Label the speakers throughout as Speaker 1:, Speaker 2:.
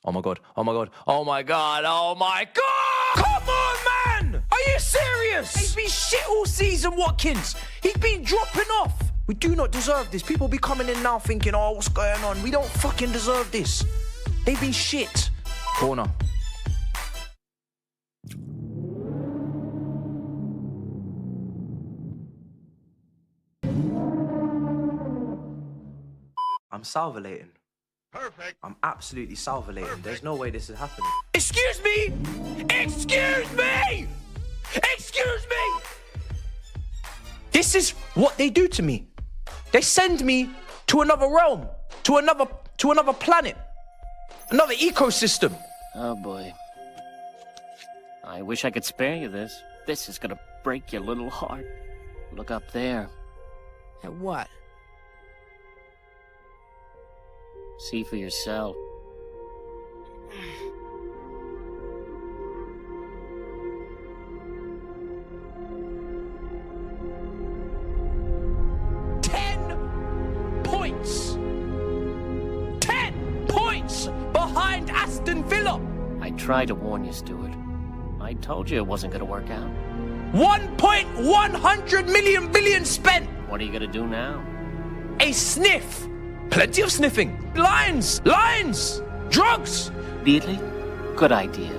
Speaker 1: Oh my God. Oh my God. Oh my God. Oh my God. Come on, man. Are you serious? He's been shit all season, Watkins. He's been dropping off. We do not deserve this. People be coming in now thinking, oh, what's going on? We don't fucking deserve this. They've been shit. Corner. I'm salivating.
Speaker 2: Perfect.
Speaker 1: I'm absolutely salivating. There's no way this is happening. Excuse me! Excuse me! Excuse me! This is what they do to me. They send me to another realm, to another planet, another ecosystem.
Speaker 3: Oh boy. I wish I could spare you this. This is gonna break your little heart. Look up there.
Speaker 4: At what?
Speaker 3: See for yourself.
Speaker 1: Points! 10 points behind Aston Villa!
Speaker 3: I tried to warn you, Stuart. I told you it wasn't gonna work out.
Speaker 1: 1.100 million billion spent!
Speaker 3: What are you gonna do now?
Speaker 1: A sniff! Plenty of sniffing! Lines! Lines! Drugs!
Speaker 3: Really? Good idea.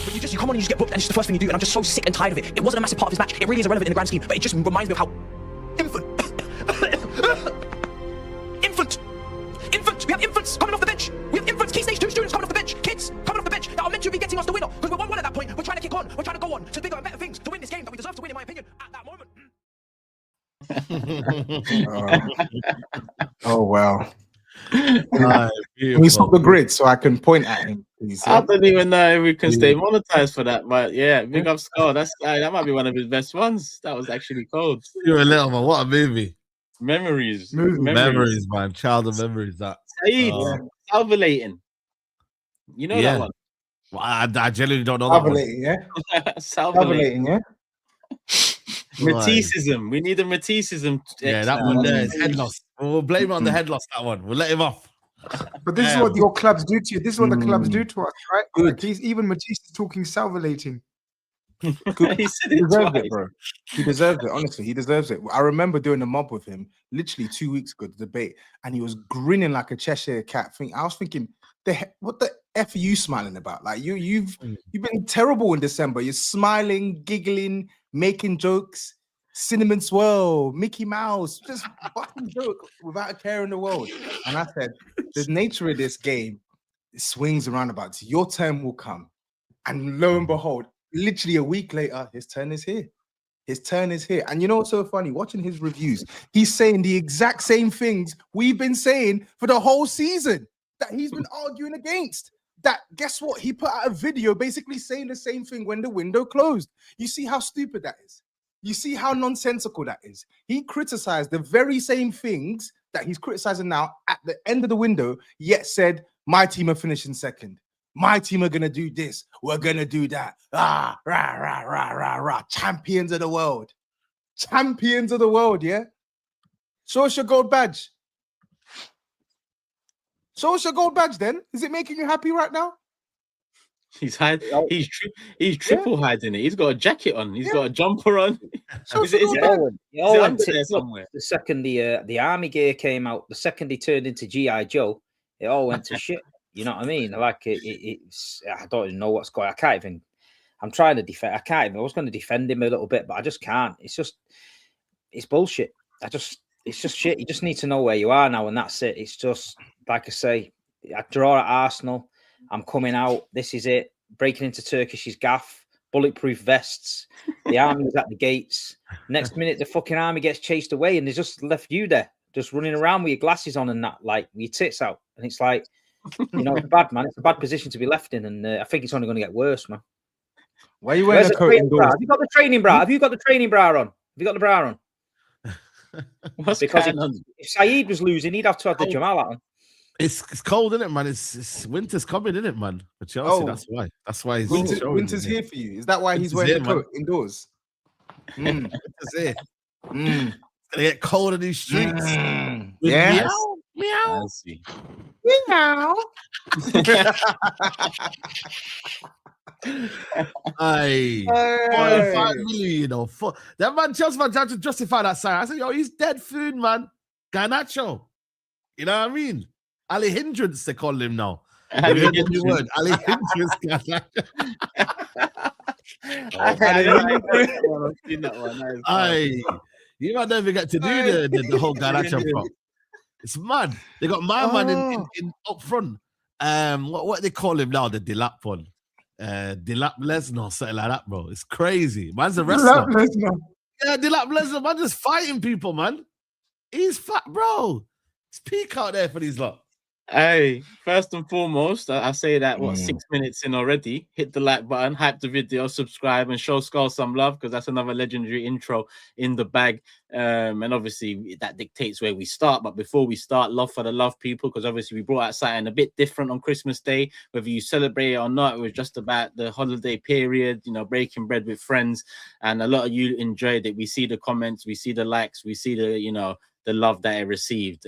Speaker 1: But you come on and you just get booked and it's the first thing you do and I'm just so sick and tired of it. It wasn't a massive part of his match. It really is irrelevant in the grand scheme, but it just reminds me of how... Infant! We have infants coming off the bench! We have infants, key stage 2 students coming off the bench! Kids coming off the bench that are meant to be getting us the winner! Because we're 1-1 at that point, we're trying to kick on, we're trying to go on to bigger and better things, to win this game that we deserve to win in my opinion, at that moment.
Speaker 5: Oh wow. Can we stop the grid so I can point at him, please?
Speaker 6: I don't even know if we can stay monetized for that, but yeah, big up Skull. That might be one of his best ones. That was actually cold.
Speaker 7: You're a little man. What a movie.
Speaker 6: Memories,
Speaker 7: man. Childhood memories. That
Speaker 6: SAEED, salivating. You know that one?
Speaker 7: Well, I genuinely don't know that one.
Speaker 6: Salivating,
Speaker 5: yeah.
Speaker 6: Matissism. We need a Matissism.
Speaker 7: Yeah, that one there is head loss. We'll blame it on the head loss. That one. We'll let him off.
Speaker 5: But this is what your clubs do to you. This is what the clubs do to us, right? Good. Even Matisse is talking salivating. Good. He deserves it, bro. He deserves it. Honestly, he deserves it. I remember doing a mob with him literally 2 weeks ago, the debate, and he was grinning like a Cheshire cat. I was thinking, what the F are you smiling about? Like you've been terrible in December. You're smiling, giggling, making jokes, cinnamon swirl, Mickey Mouse, just fucking joke without a care in the world. And I said, the nature of this game, it swings and roundabouts. Your turn will come. And lo and behold, literally a week later, his turn is here. His turn is here. And you know what's so funny? Watching his reviews, he's saying the exact same things we've been saying for the whole season that he's been arguing against. That, guess what? He put out a video basically saying the same thing when the window closed. You see how stupid that is? You see how nonsensical that is? He criticized the very same things that he's criticizing now at the end of the window, yet said, my team are finishing second. My team are going to do this. We're going to do that. Ah, rah, rah, rah, rah, rah. Champions of the world. Champions of the world, yeah? Show us your gold badge. Show us your gold badge then. Is it making you happy right now?
Speaker 6: He's hiding. He's triple hiding it. He's got a jacket on. He's got a jumper on. Is it
Speaker 8: under there somewhere? The second the army gear came out, the second he turned into G.I. Joe, it all went to shit. You know what I mean? Like it's I don't even know what's going on. I can't even. I'm trying to defend. I can't even. I was going to defend him a little bit, but I just can't. It's bullshit. It's just shit. You just need to know where you are now, and that's it. It's just like I say. I draw at Arsenal. I'm coming out. This is it. Breaking into Turkish's gaff. Bulletproof vests. The army's at the gates. Next minute, the fucking army gets chased away, and they just left you there, just running around with your glasses on and that, like with your tits out. And it's like, you know, it's bad, man. It's a bad position to be left in, and I think it's only going to get worse, man.
Speaker 5: Why are you wearing a coat indoors?
Speaker 8: Have you got the training bra? Have you got the training bra on? Have you got the bra on? Because if SAEED was losing, he'd have to have the Jamal on.
Speaker 7: It's cold, isn't it, man? It's winter's coming, isn't it, man? For Chelsea, that's why. That's why
Speaker 5: winter's here for you. Is that why he's wearing the coat indoors?
Speaker 7: Winter's here. It's gonna get cold in these streets.
Speaker 5: Yeah.
Speaker 6: Meow.
Speaker 5: Meow.
Speaker 7: Aye. 45 million, you know. That man, Chelsea man, tried to justify that sign. I said, yo, he's dead food, man. Garnacho. You know what I mean? Ali Hindrance, they call him now. Have you heard the new word? Ali Hindrance. Aye. You might never get to do the whole Garnacho prop. It's mad. They got my man in up front. What they call him now? The Dilap one. Dilap Lesnar, something like that, bro. It's crazy. Man's a wrestler. Yeah, Dilap Lesnar, man, just fighting people, man. He's fat, bro. It's peak out there for these lot.
Speaker 6: Hey, first and foremost, I say that 6 minutes in already. Hit the like button, hype the video, subscribe, and show Skull some love because that's another legendary intro in the bag. And obviously that dictates where we start. But before we start, love for the love people, because obviously we brought out something a bit different on Christmas Day. Whether you celebrate it or not, it was just about the holiday period, you know, breaking bread with friends. And a lot of you enjoyed it. We see the comments, we see the likes, we see the, you know, the love that it received,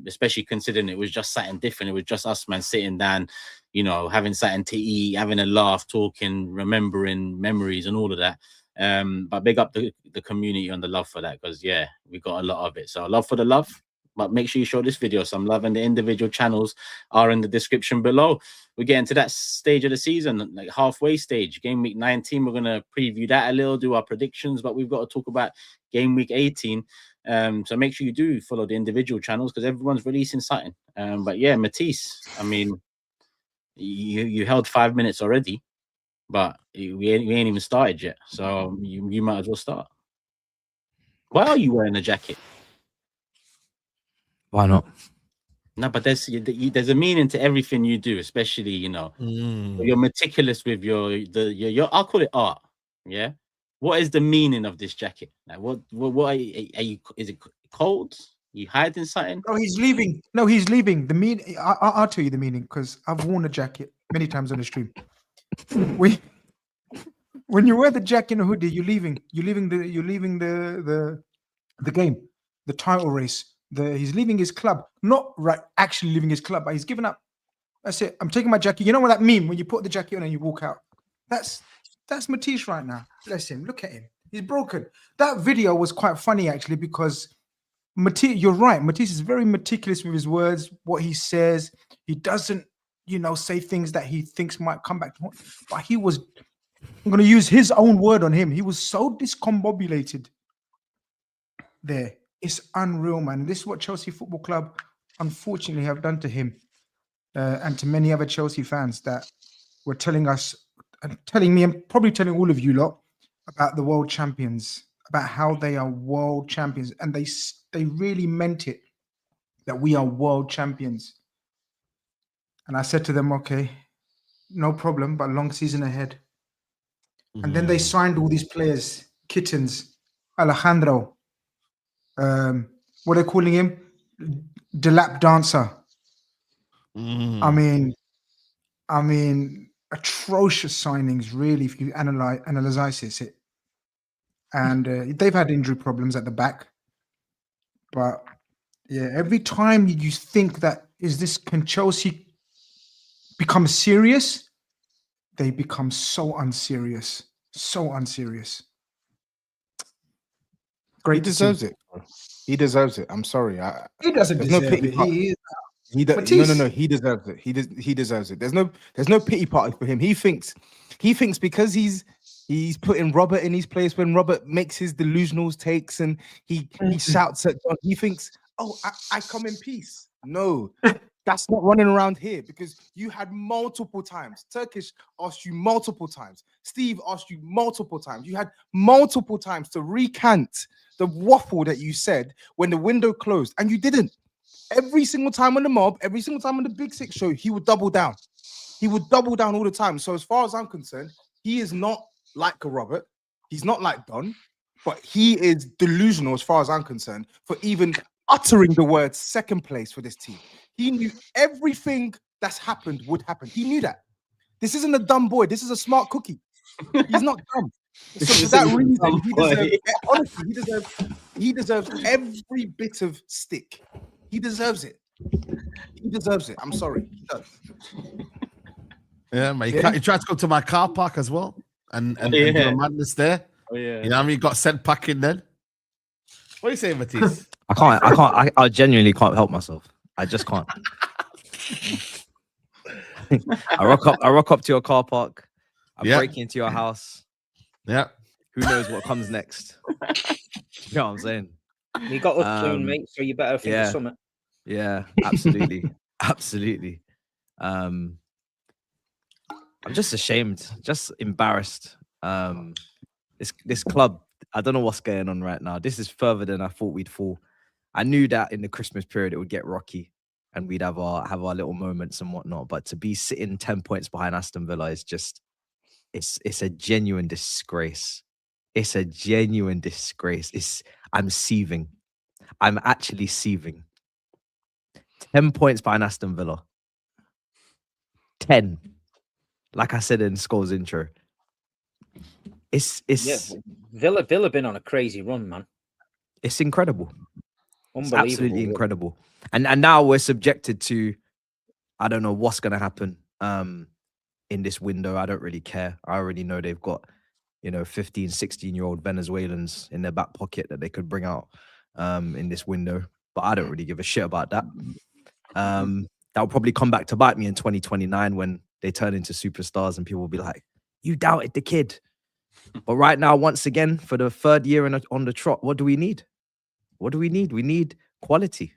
Speaker 6: especially considering it was just something different. It was just us, man, sitting down, you know, having something to eat, having a laugh, talking, remembering memories and all of that. But big up the community on the love for that, because, yeah, we got a lot of it. So love for the love, but make sure you show this video some love, and the individual channels are in the description below. We're getting to that stage of the season, like halfway stage, game week 19. We're going to preview that a little, do our predictions, but we've got to talk about game week 18. So make sure you do follow the individual channels because everyone's releasing something. But yeah, Matisse, I mean, you held 5 minutes already, but we ain't even started yet. So you might as well start. Why are you wearing a jacket?
Speaker 1: Why not?
Speaker 6: No, but there's a meaning to everything you do, especially, you know, you're meticulous with your I'll call it art. Yeah. What is the meaning of this jacket? Like, what are you? Is it cold? You hiding something?
Speaker 5: Oh, he's leaving. No, he's leaving. The meaning. I'll tell you the meaning because I've worn a jacket many times on the stream. When you wear the jacket and a hoodie, you're leaving. You're leaving the game, the title race. He's leaving his club. Not right, actually leaving his club, but he's giving up. That's it. I'm taking my jacket. You know what that meme when you put the jacket on and you walk out? That's Matisse right now. Bless him. Look at him. He's broken. That video was quite funny, actually, because Matisse, you're right. Matisse is very meticulous with his words, what he says. He doesn't, you know, say things that he thinks might come back to him. But he was, I'm going to use his own word on him. He was so discombobulated there. It's unreal, man. This is what Chelsea Football Club, unfortunately, have done to him and to many other Chelsea fans that were telling us, and telling me, and probably telling all of you lot about the world champions, about how they are world champions, and they really meant it, that we are world champions. And I said to them, okay, no problem, but long season ahead. And then they signed all these players, kittens, Alejandro, what are they calling him? The lap dancer. I mean, atrocious signings, really, if you analyze it. And they've had injury problems at the back. But yeah, every time you think that, can Chelsea become serious? They become so unserious. So unserious. Great. He deserves it. He deserves it. I'm sorry. He doesn't deserve it. No. He deserves it. He deserves it. There's no pity party for him. He thinks because he's putting Robert in his place when Robert makes his delusional takes and he shouts at John. He thinks, oh, I come in peace. No, that's not running around here, because you had multiple times. Turkish asked you multiple times. Steve asked you multiple times. You had multiple times to recant the waffle that you said when the window closed, and you didn't. Every single time on the mob, every single time on the Big Six show, he would double down. He would double down all the time. So as far as I'm concerned, he is not like a Robert. He's not like Don, but he is delusional as far as I'm concerned for even uttering the words second place for this team. He knew everything that's happened would happen. He knew that. This isn't a dumb boy. This is a smart cookie. He's not dumb. So for that reason, he deserves every bit of stick. He deserves it. He deserves it. I'm sorry. He does.
Speaker 7: Yeah, man.
Speaker 5: Yeah.
Speaker 7: He tried to go to my car park as well and do
Speaker 6: Yeah.
Speaker 7: a madness there.
Speaker 6: Oh, yeah.
Speaker 7: You know what I mean? Got sent packing then. What are you saying, Matisse?
Speaker 1: I genuinely can't help myself. I just can't. I rock up to your car park. I break into your house.
Speaker 7: Yeah.
Speaker 1: Who knows what comes next? You know what I'm saying?
Speaker 8: You got us soon, mate. So you better think of something.
Speaker 1: Yeah, absolutely. Absolutely. I'm just ashamed, just embarrassed. This club, I don't know what's going on right now. This is further than I thought we'd fall. I knew that in the Christmas period it would get rocky and we'd have our little moments and whatnot. But to be sitting 10 points behind Aston Villa is just, it's a genuine disgrace. It's a genuine disgrace. I'm seething. I'm actually seething. 10 points behind Aston Villa. 10. Like I said in Scholes' intro.
Speaker 8: Villa been on a crazy run, man.
Speaker 1: It's incredible. It's
Speaker 8: Unbelievable.
Speaker 1: absolutely incredible. And now we're subjected to, I don't know what's going to happen in this window. I don't really care. I already know they've got, 15, 16-year-old Venezuelans in their back pocket that they could bring out in this window. But I don't really give a shit about that. That'll probably come back to bite me in 2029 when they turn into superstars and people will be like, you doubted the kid. But right now, once again, for the third year on the trot, what do we need? What do we need? We need quality.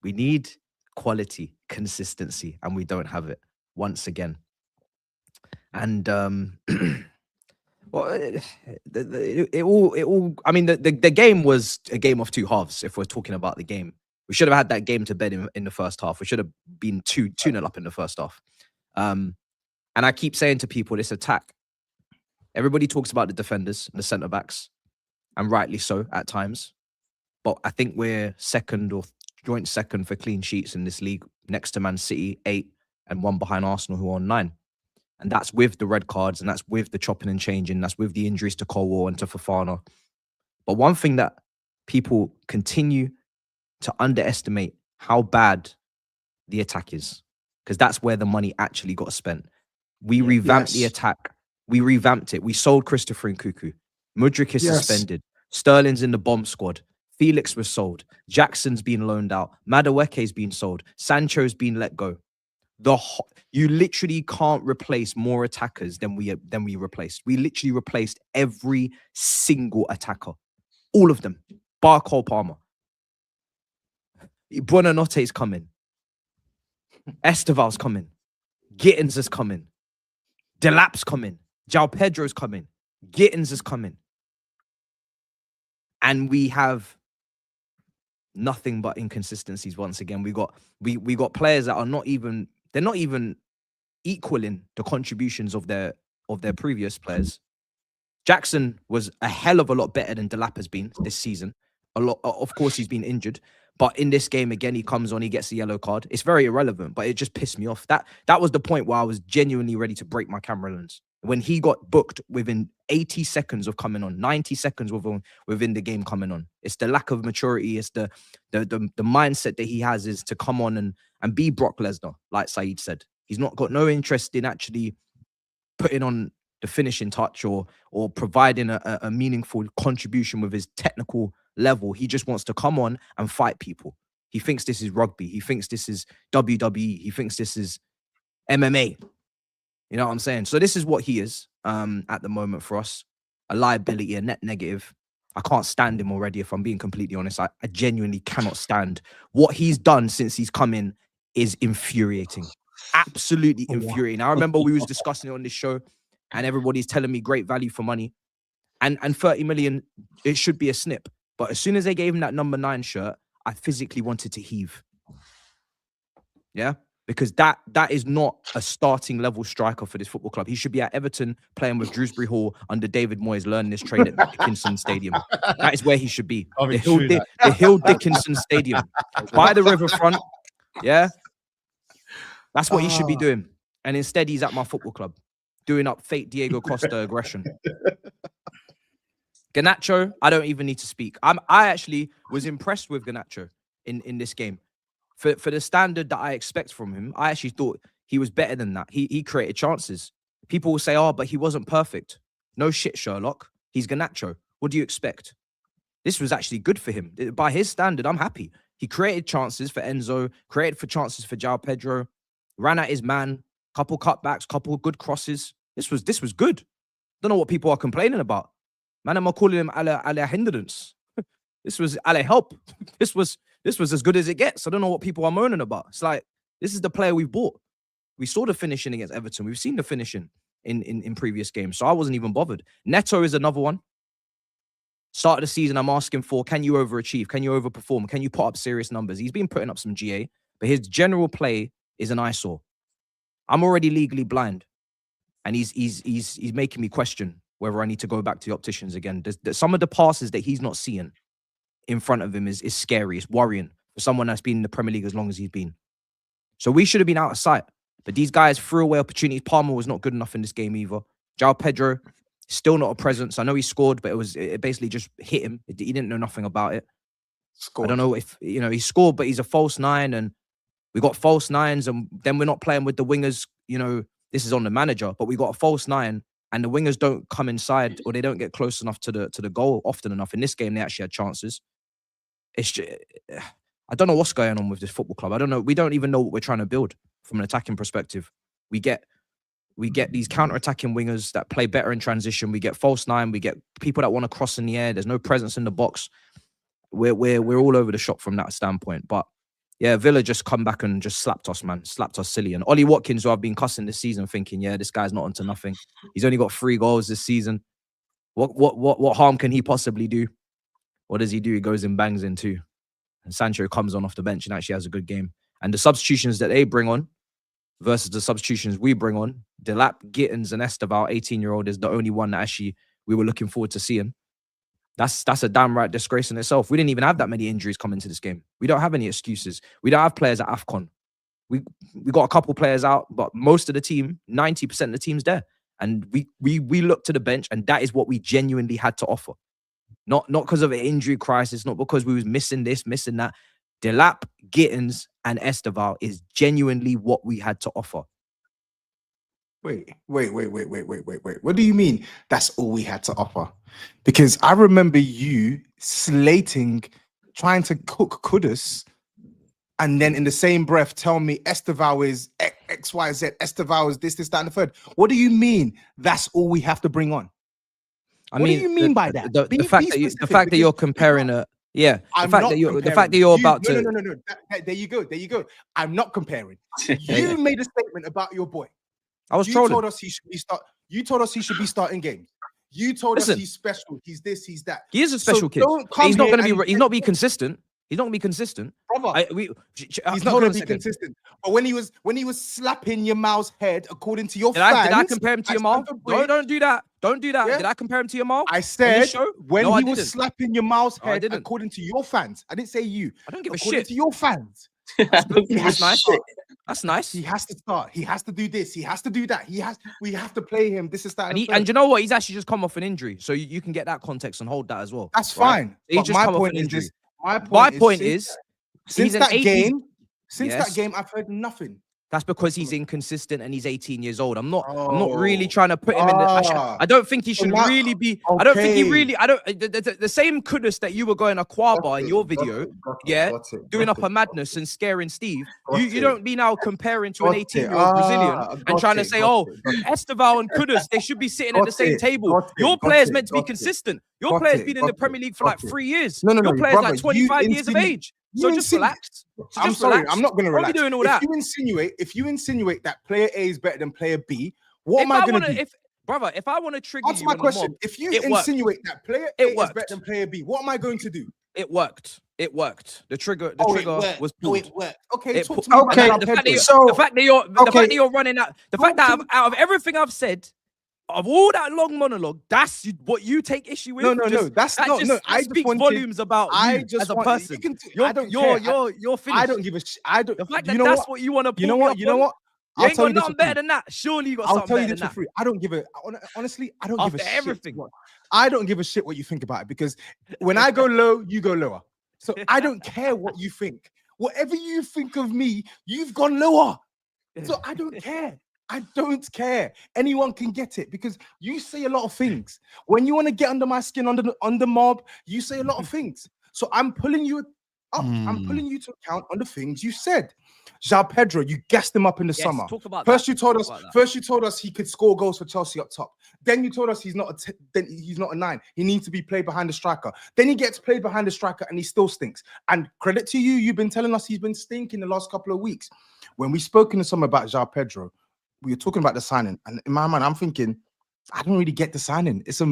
Speaker 1: We need quality, consistency, and we don't have it once again. And well, it all. I mean, the game was a game of two halves. If we're talking about the game, we should have had that game to bed in the first half. We should have been 2-0 up in the first half. And I keep saying to people, this attack. Everybody talks about the defenders and the centre backs, and rightly so at times. But I think we're second or joint second for clean sheets in this league, next to Man City, 8, and 1 behind Arsenal, who are on 9. And that's with the red cards, and that's with the chopping and changing. That's with the injuries to Colwell and to Fofana. But one thing that people continue to underestimate how bad the attack is, because that's where the money actually got spent. We revamped the attack. We revamped it. We sold Christopher Nkunku. Mudryk is suspended. Sterling's in the bomb squad. Felix was sold. Jackson's been loaned out. Madueke's been sold. Sancho's been let go. You literally can't replace more attackers than we replaced. We literally replaced every single attacker. All of them. Bar Cole Palmer. Buonanote's coming. Esteval's coming. Gittins is coming. Delap's coming. João Pedro's coming. Gittins is coming. And we have nothing but inconsistencies once again. We got players that are not even equaling the contributions of their previous players. Jackson was a hell of a lot better than Delap has been this season. Of course, he's been injured. But in this game, again, he comes on, he gets the yellow card. It's very irrelevant, but it just pissed me off. That was the point where I was genuinely ready to break my camera lens. When he got booked within 80 seconds of coming on, 90 seconds within the game coming on. It's the lack of maturity. It's the mindset that he has is to come on and be Brock Lesnar, like SAEED said. He's not got no interest in actually putting on the finishing touch or providing a meaningful contribution with his technical level. He just wants to come on and fight people. He thinks this is rugby. He thinks this is WWE. He thinks this is MMA. You know what I'm saying? So this is what he is at the moment for us. A liability, a net negative. I can't stand him already, if I'm being completely honest. I genuinely cannot stand. What he's done since he's come in is infuriating. Absolutely infuriating. I remember we was discussing it on this show and everybody's telling me great value for money. And 30 million, it should be a snip. But as soon as they gave him that number 9 shirt, I physically wanted to heave. Yeah? Because that is not a starting level striker for this football club. He should be at Everton playing with Dewsbury Hall under David Moyes, learning his trade at Dickinson Stadium. That is where he should be. The Hill Dickinson Stadium. By the riverfront. Yeah? That's what he should be doing. And instead, he's at my football club, doing up fake Diego Costa aggression. Garnacho, I don't even need to speak. I actually was impressed with Garnacho in this game. for the standard that I expect from him, I actually thought he was better than that. He created chances. People will say, oh, but he wasn't perfect. No shit, Sherlock. He's Garnacho. What do you expect? This was actually good for him. By his standard, I'm happy. He created chances for Enzo, created for chances for João Pedro, ran at his man, couple cutbacks, couple good crosses. This was good. Don't know what people are complaining about. Man, I'm calling him a hindrance. This was a help. This was as good as it gets. I don't know what people are moaning about. It's like, this is the player we've bought. We saw the finishing against Everton. We've seen the finishing in previous games. So I wasn't even bothered. Neto is another one. Start of the season, I'm asking for, can you overachieve? Can you overperform? Can you put up serious numbers? He's been putting up some GA, but his general play is an eyesore. I'm already legally blind, and he's making me question whether I need to go back to the opticians again. Some of the passes that he's not seeing in front of him is scary. It's worrying for someone that's been in the Premier League as long as he's been. So we should have been out of sight. But these guys threw away opportunities. Palmer was not good enough in this game either. João Pedro, still not a presence. I know he scored, but it basically just hit him. He didn't know nothing about it. Scored. I don't know if, he scored, but he's a false nine, and we got false nines, and then we're not playing with the wingers. This is on the manager, but we got a false nine, and the wingers don't come inside, or they don't get close enough to the goal often enough. In this game, they actually had chances. It's just, I don't know what's going on with this football club. I don't know. We don't even know what we're trying to build from an attacking perspective. We get these counter-attacking wingers that play better in transition. We get false nine. We get people that want to cross in the air. There's no presence in the box. We're all over the shop from that standpoint. But yeah, Villa just come back and just slapped us, man. Slapped us silly. And Ollie Watkins, who I've been cussing this season, thinking, yeah, this guy's not onto nothing. He's only got 3 goals this season. What harm can he possibly do? What does he do? He goes and bangs in 2. And Sancho comes on off the bench and actually has a good game. And the substitutions that they bring on versus the substitutions we bring on, Delap, Gittins, and Esteval, 18-year-old, is the only one that actually we were looking forward to seeing. That's a damn right disgrace in itself. We didn't even have that many injuries coming into this game. We don't have any excuses. We don't have players at AFCON. We got a couple players out, but most of the team, 90% of the team's there. And we looked to the bench, and that is what we genuinely had to offer. Not because of an injury crisis, not because we was missing this, missing that. Delap, Gittins, and Esteval is genuinely what we had to offer.
Speaker 5: Wait. What do you mean that's all we had to offer? Because I remember you slating, trying to cook Kudus, and then in the same breath tell me Esteval is X, Y, Z, Esteval is this, that, and the third. What do you mean that's all we have to bring on? What do you mean by that?
Speaker 1: The fact that you're comparing a... Yeah, the fact that you're about to...
Speaker 5: No. There you go. I'm not comparing. You made a statement about your boy.
Speaker 1: I was trolling.
Speaker 5: You told us he should be starting games. You told us he's special. He's this, he's that.
Speaker 1: He is a special kid. He's not going to be. He's not be consistent. He's not going to be consistent.
Speaker 5: Brother, he's not going to be consistent. But when he was slapping your Mal's head, according to your fans,
Speaker 1: did I compare him to your Mal? No, don't do that. Don't do that. Yeah? Did I compare him to your Mal?
Speaker 5: I said when he was slapping your Mal's head, according to your fans. I didn't say you.
Speaker 1: I don't give a shit.
Speaker 5: According to your fans.
Speaker 1: That's nice. That's nice.
Speaker 5: He has to start. He has to do this. He has to do that. We have to play him. This is that.
Speaker 1: And you know what? He's actually just come off an injury, so you can get that context and hold that as well.
Speaker 5: That's fine.
Speaker 1: He's just come off an injury. My point is,
Speaker 5: since that game, I've heard nothing.
Speaker 1: That's because he's inconsistent and he's 18 years old. I'm not really trying to put him in the... I don't think he should really be... Okay. I don't think he really... The same Kudus that you were going to Aquaba in your video, doing up a madness and scaring Steve, you don't be now comparing to an 18-year-old Brazilian and trying to say, Esteval and Kudus, they should be sitting at the same table. Your player's meant to be consistent. Your player's been in the Premier League for like 3 years. Your player's like 25 years of age. So just relax.
Speaker 5: I'm sorry, I'm not going to relax.
Speaker 1: Why are you doing all that?
Speaker 5: If you insinuate that player A is better than player B, what am I going to do?
Speaker 1: Brother, if I want to trigger you,
Speaker 5: answer my question. If you insinuate that player A is better than player B, what am I going to do?
Speaker 1: It worked. The trigger was pulled.
Speaker 5: It worked. Okay, talk to me about
Speaker 1: the fact that you're running out. The fact that out of everything I've said, of all that long monologue, that's what you take issue with.
Speaker 5: No. That's not. No, I
Speaker 1: speak volumes about you as a person. You're finished.
Speaker 5: I don't give a shit. I don't.
Speaker 1: The fact that that's what you want to.
Speaker 5: You know what?
Speaker 1: You ain't got nothing better than that. Surely you got something better than that.
Speaker 5: I don't give a. Honestly, I don't give a shit.
Speaker 1: Everything.
Speaker 5: I don't give a shit what you think about it, because when I go low, you go lower. So I don't care what you think. Whatever you think of me, you've gone lower. So I don't care. I don't care. Anyone can get it because you say a lot of things. When you want to get under my skin, under mob, you say a lot of things. So I'm pulling you up. I'm pulling you to account on the things you said. João Pedro, you gassed him up in the summer. First you told us he could score goals for Chelsea up top. Then you told us he's not a 9. He needs to be played behind the striker. Then he gets played behind the striker and he still stinks. And credit to you, you've been telling us he's been stinking the last couple of weeks. When we spoke in the summer about João Pedro, we were talking about the signing, and in my mind, I'm thinking, I don't really get the signing. It's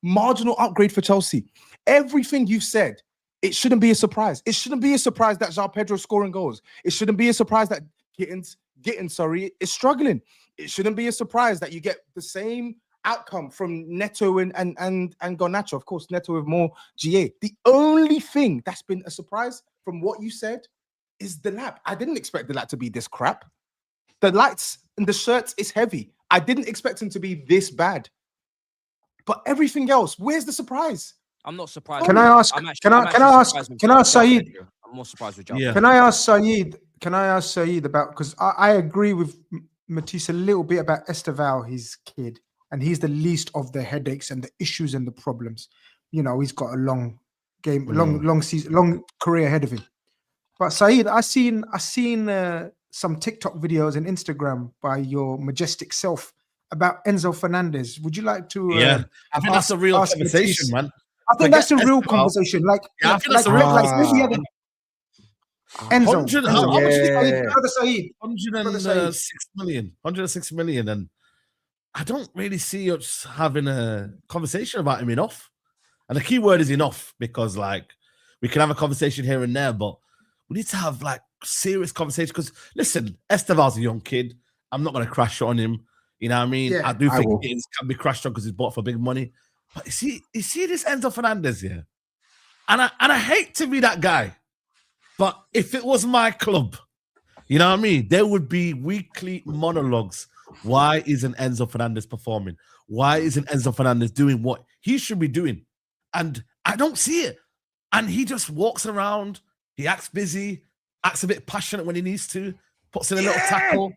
Speaker 5: marginal upgrade for Chelsea. Everything you've said, it shouldn't be a surprise. It shouldn't be a surprise that João Pedro is scoring goals. It shouldn't be a surprise that Gittins is struggling. It shouldn't be a surprise that you get the same outcome from Neto and Garnacho. Of course, Neto with more GA. The only thing that's been a surprise from what you said is the lap. I didn't expect the lap to be this crap. The lights and the shirts is heavy. I didn't expect him to be this bad. But everything else, where's the surprise?
Speaker 2: I'm not surprised.
Speaker 5: Can I ask SAEED?
Speaker 2: I'm more surprised with João.
Speaker 5: Yeah. Can I ask SAEED about, because I agree with Matisse a little bit about Esteval, his kid, and he's the least of the headaches and the issues and the problems. You know, he's got a long game, long season, long career ahead of him. But SAEED, I seen some TikTok videos and Instagram by your majestic self about Enzo Fernandez. Would you like to?
Speaker 7: I think that's a real conversation, man.
Speaker 5: I think that's a real conversation. Like,
Speaker 7: I think that's a real conversation.
Speaker 5: Enzo,
Speaker 7: 106 million, and I don't really see us having a conversation about him enough. And the key word is enough, because like we can have a conversation here and there, but we need to have like serious conversation. Because listen, Esteval's a young kid. I'm not going to crash on him. You know what I mean? I do think it can be crashed on because he's bought for big money. But you see this Enzo Fernandez here, and I hate to be that guy, but if it was my club, you know what I mean, there would be weekly monologues. Why isn't Enzo Fernandez performing? Why isn't Enzo Fernandez doing what he should be doing? And I don't see it. And he just walks around. He acts busy, acts a bit passionate when he needs to, puts in a little tackle.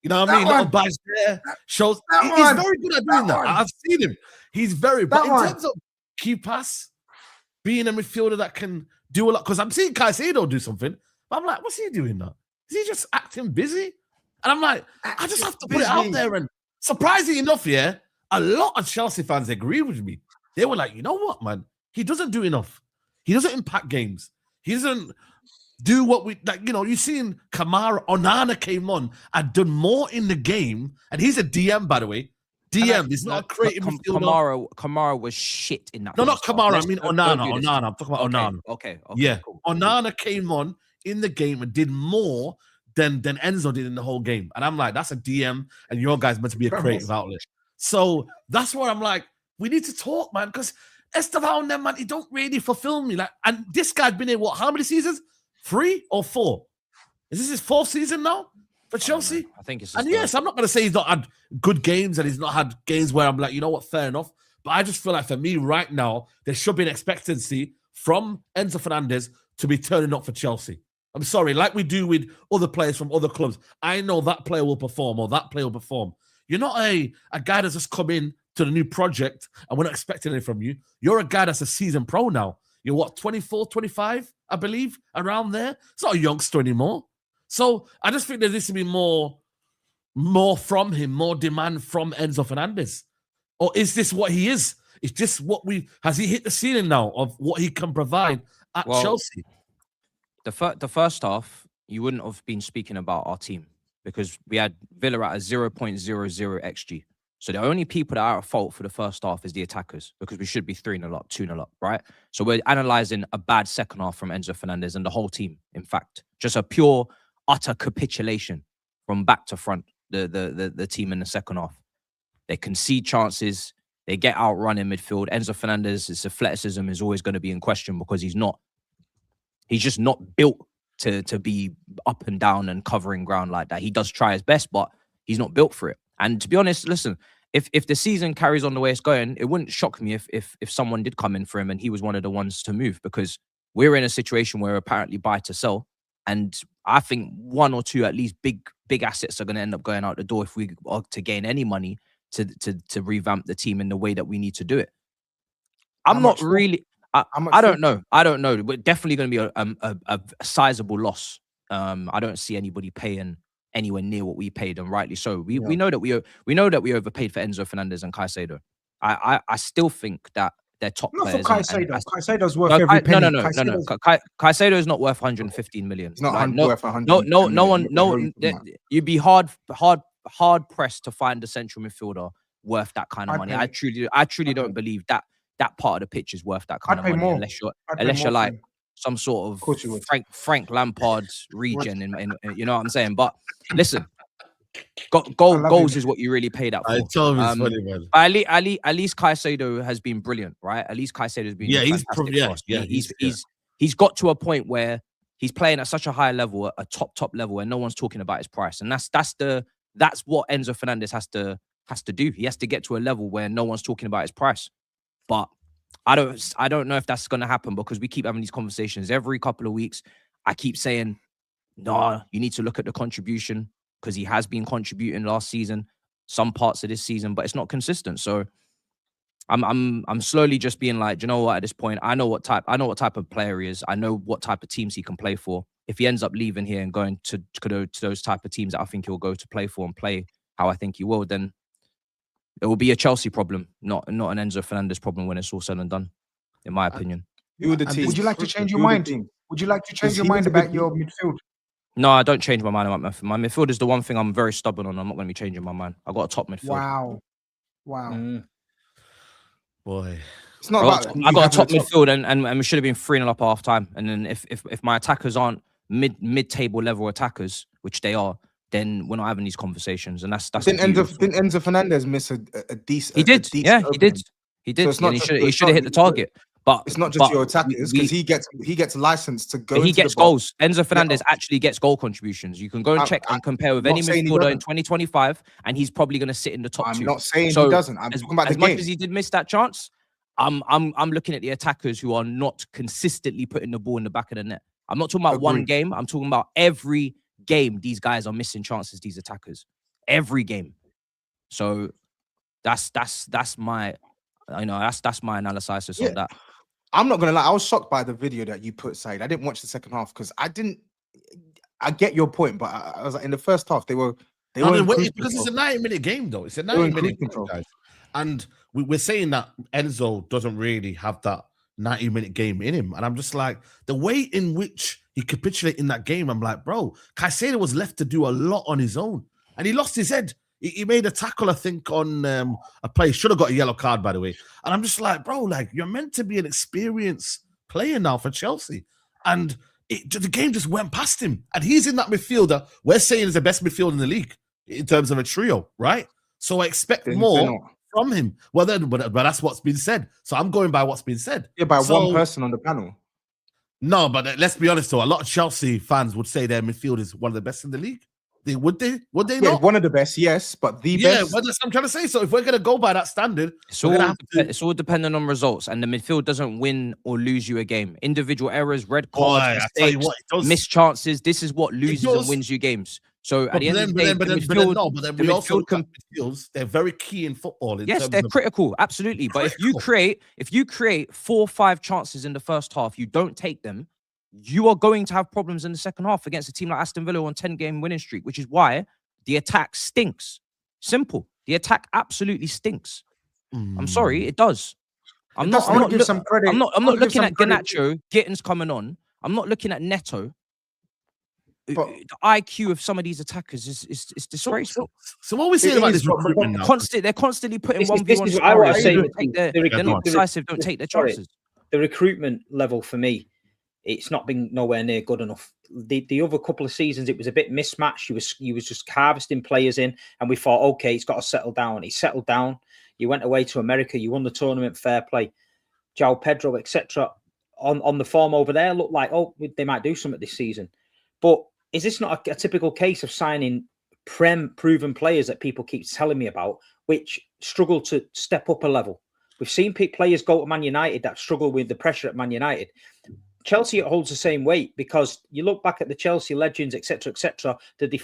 Speaker 7: You know what I mean? Little badge there. Shows he's very good at doing that. I've seen him. He's very, but in terms of key pass, being a midfielder that can do a lot, because I'm seeing Caicedo do something, but I'm like, what's he doing now? Is he just acting busy? And I'm like, I just have to put it out there. And surprisingly enough, a lot of Chelsea fans agree with me. They were like, you know what, man? He doesn't do enough. He doesn't impact games. He doesn't do what we like. You know, you've seen Kamara, Onana came on and done more in the game, and he's a DM, by the way. DM. He's not a creative midfielder.
Speaker 2: Kamara was shit in that.
Speaker 7: No, not Kamara. I mean Onana. Onana. I'm talking about Onana.
Speaker 2: Okay.
Speaker 7: Yeah.
Speaker 2: Cool.
Speaker 7: Onana came on in the game and did more than Enzo did in the whole game, and I'm like, that's a DM, and your guy's meant to be a creative outlet. So that's where I'm like, we need to talk, man, because Esteval and them, man, he don't really fulfill me. Like, and this guy's been here, what, how many seasons? 3 or 4? Is this his 4th season now for Chelsea?
Speaker 2: I think it's.
Speaker 7: And yes, I'm not going to say he's not had good games and he's not had games where I'm like, you know what, fair enough. But I just feel like for me right now, there should be an expectancy from Enzo Fernandez to be turning up for Chelsea. I'm sorry, like we do with other players from other clubs. I know that player will perform or that player will perform. You're not a guy that's just come in to the new project and we're not expecting anything from you. You're a guy that's a seasoned pro now. You're what, 24, 25, I believe, around there? It's not a youngster anymore. So I just think there needs to be more from him, more demand from Enzo Fernandez. Or is this what he is? Is this what has he hit the ceiling now of what he can provide at Chelsea?
Speaker 2: The first half, you wouldn't have been speaking about our team because we had Villa at a 0.00 XG. So the only people that are at fault for the first half is the attackers because we should be 3-0 up, 2-0 up, right? So we're analysing a bad second half from Enzo Fernandez and the whole team, in fact. Just a pure, utter capitulation from back to front, the team in the second half. They concede chances. They get outrun in midfield. Enzo Fernandez's athleticism is always going to be in question because he's just not built to be up and down and covering ground like that. He does try his best, but he's not built for it. And to be honest, listen, if the season carries on the way it's going, it wouldn't shock me if someone did come in for him and he was one of the ones to move because we're in a situation where apparently buy to sell And I think one or two at least big assets are going to end up going out the door if we are to gain any money to revamp the team in the way that we need to do it. I'm not really. I don't know. I don't know. We're definitely going to be a sizable loss. I don't see anybody paying anywhere near what we paid, and rightly so. We know that we overpaid for Enzo Fernandez and Caicedo. I still think that they're top
Speaker 5: Not
Speaker 2: players.
Speaker 5: for Caicedo. Caicedo's worth every penny.
Speaker 2: No. Caicedo is not worth 115 million.
Speaker 5: It's not worth 100.
Speaker 2: No. You'd be hard pressed to find a central midfielder worth that kind of money. I truly don't believe that part of the pitch is worth that kind of money unless you're like some sort of Frank Lampard regen, and you know what I'm saying. But listen, goals is what you really pay that for.
Speaker 7: I told him it's funny, man.
Speaker 2: At least Caicedo has been brilliant, right? At least Caicedo has been he's got to a point where he's playing at such a high level, a top level, and no one's talking about his price. And that's what Enzo Fernandez has to do. He has to get to a level where no one's talking about his price. But I don't know if that's going to happen, because we keep having these conversations every couple of weeks. I keep saying, no, you need to look at the contribution, because he has been contributing last season, some parts of this season, but it's not consistent. So I'm slowly just being like, you know what? At this point, I know what type of player he is. I know what type of teams he can play for. If he ends up leaving here and going to those type of teams that I think he'll go to play for and play how I think he will, then it will be a Chelsea problem, not an Enzo Fernandez problem when it's all said and done, in my opinion.
Speaker 5: Would you like to change your mind? Would you like to change your mind about your midfield?
Speaker 2: No, I don't change my mind about my midfield. Is the one thing I'm very stubborn on. I'm not going to be changing my mind. I got a top midfield.
Speaker 5: Wow.
Speaker 7: Boy,
Speaker 5: it's not about.
Speaker 2: I got a top midfield, and we should have been 3-0 up at half time. And then if my attackers aren't mid-table level attackers, which they are, then we're not having these conversations. And that's
Speaker 5: didn't Enzo Fernandez miss a decent?
Speaker 2: He did. He did.
Speaker 5: So
Speaker 2: he should have hit the target. But
Speaker 5: it's not just your attackers, because he gets licensed to go.
Speaker 2: He gets goals. Enzo Fernandez actually gets goal contributions. You can go and check and compare with any midfielder in 2025, and he's probably going to sit in the top 2.
Speaker 5: I'm not saying he doesn't. I'm talking about the game.
Speaker 2: As much as he did miss that chance, I'm looking at the attackers who are not consistently putting the ball in the back of the net. I'm not talking about one game. I'm talking about every game. These guys are missing chances. These attackers, every game. So that's my that's my analysis on that.
Speaker 5: I'm not gonna lie. I was shocked by the video that you put, Saeed. I didn't watch the second half because I get your point, but I was like, in the first half they were
Speaker 7: because it's a 90-minute game though. It's a 90-minute game, guys. And we're saying that Enzo doesn't really have that 90-minute game in him. And I'm just like, the way in which he capitulated in that game, I'm like, bro, Caicedo was left to do a lot on his own, and he lost his head. He made a tackle, I think, on a play. Should have got a yellow card, by the way. And I'm just like, bro, like, you're meant to be an experienced player now for Chelsea. And the game just went past him. And he's in that midfielder we're saying is the best midfielder in the league in terms of a trio, right? So I expect more from him. Well, but that's what's been said. So I'm going by what's been said.
Speaker 5: Yeah, by one person on the panel.
Speaker 7: No, but let's be honest, though. A lot of Chelsea fans would say their midfield is one of the best in the league. Would they not?
Speaker 5: One of the best, yes, but the best.
Speaker 7: Yeah, I'm trying to say. So if we're going to go by that standard,
Speaker 2: it's all dependent on results, and the midfield doesn't win or lose you a game. Individual errors, red cards, mistakes, missed chances. This is what loses and wins you games. So at the end of the day,
Speaker 7: we also look at midfields. They're very key in football.
Speaker 2: Yes, they're critical, absolutely. But if you create 4 or 5 chances in the first half, you don't take them, you are going to have problems in the second half against a team like Aston Villa on 10-game winning streak, which is why the attack stinks. Simple. The attack absolutely stinks. I'm sorry, it does. I'm not looking at Garnacho. Gittins coming on. I'm not looking at Neto. But the IQ of some of these attackers is disgraceful.
Speaker 7: So what are we saying about this recruitment now?
Speaker 2: They're constantly putting 1v1. They're not decisive. Don't take their chances.
Speaker 8: The recruitment level for me, it's not been nowhere near good enough. The other couple of seasons, it was a bit mismatched. You was just harvesting players in, and we thought, okay, it's got to settle down. He settled down. You went away to America. You won the tournament, fair play. João Pedro, etc. On the form over there, looked like, oh, they might do something this season. But is this not a typical case of signing proven players that people keep telling me about, which struggle to step up a level? We've seen players go to Man United that struggle with the pressure at Man United. Chelsea holds the same weight because you look back at the Chelsea legends, etc., etc. The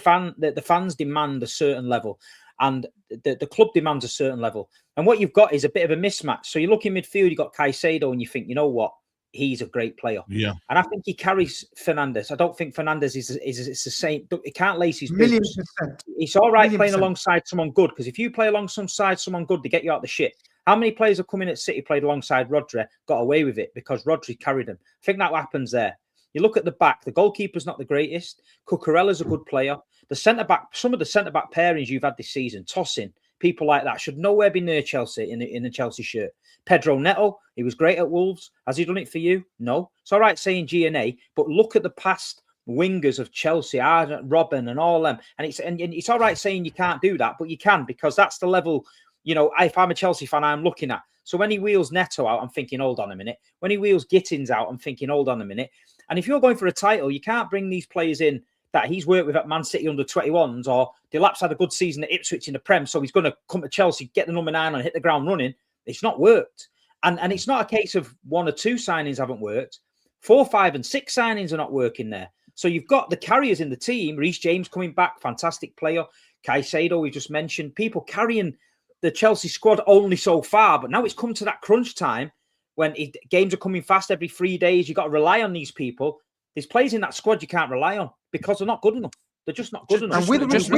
Speaker 8: fans demand a certain level, and the club demands a certain level. And what you've got is a bit of a mismatch. So you look in midfield, you got Caicedo, and you think, you know what, he's a great player.
Speaker 7: Yeah,
Speaker 8: and I think he carries Fernandez. I don't think Fernandez is the same. He can't lace his boots.
Speaker 5: %.
Speaker 8: It's all right playing
Speaker 5: 1,000,000%.
Speaker 8: alongside someone good, because if you play alongside someone good, they get you out of the shit. How many players have come in at City, played alongside Rodri, got away with it because Rodri carried them? I think that happens there. You look at the back, the goalkeeper's not the greatest. Cucurella's a good player. The centre-back, some of the centre-back pairings you've had this season, Tosin, people like that, should nowhere be near Chelsea in a Chelsea shirt. Pedro Neto, he was great at Wolves. Has he done it for you? No. It's all right saying G&A, but look at the past wingers of Chelsea, Robin and all them. And it's all right saying you can't do that, but you can, because that's the level, you know, if I'm a Chelsea fan, I'm looking at. So when he wheels Neto out, I'm thinking, hold on a minute. When he wheels Gittins out, I'm thinking, hold on a minute. And if you're going for a title, you can't bring these players in that he's worked with at Man City under 21s, or Delap's had a good season at Ipswich in the Prem, so he's going to come to Chelsea, get the number 9 and hit the ground running. It's not worked. And it's not a case of 1 or 2 signings haven't worked. 4, 5 and 6 signings are not working there. So you've got the carriers in the team. Reece James coming back, fantastic player. Caicedo, we just mentioned. People carrying the Chelsea squad only so far, but now it's come to that crunch time when games are coming fast every 3 days. You've got to rely on these people. There's players in that squad you can't rely on because they're not good enough. They're just not good enough.
Speaker 2: And just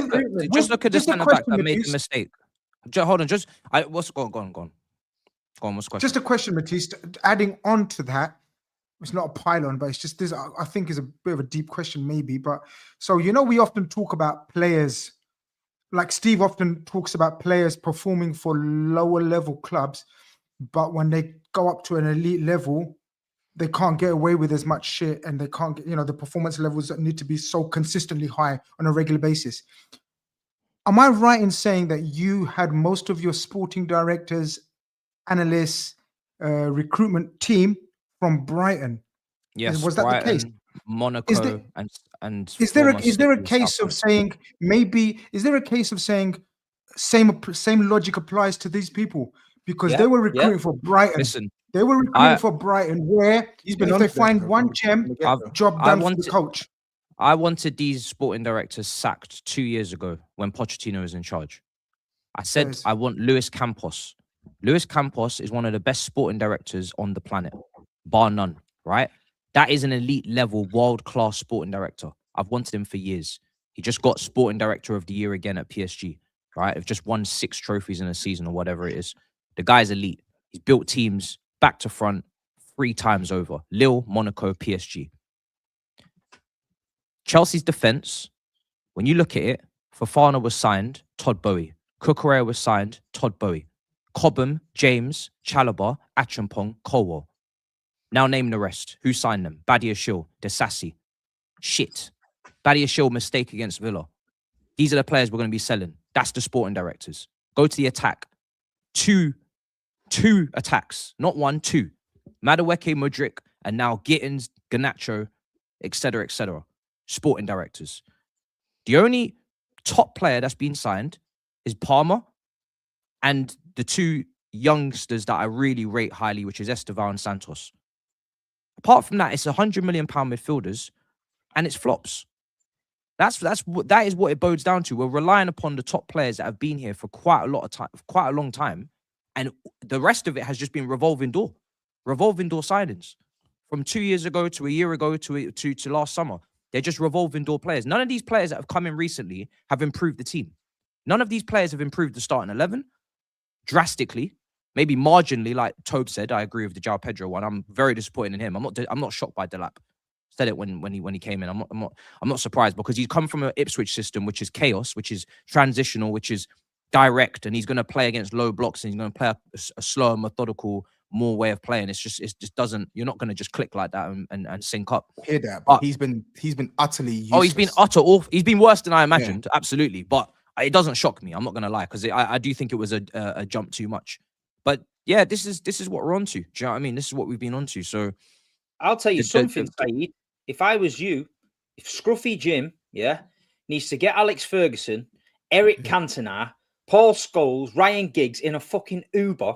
Speaker 2: look at the centre back that made the mistake. Hold on, what's go on. Go on, what's the question?
Speaker 5: Just a question, Matisse. Adding on to that, it's not a pylon, but it's just this. I think is a bit of a deep question, maybe. But so we often talk about players. Like Steve often talks about players performing for lower level clubs, but when they go up to an elite level, they can't get away with as much shit, and they can't get, the performance levels that need to be so consistently high on a regular basis. Am I right in saying that you had most of your sporting directors, analysts, recruitment team from Brighton?
Speaker 2: Yes,
Speaker 5: was that
Speaker 2: Brighton,
Speaker 5: the case?
Speaker 2: Monaco, and
Speaker 5: is there a case of saying same logic applies to these people, because they were recruiting for Brighton?
Speaker 2: Listen,
Speaker 5: they were recruiting for Brighton, where if they find one gem, job done for the coach.
Speaker 2: I wanted these sporting directors sacked 2 years ago when Pochettino was in charge. I said I want Luis Campos. Luis Campos is one of the best sporting directors on the planet, bar none, right? That is an elite level, world-class sporting director. I've wanted him for years. He just got sporting director of the year again at PSG, right? They've just won 6 trophies in a season or whatever it is. The guy's elite. He's built teams back to front 3 times over. Lille, Monaco, PSG. Chelsea's defense, when you look at it, Fofana was signed, Todd Bowie. Cucurella was signed, Todd Bowie. Cobham, James, Chalobah, Acheampong, Colwell. Now name the rest. Who signed them? Badiashile, Desassi. Shit. Badiashile mistake against Villa. These are the players we're going to be selling. That's the sporting directors. Go to the attack. Two attacks. Not 1, 2. Madueke, Mudryk, and now Gittins, Garnacho, etc., etc. Sporting directors. The only top player that's been signed is Palmer and the 2 youngsters that I really rate highly, which is Esteval and Santos. Apart from that, it's £100 million midfielders, and it's flops. That is what it bodes down to. We're relying upon the top players that have been here for quite a long time, and the rest of it has just been revolving door signings from 2 years ago to a year ago to last summer. They're just revolving door players. None of these players that have come in recently have improved the team. None of these players have improved the starting 11 drastically. Maybe marginally, like TOBS said. I agree with the João Pedro one. I'm very disappointed in him. I'm not shocked by Delap. Said it when he came in. I'm not surprised, because he's come from an Ipswich system, which is chaos, which is transitional, which is direct, and he's going to play against low blocks, and he's going to play a slower, methodical, more way of playing. It just doesn't. You're not going to just click like that and sync up.
Speaker 5: I hear that, but he's been utterly useless.
Speaker 2: Oh, he's been awful. He's been worse than I imagined. Yeah. Absolutely, but it doesn't shock me. I'm not going to lie, because I do think it was a jump too much. But yeah, this is what we're on to. Do you know what I mean? This is what we've been on to. So
Speaker 8: I'll tell you something, Saeed. If I was you, if Scruffy Jim, needs to get Alex Ferguson, Eric Cantona, Paul Scholes, Ryan Giggs in a fucking Uber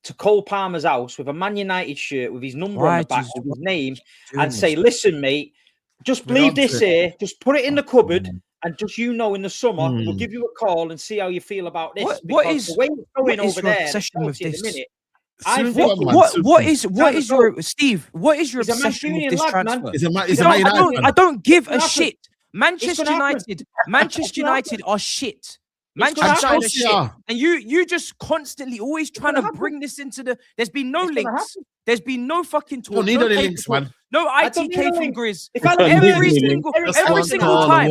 Speaker 8: to Cole Palmer's house with a Man United shirt with his number on the back, with his name, and
Speaker 2: this?
Speaker 8: say, "Listen, mate, just leave this here, just put it in the cupboard, and just in the summer, we'll give you a call and see how you feel about this."
Speaker 2: What is
Speaker 8: the way it's going
Speaker 2: what is
Speaker 8: over
Speaker 2: your
Speaker 8: there?
Speaker 2: obsession with this?
Speaker 8: Minute,
Speaker 2: what is your Steve? What is your obsession with this transfer? I don't give a shit. Manchester United are shit. Manchester United are shit. And you just constantly always trying to bring this into the. There's been no links. There's been no fucking talk.
Speaker 7: Don't need any links, man.
Speaker 2: No ITK from Grizz. Every single time,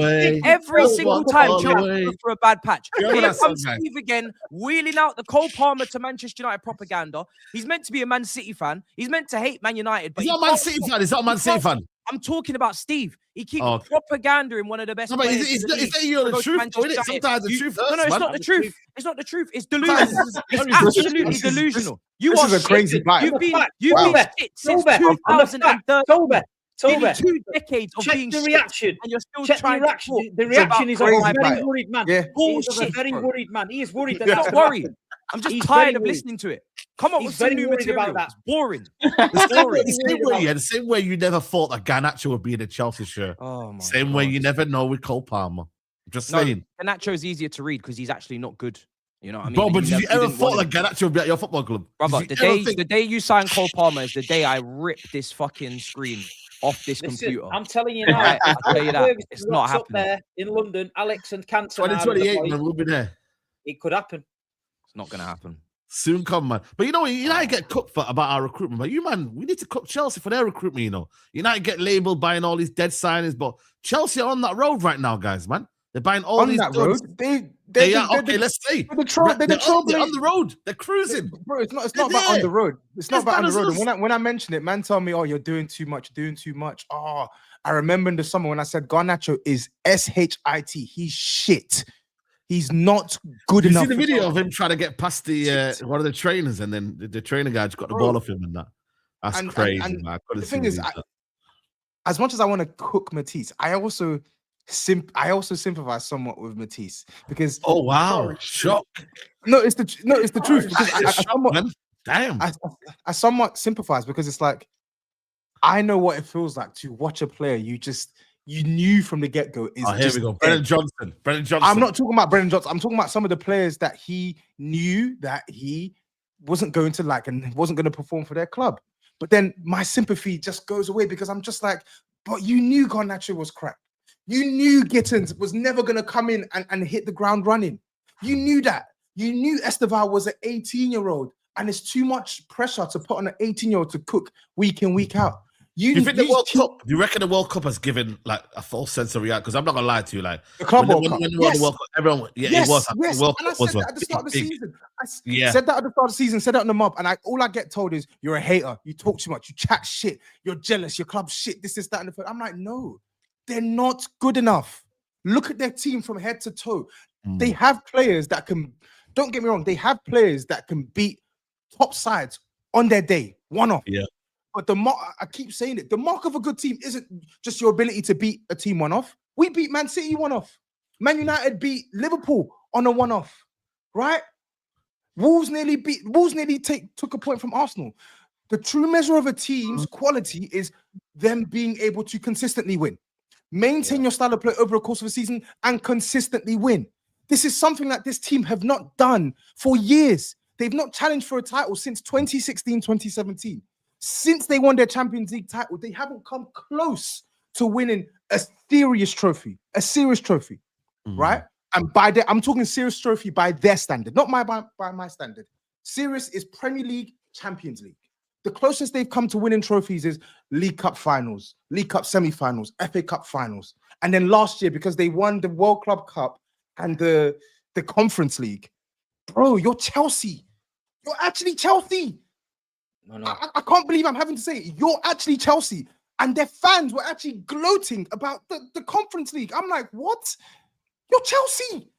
Speaker 2: Chelsea for a bad patch. Here comes Steve again, wheeling out the Cole Palmer to Manchester United propaganda. He's meant to be a Man City fan. He's meant to hate Man United. But
Speaker 7: he's not a Man City fan. He's not a Man City fan.
Speaker 2: I'm talking about Steve. He keeps propaganda in one of the best.
Speaker 7: No, but is that you're the truth? Sometimes the truth.
Speaker 2: No, it's not the truth. It's not the truth. It's delusional. It's absolutely delusional. You are
Speaker 5: a crazy bite.
Speaker 2: You've been shit since 2013.
Speaker 8: Toba,
Speaker 2: 2 decades of being
Speaker 8: the reaction,
Speaker 2: and you're still trying to
Speaker 8: the reaction is of a very worried man.
Speaker 5: Yeah.
Speaker 8: He's a very worried man. He is worried.
Speaker 2: I'm not worried. I'm just tired of listening to it. Come up with some new material.
Speaker 8: About that.
Speaker 2: It's boring.
Speaker 7: The same way you never thought that Garnacho would be in a Chelsea shirt.
Speaker 2: Oh my
Speaker 7: same way you never know with Cole Palmer. Just saying.
Speaker 2: Garnacho is easier to read because he's actually not good. You know what I mean?
Speaker 7: Bro, but did you ever thought that Garnacho would be at your football club?
Speaker 2: Brother, the day you sign Cole Palmer is the day I rip this fucking screen off this computer.
Speaker 8: I'm telling you now.
Speaker 2: I'll tell you that. It's not happening.
Speaker 8: There in London, Alex and Canton.
Speaker 7: 2028, man, we'll be there.
Speaker 8: It could happen.
Speaker 2: It's not going to happen.
Speaker 7: Soon come, man. But you know, United get cooked for about our recruitment. But we need to cook Chelsea for their recruitment, you know. United get labelled buying all these dead signings, but Chelsea are on that road right now, guys, man. They're buying all these
Speaker 5: that
Speaker 7: goods.
Speaker 5: road.
Speaker 7: They are okay. Let's say
Speaker 5: they're on
Speaker 7: the road. They're cruising,
Speaker 5: bro. It's not about on the road. It's not about on the road. And when I mention it, man, tell me, "Oh, you're doing too much. Oh, I remember in the summer when I said Garnacho is shit. He's shit. He's not good enough.
Speaker 7: You see the video of him trying to get past the one of the trainers, and then the trainer guy just got the ball off him and that. That's crazy, man.
Speaker 5: The thing is, as much as I want to cook Matisse, I also sympathize somewhat with Matisse because
Speaker 7: shock.
Speaker 5: It's the truth because I somewhat sympathize because it's like I know what it feels like to watch a player you knew from the get-go is
Speaker 7: here we go. Brennan Johnson.
Speaker 5: I'm not talking about Brennan Johnson. I'm talking about some of the players that he knew that he wasn't going to like and wasn't going to perform for their club. But then my sympathy just goes away because I'm just like, but you knew Garnacho was crap. You knew Gittins was never going to come in and hit the ground running. You knew that. You knew Esteval was an 18-year-old and it's too much pressure to put on an 18-year-old to cook week in, week out.
Speaker 7: Do you think the World Cup? Do you reckon the World Cup has given like a false sense of reality? Because I'm not gonna lie to you, like
Speaker 5: the Club World Cup,
Speaker 7: when the World Cup, everyone, it was.
Speaker 5: Yes.
Speaker 7: The World
Speaker 5: and I
Speaker 7: Cup
Speaker 5: said
Speaker 7: was
Speaker 5: that at the start of the season. I
Speaker 7: Yeah.
Speaker 5: said that at the start of the season, said that on the mob, and all I get told is you're a hater, you talk too much, you chat shit, you're jealous, your club's shit, this, that, and the third. I'm like, no, they're not good enough. Look at their team from head to toe. They have players that can, don't get me wrong, they have players that can beat top sides on their day, one off.
Speaker 7: Yeah.
Speaker 5: But I keep saying it, the mark of a good team isn't just your ability to beat a team one off. We beat Man City one off. Man United beat Liverpool on a one off, right? Wolves nearly took a point from Arsenal. The true measure of a team's quality is them being able to consistently win. Maintain your style of play over a course of a season and consistently win. This is something that this team have not done for years. They've not challenged for a title since 2016, 2017. Since they won their Champions League title, they haven't come close to winning a serious trophy, right? And I'm talking serious trophy by their standard, not by my standard. Serious is Premier League, Champions League. The closest they've come to winning trophies is League Cup finals, League Cup semi-finals, FA Cup finals. And then last year, because they won the World Club Cup and the Conference League, bro, you're Chelsea. You're actually Chelsea.
Speaker 8: No.
Speaker 5: I can't believe I'm having to say it. You're actually Chelsea. And their fans were actually gloating about the Conference League. I'm like, what? You're Chelsea.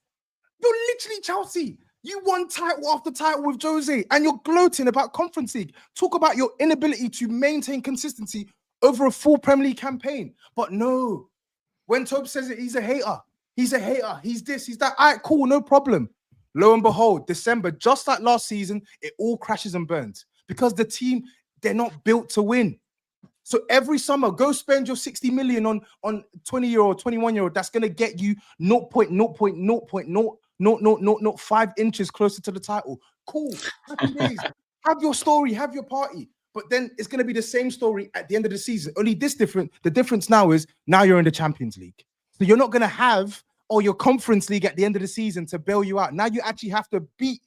Speaker 5: You're literally Chelsea. You won title after title with Jose, and you're gloating about Conference League. Talk about your inability to maintain consistency over a full Premier League campaign. But no, when TOBS says it, he's a hater. He's a hater. He's this, he's that. All right, cool, no problem. Lo and behold, December, just like last season, it all crashes and burns because the team, they're not built to win. So every summer, go spend your 60 million on 20-year-old, 21-year-old. That's going to get you 0.0.0.00005 inches closer to the title. Cool. Happy days. Have your story, have your party. But then it's going to be the same story at the end of the season. Only this different. The difference now is now you're in the Champions League. So you're not going to have your Conference League at the end of the season to bail you out. Now you actually have to beat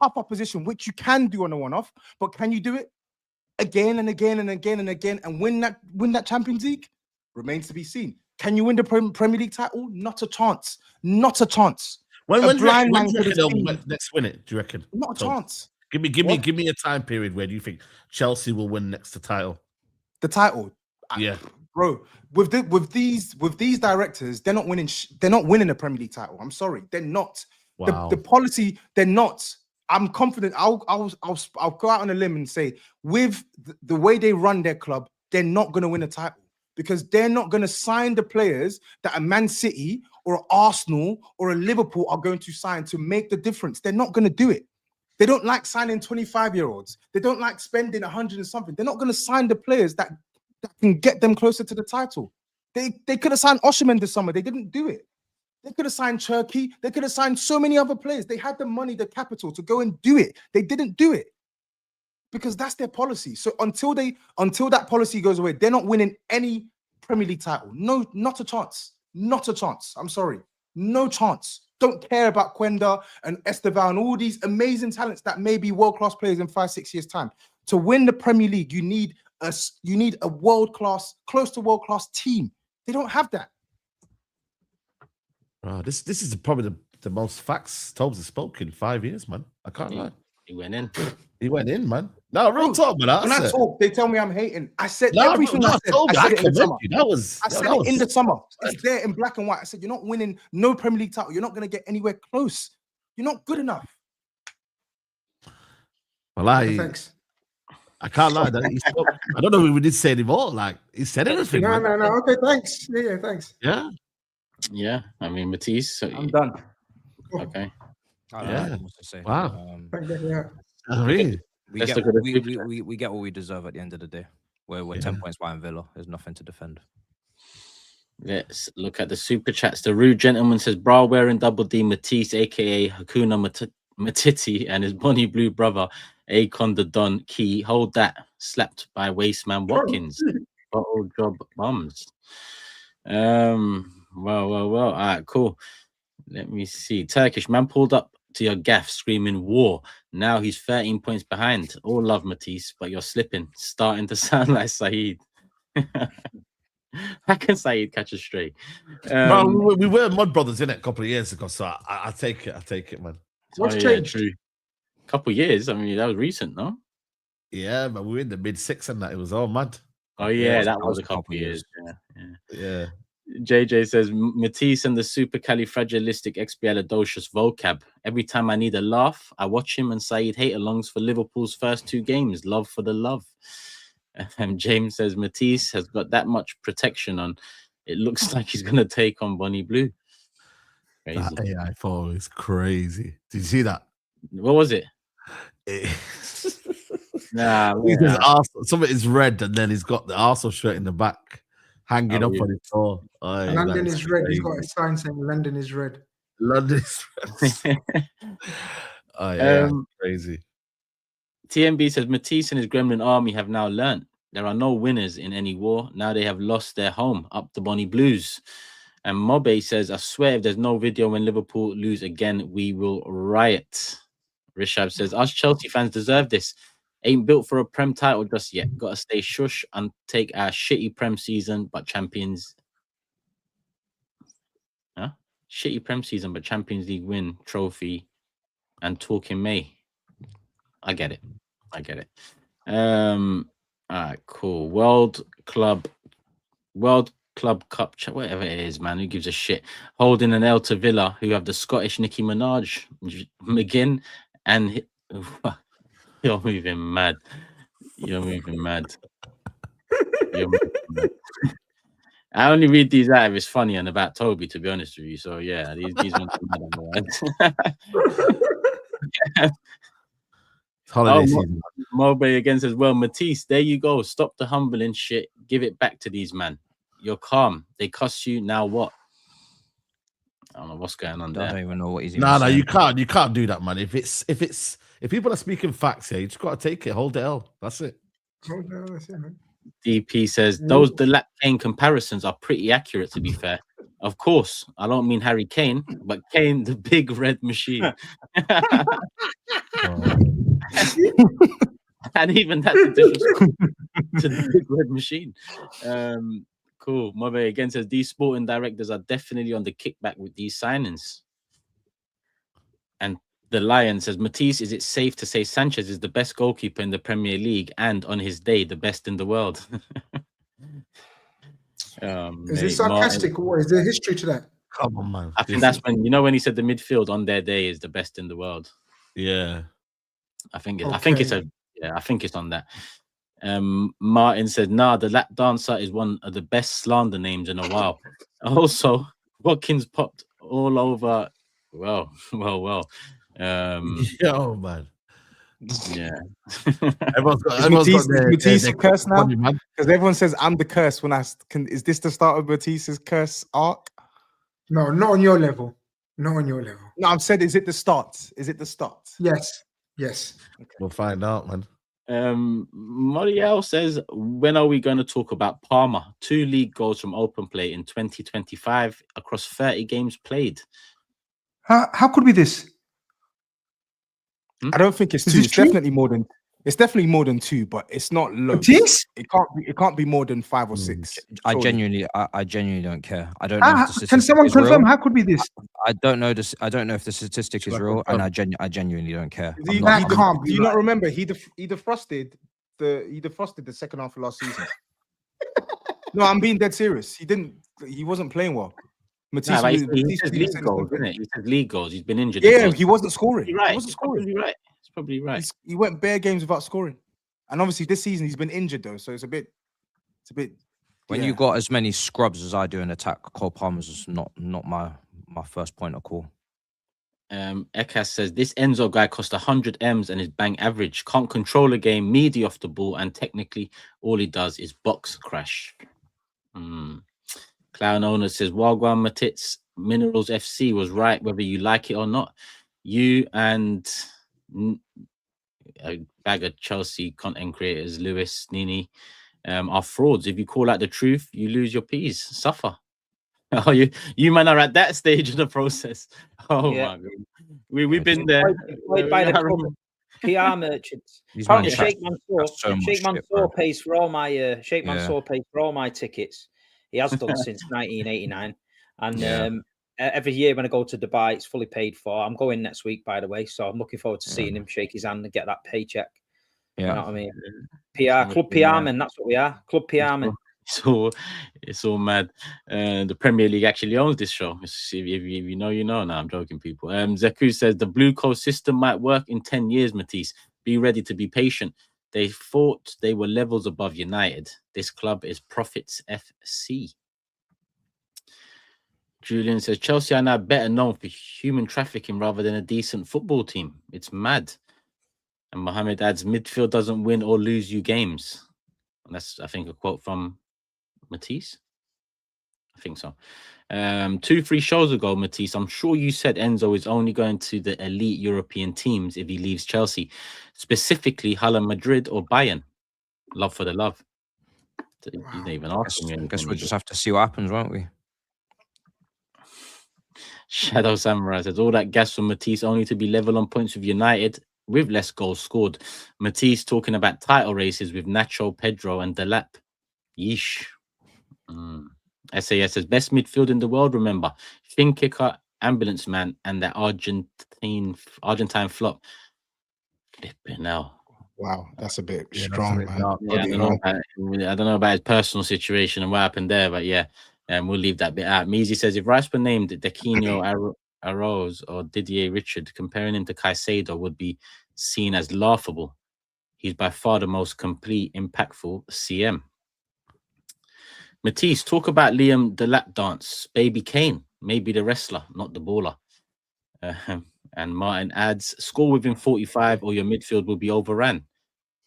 Speaker 5: top opposition, which you can do on a one-off. But can you do it again and again and again and again and win that Champions League? Remains to be seen. Can you win the Premier League title? Not a chance. Not a chance.
Speaker 7: When do you reckon they'll next win it? Do you reckon?
Speaker 5: Not a chance.
Speaker 7: Give me a time period where do you think Chelsea will win next to title?
Speaker 5: The title,
Speaker 7: yeah,
Speaker 5: bro. With these directors, they're not winning. They're not winning the Premier League title. I'm sorry, they're not.
Speaker 7: Wow.
Speaker 5: The policy, they're not. I'm confident. I'll go out on a limb and say, with the way they run their club, they're not going to win a title because they're not going to sign the players that a Man City or an Arsenal or a Liverpool are going to sign to make the difference. They're not going to do it. They don't like signing 25-year-olds. They don't like spending 100 and something. They're not going to sign the players that can get them closer to the title. They could have signed Osimhen this summer. They didn't do it. They could have signed Turkey. They could have signed so many other players. They had the money, the capital to go and do it. They didn't do it because that's their policy. So until that policy goes away, they're not winning any Premier League title. No, not a chance. Not a chance. I'm sorry. No chance. Don't care about Quenda and Esteval and all these amazing talents that may be world-class players in 5-6 years' time. To win the Premier League, you need a world-class, close to world-class team. They don't have that.
Speaker 7: This is probably the most facts TOBS has spoken in 5 years, man. I can't lie.
Speaker 6: He went in.
Speaker 7: He went in, man. No, real talk, man.
Speaker 5: When I talk, they tell me I'm hating. I said everything I said. I said it in the summer. I said it in the summer. It's there in black and white. I said, you're not winning no Premier League title. You're not going to get anywhere close. You're not good enough.
Speaker 7: Well,
Speaker 5: thanks.
Speaker 7: I can't lie. I don't know if we did say anymore. Like, he said everything.
Speaker 5: No. Okay, thanks. Yeah, thanks.
Speaker 7: Yeah.
Speaker 6: Yeah. I mean, Matisse. So
Speaker 5: I'm done.
Speaker 6: Okay.
Speaker 2: I don't know what to say.
Speaker 7: Wow.
Speaker 5: I
Speaker 7: mean,
Speaker 2: we get what we deserve at the end of the day. We're 10 points behind Villa. There's nothing to defend.
Speaker 6: Let's look at the super chats. The rude gentleman says, bra wearing double D Matisse, aka Hakuna Matiti, and his Bonnie Blue brother, Akon the Don Key. Hold that. Slapped by Wasteman Watkins. Bottle job bums. Well. All right, cool. Let me see. Turkish man pulled up to your gaff screaming war. Now he's 13 points behind. All love, Matisse, but you're slipping. Starting to sound like SAEED. How can SAEED catch a stray?
Speaker 7: We were Mud Brothers in it a couple of years ago, so I take it, man.
Speaker 5: What's changed?
Speaker 6: A couple of years. I mean, that was recent, no?
Speaker 7: Yeah, but we were in the mid-6 and that. It was all mad.
Speaker 6: Oh, yeah, that was a couple of years.
Speaker 7: Yeah.
Speaker 6: JJ says, Matisse and the supercalifragilisticexpialidocious vocab. Every time I need a laugh, I watch him and SAEED hate-alongs for Liverpool's first 2 games. Love for the love. And James says, Matisse has got that much protection on. It looks like he's going to take on Bonnie Blue. Crazy.
Speaker 7: That AI photo is crazy. Did you see that?
Speaker 6: What was it?
Speaker 7: Some of it is red, and then he's got the Arsenal shirt in the back. Hanging up on his door.
Speaker 5: London is red. He's got a sign saying London is red.
Speaker 7: London is red. Crazy.
Speaker 6: TMB says Matisse and his Gremlin army have now learnt there are no winners in any war. Now they have lost their home. Up the Bonnie Blues. And Mobe says, I swear if there's no video when Liverpool lose again, we will riot. Rishab says, us Chelsea fans deserve this. Ain't built for a Prem title just yet. Got to stay shush and take our shitty Prem season, but Champions... Huh? Shitty Prem season, but Champions League win, trophy, and talk in May. I get it. All right, cool. World Club Cup, whatever it is, man. Who gives a shit? Holding an L to Villa, who have the Scottish Nicki Minaj, McGinn, and... You're moving mad. I only read these out if it's funny and about Toby, to be honest with you. So yeah, these ones are mad.
Speaker 7: Holiday season.
Speaker 6: Mobe again says, well, Matisse, there you go. Stop the humbling shit. Give it back to these man. You're calm. They cuss you. Now what? I don't know what's going on there.
Speaker 2: I don't even know what he's
Speaker 7: No, you can't do that, man. If people are speaking facts here, you just gotta take it. Hold the L. That's it.
Speaker 5: Hold the L, that's it, man.
Speaker 6: DP says those Delap Kane comparisons are pretty accurate, to be fair. Of course, I don't mean Harry Kane, but Kane, the big red machine. And even that's a disrespect to the big red machine. Cool. Mobe again says these sporting directors are definitely on the kickback with these signings. And the Lion says, Matisse, is it safe to say Sanchez is the best goalkeeper in the Premier League and on his day the best in the world?
Speaker 5: Is this sarcastic or is there history to that?
Speaker 7: Come on, man.
Speaker 6: I think that's when he said the midfield on their day is the best in the world.
Speaker 7: Yeah.
Speaker 6: I think it's on that. Martin said, nah, the lap dancer is one of the best slander names in a while. Also, Watkins popped all over. Well.
Speaker 7: Yo, man.
Speaker 6: Yeah.
Speaker 5: Everyone's got Matisse curse now? Because everyone says I'm the curse when is this the start of Matisse's curse arc? No, not on your level. Not on your level. No, I've said, is it the start? Is it the start? Yes. Okay.
Speaker 7: We'll find out, man.
Speaker 6: Moriel says, when are we going to talk about Palmer? 2 league goals from open play in 2025 across 30 games played.
Speaker 5: How could be this? I don't think it's 2. It's definitely more than. It's definitely more than 2, but it's not low. It can't be more than 5 or 6.
Speaker 2: I genuinely don't care. I don't know. If the
Speaker 5: can someone confirm? How could be this?
Speaker 2: I don't know this. I don't know if the statistic is real, and I genuinely don't care.
Speaker 5: Do you not remember? He defrosted the second half of last season. No, I'm being dead serious. He wasn't playing well.
Speaker 6: Matisse, he said league goals, isn't it? He said league goals. He's been injured.
Speaker 5: Yeah, he wasn't scoring.
Speaker 6: Right.
Speaker 5: He wasn't scoring.
Speaker 6: He's probably right.
Speaker 5: He went bare games without scoring, and obviously this season he's been injured though, so it's a bit.
Speaker 2: When you got as many scrubs as I do in attack, Cole Palmer's is not my first point of call.
Speaker 6: Ekas says this Enzo guy cost 100 M's and is bang average. Can't control a game, meaty off the ball, and technically all he does is box crash. Clown owner says Wagwan Matits Minerals FC was right whether you like it or not. You and a bag of Chelsea content creators, Lewis, Nini, are frauds. If you call out the truth, you lose your peas. Suffer. Oh, you man are at that stage of the process. Oh my God, we've been there.
Speaker 8: By the PR merchants. Apparently, Sheikh Mansour pays for all my Mansour pays for all my tickets. He has done since 1989, and every year when I go to Dubai, it's fully paid for. I'm going next week, by the way, so I'm looking forward to seeing him shake his hand and get that paycheck. You know what I mean? Club PR men, that's what we are. Club PR men.
Speaker 6: It's all mad. The Premier League actually owns this show. If you know, you know. No, I'm joking, people. Zeku says the Blue Coast system might work in 10 years, Matisse. Be ready to be patient. They thought they were levels above United. This club is Profits FC. Julian says Chelsea are now better known for human trafficking rather than a decent football team. It's mad. And Mohammed adds, midfield doesn't win or lose you games. And that's, I think, a quote from Matisse. I think so. 2-3 shows ago, Matisse, I'm sure you said Enzo is only going to the elite European teams if he leaves Chelsea, specifically Hala Madrid or Bayern. Love for the love. You didn't even ask me.
Speaker 2: I guess we'll just have to see what happens, won't we?
Speaker 6: Shadow Samurai says all that gas from Matisse only to be level on points with United with less goals scored. Matisse talking about title races with Nacho, Pedro, and Delap. Yeesh. SAS says best midfield in the world. Remember, Fin Kicker, Ambulance Man, and that Argentine flop. Flipping hell.
Speaker 5: Wow, that's a bit strong, man.
Speaker 6: I don't know about his personal situation and what happened there, but yeah, we'll leave that bit out. Measy says if Rice were named Dequino Arroz or Didier Richard, comparing him to Caicedo would be seen as laughable. He's by far the most complete, impactful CM. Matisse, talk about Liam the lap dance. Baby Kane, maybe the wrestler, not the baller. And Martin adds, score within 45 or your midfield will be overran.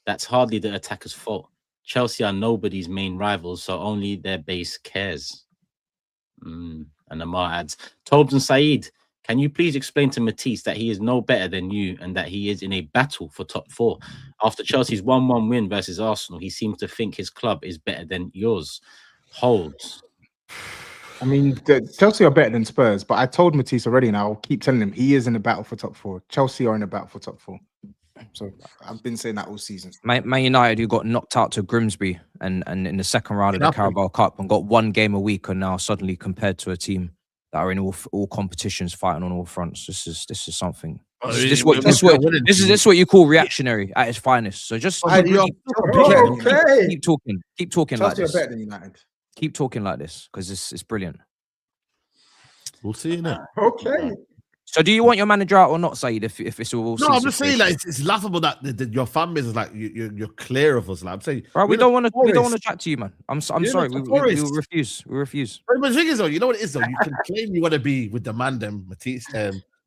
Speaker 6: That's hardly the attacker's fault. Chelsea are nobody's main rivals, so only their base cares. And Amar adds, Tobes and SAEED, can you please explain to Matisse that he is no better than you and that he is in a battle for top 4? After Chelsea's 1-1 win versus Arsenal, he seems to think his club is better than yours. Holds.
Speaker 5: I mean, Chelsea are better than Spurs, but I told Matisse already, and I'll keep telling him he is in the battle for top 4. Chelsea are in the battle for top 4. So I've been saying that all season.
Speaker 2: Man United, who got knocked out to Grimsby and in the second round of the Carabao Cup and got 1 game a week, are now suddenly compared to a team that are in all competitions, fighting on all fronts. This is something. This is what you call reactionary at its finest. So just keep talking like this.
Speaker 5: Better than United.
Speaker 2: Keep talking like this because it's brilliant.
Speaker 7: We'll see now.
Speaker 5: Okay.
Speaker 2: So do you want your manager out or not, Saeed? If it's all
Speaker 7: no, I'm just saying like it's laughable that your fan base is like you're clear of us. Like I'm saying,
Speaker 2: right, we don't want to chat to you, man. I'm sorry, we refuse. We refuse.
Speaker 7: But the thing is, though, you know what it is, though. You can claim you want to be with the man, them Matisse,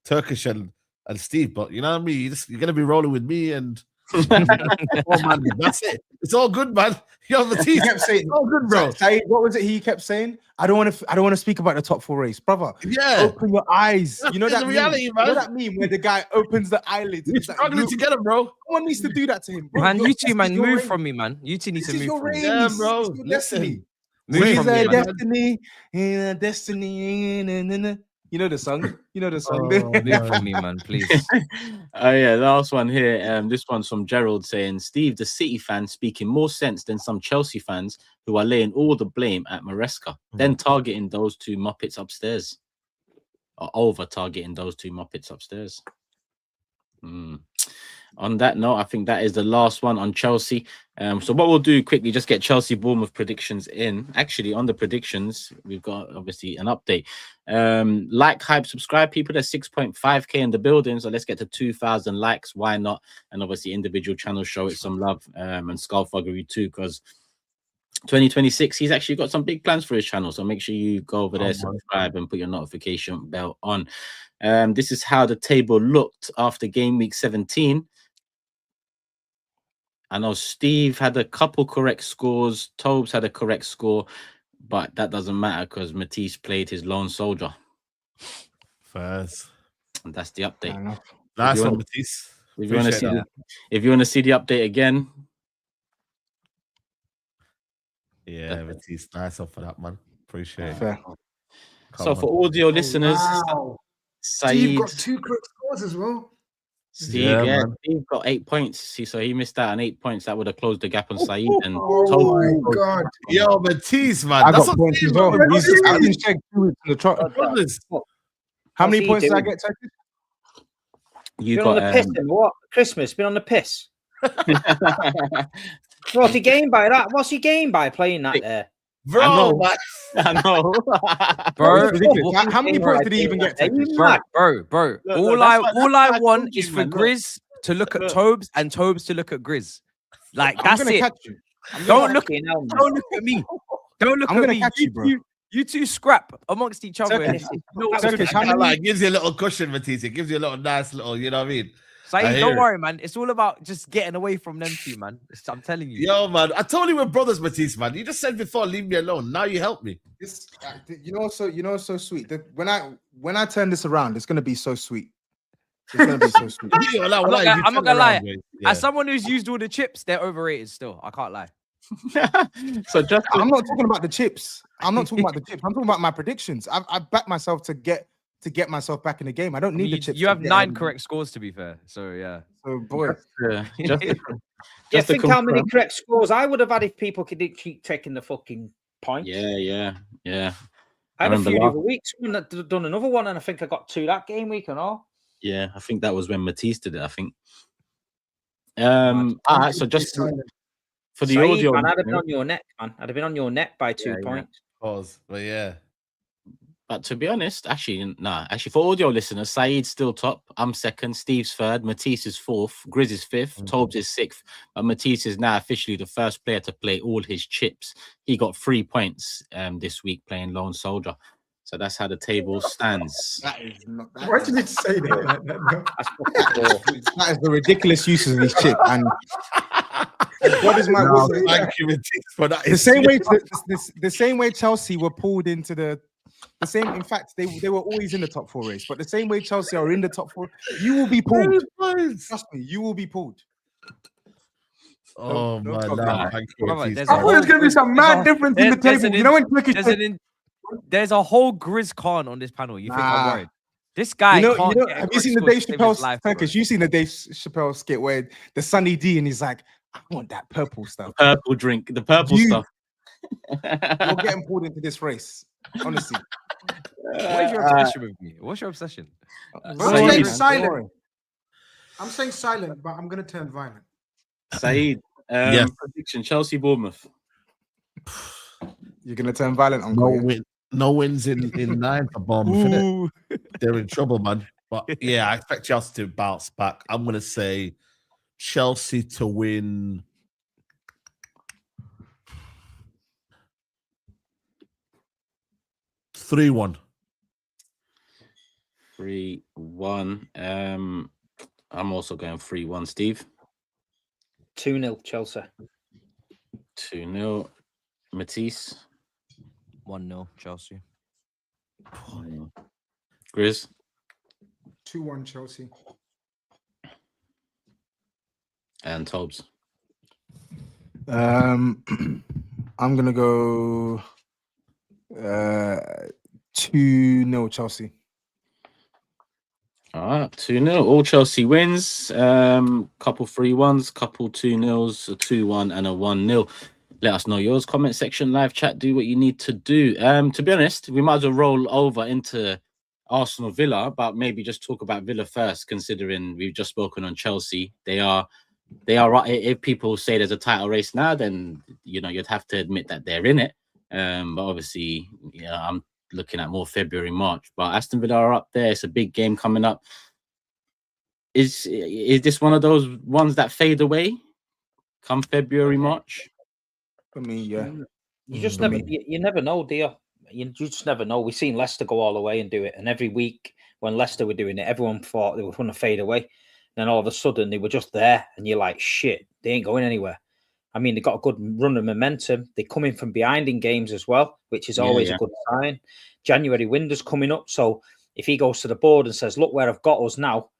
Speaker 7: Turkish and Steve, but you know what I mean. You're gonna be rolling with me and. Oh, man, that's it. It's all good, man. Yo, Matisse,
Speaker 5: he kept saying,
Speaker 7: "Oh, good, bro."
Speaker 5: Saeed, what was it? He kept saying, "I don't want to speak about the top 4 race, brother."
Speaker 7: Yeah,
Speaker 5: open your eyes. You know that
Speaker 7: reality,
Speaker 5: meme?
Speaker 7: man.
Speaker 5: You know that meme where the guy opens the eyelids.
Speaker 7: We're struggling together, bro.
Speaker 5: No one needs to do that to him, bro.
Speaker 2: Man, you two, man, move from me, man. You two need to move from me.
Speaker 7: Yeah, bro.
Speaker 5: Destiny.
Speaker 2: Move from me,
Speaker 5: man. Destiny. You know the song.
Speaker 2: Move from me, man, please.
Speaker 6: Oh yeah, last one here. This one's from Gerald saying, Steve, the City fan, speaking more sense than some Chelsea fans who are laying all the blame at Maresca, then targeting those 2 Muppets upstairs. Or over targeting those 2 Muppets upstairs. On that note, I think that is the last one on Chelsea. So what we'll do quickly, just get Chelsea Bournemouth predictions in. Actually, on the predictions, we've got obviously an update. Like, hype, subscribe, people. There's 6.5k in the building, so let's get to 2,000 likes. Why not? And obviously, individual channels show it some love, and Thuggery too, because 2026, he's actually got some big plans for his channel. So make sure you go over there, subscribe, and put your notification bell on. This is how the table looked after game week 17. I know Steve had a couple correct scores. Tobes had a correct score, but that doesn't matter because Matisse played his lone soldier.
Speaker 7: First.
Speaker 6: And that's the update.
Speaker 7: Nice one, Matisse.
Speaker 6: If you want to see the update again.
Speaker 7: Yeah, Matisse, nice one for that, man. Appreciate it.
Speaker 6: So for audio listeners,
Speaker 5: Steve got 2 correct scores as well.
Speaker 6: Steve got 8 points. See, so he missed out on 8 points. That would have closed the gap on SAEED. And
Speaker 5: my God.
Speaker 7: Yo, Matisse, man.
Speaker 5: I got points as well. I've been checked 2 weeks in the trot. How many points did I get, Turkish?
Speaker 8: You got on the piss and what? Christmas, been on the piss. What's he gained by that? What's he gained by playing that there?
Speaker 7: Bro,
Speaker 6: I know.
Speaker 2: Bro,
Speaker 5: how many points did he even get?
Speaker 2: Bro. All I want is for GRIZZ to look at Tobes and Tobes to look at GRIZZ. Like that's it. Don't look at me. Don't look at me.
Speaker 5: Catch you, bro.
Speaker 2: You two scrap amongst each other.
Speaker 7: It gives you a little cushion, Matisse. It gives you a little nice little, you know what I mean?
Speaker 2: Saeed, don't worry, man. It's all about just getting away from them two, man. I'm telling you.
Speaker 7: Yo, man. I told you we're brothers, Matisse, man. You just said before, leave me alone. Now you help me.
Speaker 5: You know, so sweet. When I turn this around, it's gonna be so sweet. It's gonna be so sweet.
Speaker 2: I'm not gonna lie. Yeah. As someone who's used all the chips, they're overrated still. I can't lie.
Speaker 6: So just
Speaker 5: I'm not talking about the chips. I'm talking about my predictions. I backed myself to get myself back in the game. I don't need the chips.
Speaker 2: You have 9 correct scores, to be fair. So yeah.
Speaker 5: So boy,
Speaker 8: think how many correct scores I would have had if people could keep taking the fucking points.
Speaker 6: Yeah.
Speaker 8: I had a few other weeks when I done another one, and I think I got 2 that game week and all.
Speaker 6: Yeah, I think that was when Matisse did it. I think. All right, so just for the
Speaker 8: Saeed,
Speaker 6: audio,
Speaker 8: man, I'd have been on your neck, man. I'd have been on your neck by 2 points.
Speaker 7: Pause, but yeah.
Speaker 6: But to be honest, actually, nah. Actually, for audio listeners, Saeed's still top. I'm second. Steve's third. Matisse is fourth. Grizz is fifth. Tobes is sixth. But Matisse is now officially the first player to play all his chips. He got 3 points this week playing Lone Soldier. So that's how the table stands.
Speaker 5: That is not.
Speaker 4: Why did you say that?
Speaker 5: That is the ridiculous uses of this chip. And what is my
Speaker 7: thank you, Matisse, for that.
Speaker 5: the same way Chelsea were pulled into the same. In fact, they were always in the top 4 race. But the same way Chelsea are in the top 4, you will be pulled. Trust me, you will be pulled.
Speaker 7: Oh my God! Thank you.
Speaker 4: I thought there's gonna be some mad difference in the table. You know when Turkish.
Speaker 2: There's a whole GRIZZ Khan on this panel. You think I'm worried? This guy can't get
Speaker 5: have you seen the Dave Chappelle Turkish? You seen the Dave Chappelle skit where the Sunny D and he's like, I want that purple stuff.
Speaker 6: Purple drink, the purple stuff.
Speaker 5: You're getting pulled into this race, honestly.
Speaker 2: What is your obsession with me? What's your obsession?
Speaker 4: I'm staying silent. I'm staying silent, but I'm gonna turn violent.
Speaker 6: Saeed,
Speaker 7: yes.
Speaker 6: Prediction: Chelsea, Bournemouth.
Speaker 5: You're gonna turn violent, Uncle.
Speaker 7: No wins in 9 for Bournemouth. They're in trouble, man. But yeah, I expect Chelsea to bounce back. I'm gonna say Chelsea to win 3-1.
Speaker 6: 3-1. I'm also going 3-1. Steve.
Speaker 8: 2-0 Chelsea.
Speaker 6: 2-0. Matisse.
Speaker 2: 1-0 Chelsea.
Speaker 6: Grizz.
Speaker 4: 2-1 Chelsea.
Speaker 6: And Tobes.
Speaker 5: I'm gonna go 2-0 Chelsea.
Speaker 6: All right, 2-0. All Chelsea wins. Couple 3-1s, couple 2-0s, a 2-1 and a 1-0. Let us know yours. Comment section, live chat, do what you need to do. To be honest, we might as well roll over into Arsenal Villa, but maybe just talk about Villa first, considering we've just spoken on Chelsea. They are right. If people say there's a title race now, then you'd have to admit that they're in it. But obviously, I'm looking at more February, March. But Aston Villa are up there. It's a big game coming up. Is this one of those ones that fade away come February, March?
Speaker 5: For me, yeah.
Speaker 8: You just never, you never know, do you? You just never know. We've seen Leicester go all the way and do it, and every week when Leicester were doing it, everyone thought they were going to fade away. Then all of a sudden they were just there, and you're like, shit, they ain't going anywhere. I mean, they got a good run of momentum. They're coming from behind in games as well, which is always a good sign. January window's coming up, so if he goes to the board and says, "Look where I've got us now,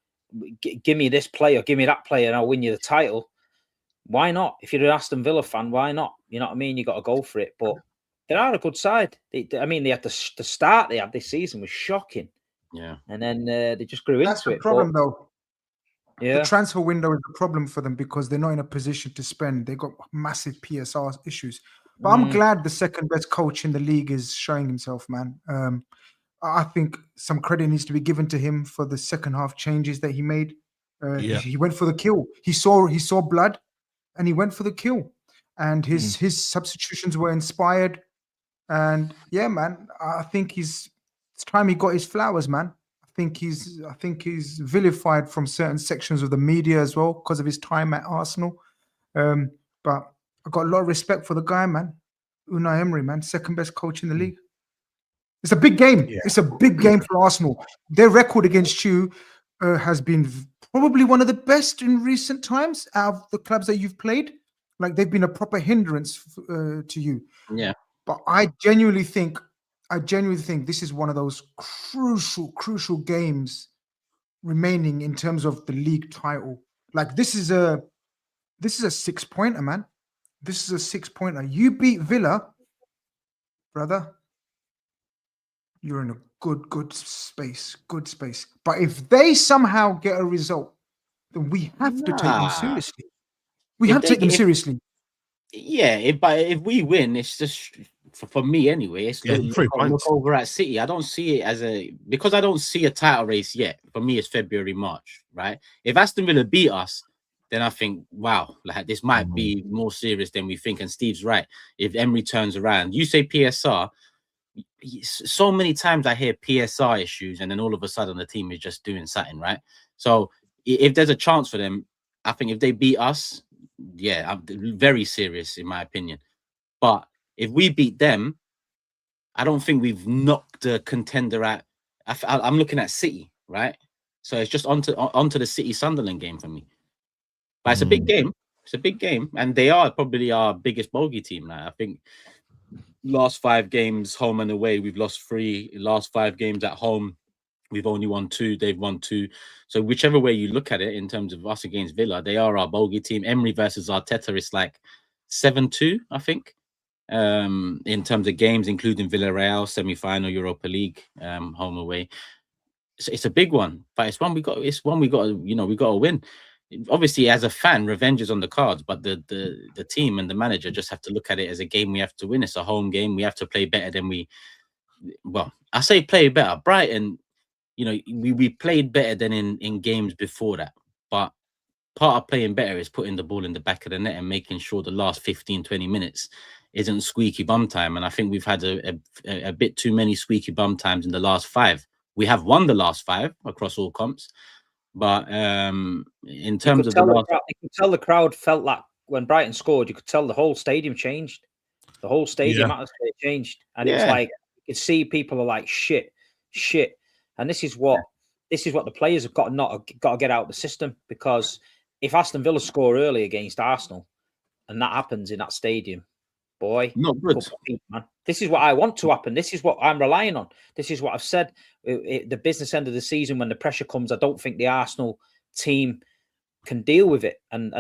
Speaker 8: give me this player, give me that player, and I'll win you the title," why not? If you're an Aston Villa fan, why not? You know what I mean? You got to go for it. But they are a good side. They had the start they had this season was shocking.
Speaker 6: Yeah,
Speaker 8: and then they just grew into it.
Speaker 4: That's the problem, though.
Speaker 8: Yeah,
Speaker 4: the transfer window is a problem for them because they're not in a position to spend. They got massive PSR issues. But I'm glad the second best coach in the league is showing himself, man. I think some credit needs to be given to him for the second half changes that he made. He went for the kill. He saw blood, and he went for the kill. And his substitutions were inspired. And yeah, man, I think it's time he got his flowers, man. I think he's vilified from certain sections of the media as well because of his time at Arsenal. But I got a lot of respect for the guy, man. Unai Emery, man, second best coach in the league. It's a big game. Yeah. It's a big game for Arsenal. Their record against you has been probably one of the best in recent times out of the clubs that you've played. Like, they've been a proper hindrance to you.
Speaker 6: Yeah.
Speaker 4: But I genuinely think this is one of those crucial games remaining in terms of the league title. Like, this is a 6-pointer, man. This is a 6-pointer. You beat Villa, brother. You're in a good space. Good space. But if they somehow get a result, then we have to take them seriously. We have to take them seriously.
Speaker 6: Yeah, but if we win, it's just for me anyway. It's look over at City. I don't see it because I don't see a title race yet. For me, it's February, March, right? If Aston Villa beat us, then I think, wow, like this might be more serious than we think. And Steve's right. If Emery turns around, you say PSR, so many times I hear PSR issues, and then all of a sudden the team is just doing something, right? So if there's a chance for them, I think if they beat us, yeah, I'm very serious in my opinion. But if we beat them, I don't think we've knocked the contender at. I'm looking at City, right? So it's just onto the City Sunderland game for me. But it's a big game. It's a big game, and they are probably our biggest bogey team now. I think last 5 games home and away, we've lost 3. Last 5 games at home, we've only won 2. They've won 2. So whichever way you look at it, in terms of us against Villa, they are our bogey team. Emery versus Arteta is like 7-2, I think. In terms of games, including Villarreal semi-final, Europa League, home away. It's a big one, but it's one we got. It's one we got. You know, we got to win. Obviously, as a fan, revenge is on the cards, but the team and the manager just have to look at it as a game we have to win. It's a home game. We have to play better than we. Well, I say play better. Brighton, you know, we played better than in games before that. But part of playing better is putting the ball in the back of the net and making sure the last 15, 20 minutes isn't squeaky bum time. And I think we've had a bit too many squeaky bum times in the last 5. We have won the last 5 across all comps. But in terms of you
Speaker 8: could tell the crowd felt like when Brighton scored, you could tell the whole stadium changed. The whole stadium atmosphere changed. And it's like you could see people are like shit. And this is what the players have got to get out of the system, because if Aston Villa score early against Arsenal and that happens in that stadium, boy,
Speaker 6: not good,
Speaker 8: man. This is what I want to happen. This is what I'm relying on. This is what I've said. The business end of the season, when the pressure comes, I don't think the Arsenal team can deal with it, and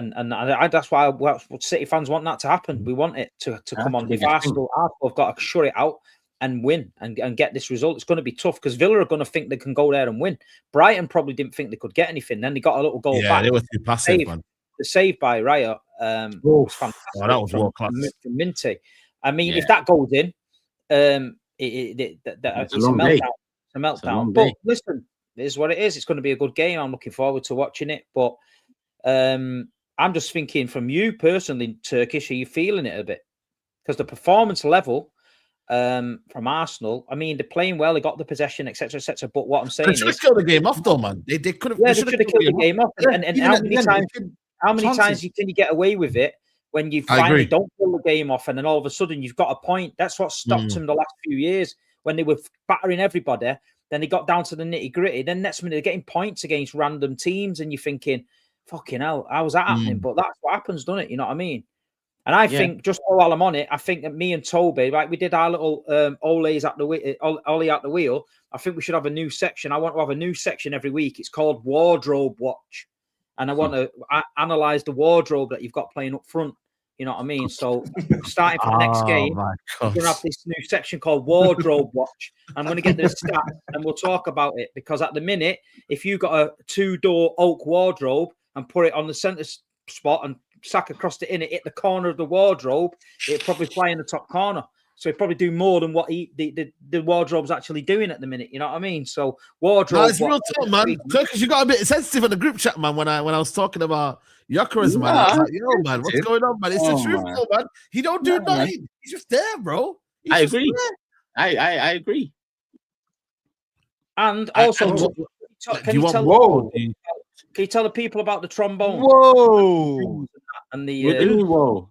Speaker 8: that's why City fans want that to happen. We want it to come on. If Arsenal have got to shut it out and win and get this result, it's going to be tough, because Villa are going to think they can go there and win. Brighton probably didn't think they could get anything. Then they got a little goal back.
Speaker 7: They were too passive, man.
Speaker 8: The save by Raya was fantastic.
Speaker 7: Oh, that was world class.
Speaker 8: From Minty. I mean, if that goes in, it's a meltdown. It's a meltdown. But listen, it is what it is. It's going to be a good game. I'm looking forward to watching it. But I'm just thinking, from you personally, Turkish, are you feeling it a bit? Because the performance level from Arsenal, I mean, they're playing well. They got the possession, etc., etc. But what I'm saying is,
Speaker 7: they should have killed the game off, though, man. They could have.
Speaker 8: Yeah, they should have killed the game off. And how many times can you get away with it when you finally don't kill the game off, and then all of a sudden you've got a point? That's what stopped them the last few years, when they were battering everybody. Then they got down to the nitty gritty. Then next minute they're getting points against random teams, and you're thinking, "Fucking hell, how's that happening?" But that's what happens, doesn't it? You know what I mean? And I think, just while I'm on it, I think that me and Toby, like we did our little Ole's at the Ollie at the wheel. I think we should have a new section. I want to have a new section every week. It's called Wardrobe Watch, and I want to analyze the wardrobe that you've got playing up front. You know what I mean? So starting for the next game, we're going to have this new section called Wardrobe Watch. I'm going to get the stats and we'll talk about it, because at the minute, if you got a 2-door oak wardrobe and put it on the centre spot and sack across the inner, hit the corner of the wardrobe, it'd probably fly in the top corner. So he'd probably do more than what the wardrobe's actually doing at the minute. You know what I mean? So wardrobe.
Speaker 7: No, it's real talk, man. Turkish, you got a bit sensitive in the group chat, man. When I was talking about Yokeres, man, I was like, yo, man, what's going on, man? It's the truth, though, man. He don't do nothing. He's just there, bro.
Speaker 6: I agree. I agree.
Speaker 8: And also, can you tell the people about the trombone?
Speaker 5: Whoa!
Speaker 8: And the
Speaker 6: what do you mean, whoa?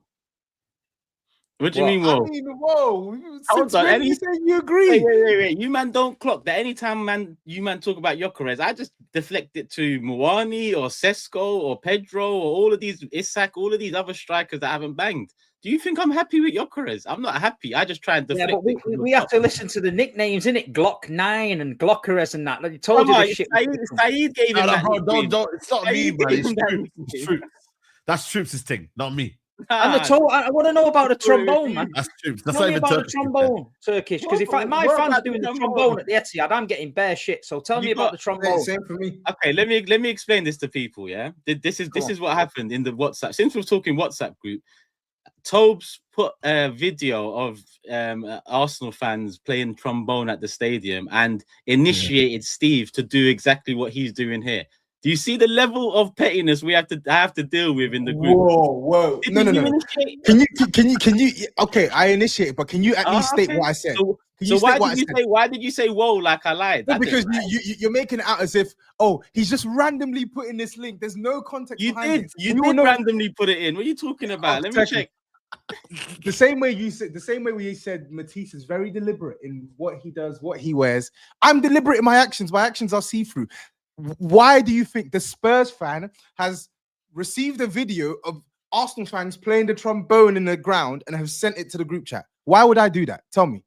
Speaker 6: What do you mean, whoa?
Speaker 5: I mean, whoa.
Speaker 6: Hold on,
Speaker 5: you said you agree.
Speaker 6: Wait. You man don't clock that. Anytime you talk about Yokeres, I just deflect it to Muani or Sesko or Pedro or all of these, Isak, all of these other strikers that haven't banged. Do you think I'm happy with Yokeres? I'm not happy. I just try and deflect.
Speaker 8: Yeah, but we have to listen to the nicknames, innit? Glock 9 and Glockeres and that. Like, told you this shit.
Speaker 6: SAEED gave him that.
Speaker 7: Don't. It's not me, man. It's Troops. That's Troops' thing, not me.
Speaker 8: And I want to know about the trombone, man.
Speaker 7: That's Troops. That's
Speaker 8: tell
Speaker 7: not
Speaker 8: me
Speaker 7: even
Speaker 8: about the trombone, Turkish. Because if my fan's doing the trombone at the Etihad, I'm getting bare shit. So tell me about the trombone.
Speaker 4: Same for me.
Speaker 6: Okay, let me explain this to people. Yeah, this is what happened in the WhatsApp. Since we're talking WhatsApp group, TOBS put a video of Arsenal fans playing trombone at the stadium and initiated Steve to do exactly what he's doing here. Do you see the level of pettiness I have to deal with in the group?
Speaker 5: Whoa. No. Can you? Okay, I initiate, but can you at least state what I said? Can
Speaker 6: So
Speaker 5: you state what I said?
Speaker 6: why did you say whoa like I lied?
Speaker 5: No, because you're making it out as if, oh, he's just randomly putting this link. There's no context behind it.
Speaker 6: You did randomly put it in. What are you talking about? Let me check.
Speaker 5: The same way you said Matisse is very deliberate in what he does, what he wears. I'm deliberate in my actions. My actions are see-through. Why do you think the Spurs fan has received a video of Arsenal fans playing the trombone in the ground and have sent it to the group chat? Why would I do that? Tell me.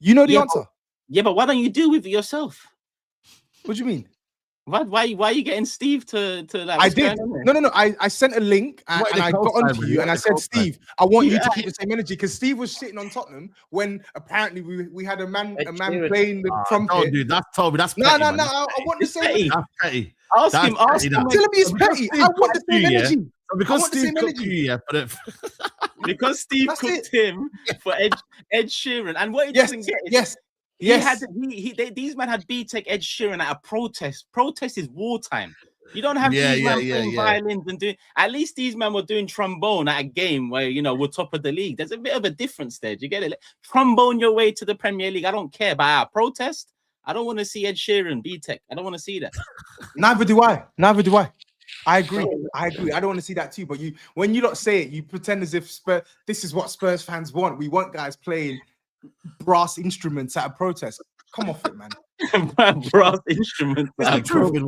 Speaker 5: You know the answer.
Speaker 6: But why don't you deal with it yourself?
Speaker 5: What do you mean?
Speaker 6: Why are you getting Steve to like?
Speaker 5: I did. No. I sent a link and I got onto you and I said, Steve, I want you to keep the same energy because Steve was shitting on Tottenham when apparently we had a man playing the trumpet.
Speaker 7: No, dude, that's Toby. That's
Speaker 5: no. I want the same energy.
Speaker 7: That's petty.
Speaker 6: Ask him.
Speaker 5: Tell me it's petty. I want the same energy.
Speaker 7: Because Steve cooked you,
Speaker 6: because Steve cooked him for Ed Sheeran, and what he doesn't get is these men had B-Tech Ed Sheeran at a protest. Protest is wartime. You don't have these men playing violins and doing. At least these men were doing trombone at a game where we're top of the league. There's a bit of a difference there. Do you get it? Trombone your way to the Premier League. I don't care about our protest. I don't want to see Ed Sheeran B-Tech. I don't want to see that.
Speaker 5: Neither do I. I agree. I don't want to see that too. But when you don't say it, you pretend as if this is what Spurs fans want. We want guys playing brass instruments at a protest. Come off it, man.
Speaker 6: Brass instruments.
Speaker 5: It's the truth. I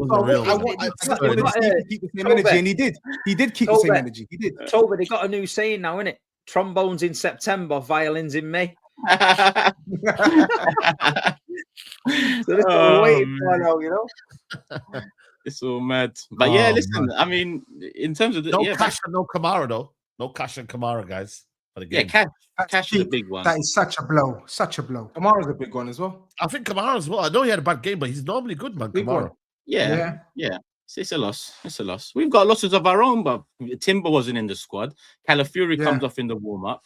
Speaker 5: want Steve to keep the same energy, and he did. He did keep the same energy. He did.
Speaker 8: Toby, they got a new saying now, innit? Trombones in September, violins in May. So this waiting for now,
Speaker 6: It's all mad. But yeah, listen, man. I mean, in terms of
Speaker 7: Cash and no Kamara though. No Cash and Kamara, guys. For the game.
Speaker 6: Yeah, Cash is a big one.
Speaker 4: That is such a blow. Such a blow.
Speaker 5: Kamara's a big one as well.
Speaker 7: I think Kamara as well. I know he had a bad game, but he's normally good, man.
Speaker 5: Big
Speaker 7: Kamara.
Speaker 6: Yeah. It's a loss. It's a loss. We've got losses of our own, but Timber wasn't in the squad. Calafiori comes off in the warm-up.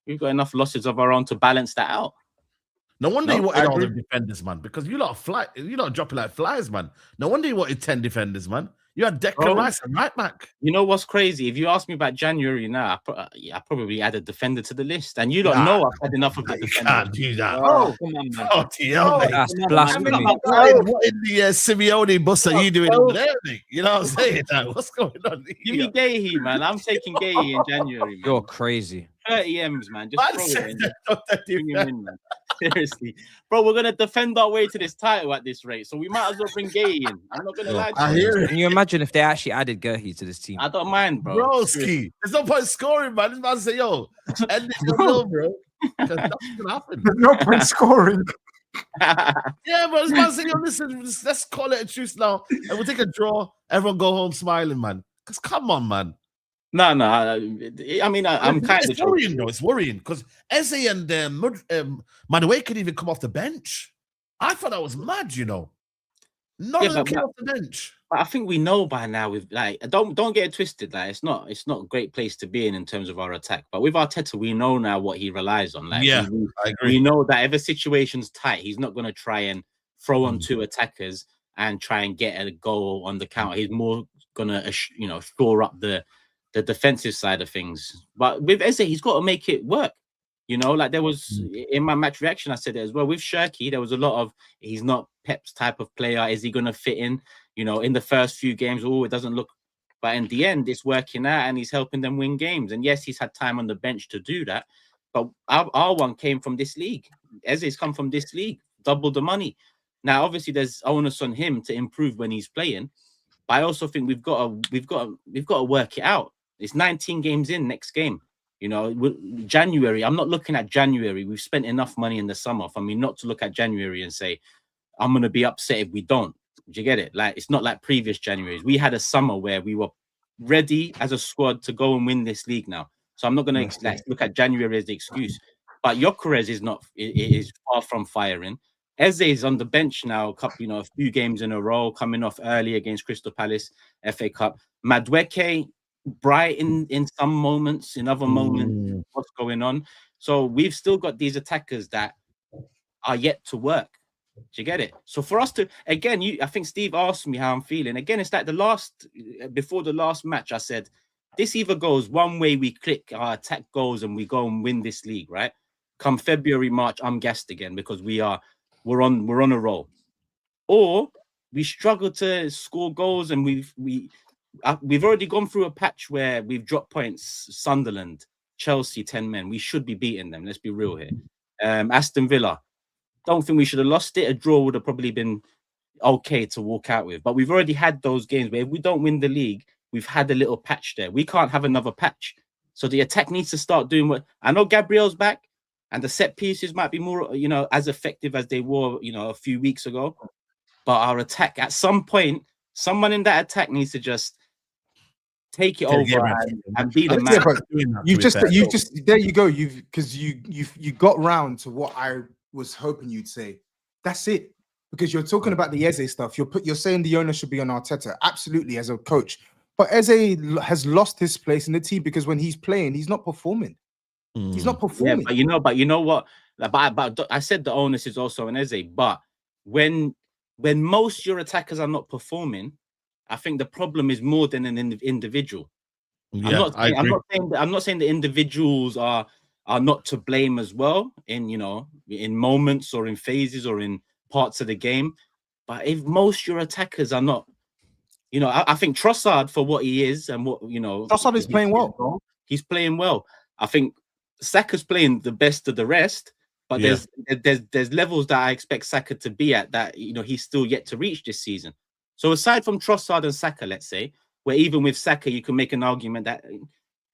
Speaker 6: We've got enough losses of our own to balance that out.
Speaker 7: No wonder you wanted all the defenders, man, because you lot dropping like flies, man. No wonder you wanted 10 defenders, man. You had Declan Rice and right back.
Speaker 6: You know what's crazy? If you ask me about January now, I probably add a defender to the list. And you don't know I've had enough of the defenders.
Speaker 7: You can't do that.
Speaker 6: Oh, come on, man.
Speaker 2: That's blasphemy.
Speaker 7: What in the Simeone bus are you doing over there? You know what I'm saying? What's going on here?
Speaker 6: Give me Gahey, man. I'm taking Gahey in January. Man.
Speaker 2: You're crazy.
Speaker 6: 30 M's, man. Just throw it in. Bring him in, man. Seriously. Bro, we're going to defend our way to this title at this rate, so we might as well bring Gahey in. I'm not going to lie to you.
Speaker 2: Can you imagine if they actually added Gahey to this team?
Speaker 6: I don't mind, bro.
Speaker 7: Broski. There's no point scoring, man. This man say, yo, end this bro. Because nothing's going to happen.
Speaker 4: There's no point scoring.
Speaker 7: Yeah, but this man say, yo, listen, let's call it a truce now, and we'll take a draw. Everyone go home smiling, man. Because come on, man.
Speaker 6: No. I mean, I'm kind of
Speaker 7: worrying, though. It's worrying because Eze and Manuel could even come off the bench. I thought that was mad, None of them came off the bench.
Speaker 6: But I think we know by now. With don't get it twisted. Like, it's not a great place to be in terms of our attack. But with Arteta, we know now what he relies on. Like,
Speaker 7: I agree.
Speaker 6: We know that if a situation's tight, he's not going to try and throw on two attackers and try and get a goal on the counter. He's more going to, shore up the defensive side of things. But with Eze, he's got to make it work. Like there was in my match reaction, I said it as well. With Shirky, there was a lot of he's not Pep's type of player. Is he going to fit in? In the first few games, it doesn't look. But in the end, it's working out and he's helping them win games. And yes, he's had time on the bench to do that. But our one came from this league. Eze's come from this league, double the money. Now, obviously, there's onus on him to improve when he's playing. But I also think we've got to work it out. It's 19 games in next game. January, I'm not looking at January. We've spent enough money in the summer for me not to look at January and say, I'm going to be upset if we don't. Do you get it? Like, it's not like previous Januaries. We had a summer where we were ready as a squad to go and win this league now. So I'm not going to look at January as the excuse. But Gyökeres is far from firing. Eze is on the bench now, a few games in a row, coming off early against Crystal Palace, FA Cup. Madueke, bright in some moments, in other moments, what's going on? So we've still got these attackers that are yet to work. Do you get it? So for us to, again, I think Steve asked me how I'm feeling. Again, it's like before the last match, I said, this either goes one way, we click, our attack goes and we go and win this league, right? come February, March, I'm gassed again because we're on a roll. Or we struggle to score goals, and we've already gone through a patch where we've dropped points. Sunderland, Chelsea, 10 men. We should be beating them. Let's be real here. Aston Villa, don't think we should have lost it. A draw would have probably been okay to walk out with. But we've already had those games where if we don't win the league, we've had a little patch there. We can't have another patch. So the attack needs to start doing what I know. Gabriel's back, and the set pieces might be more, as effective as they were, a few weeks ago. But our attack, at some point, someone in that attack needs to just take it over and be the man.
Speaker 5: Yeah, but you just there you go. You got round to what I was hoping you'd say. That's it. Because you're talking about the Eze stuff. You're saying the owner should be on Arteta. Absolutely, as a coach. But Eze has lost his place in the team because when he's playing, he's not performing. He's not performing.
Speaker 6: Yeah, but you know what? But I said the onus is also on Eze. But when most your attackers are not performing, I think the problem is more than an individual.
Speaker 7: Yeah,
Speaker 6: I'm not saying the individuals are not to blame as well in moments or in phases or in parts of the game. But if most your attackers are not, I think Trossard, for what he is and what
Speaker 5: Trossard is playing well.
Speaker 6: He's playing well. I think Saka's playing the best of the rest. But there's levels that I expect Saka to be at that he's still yet to reach this season. So aside from Trossard and Saka, let's say, where even with Saka you can make an argument that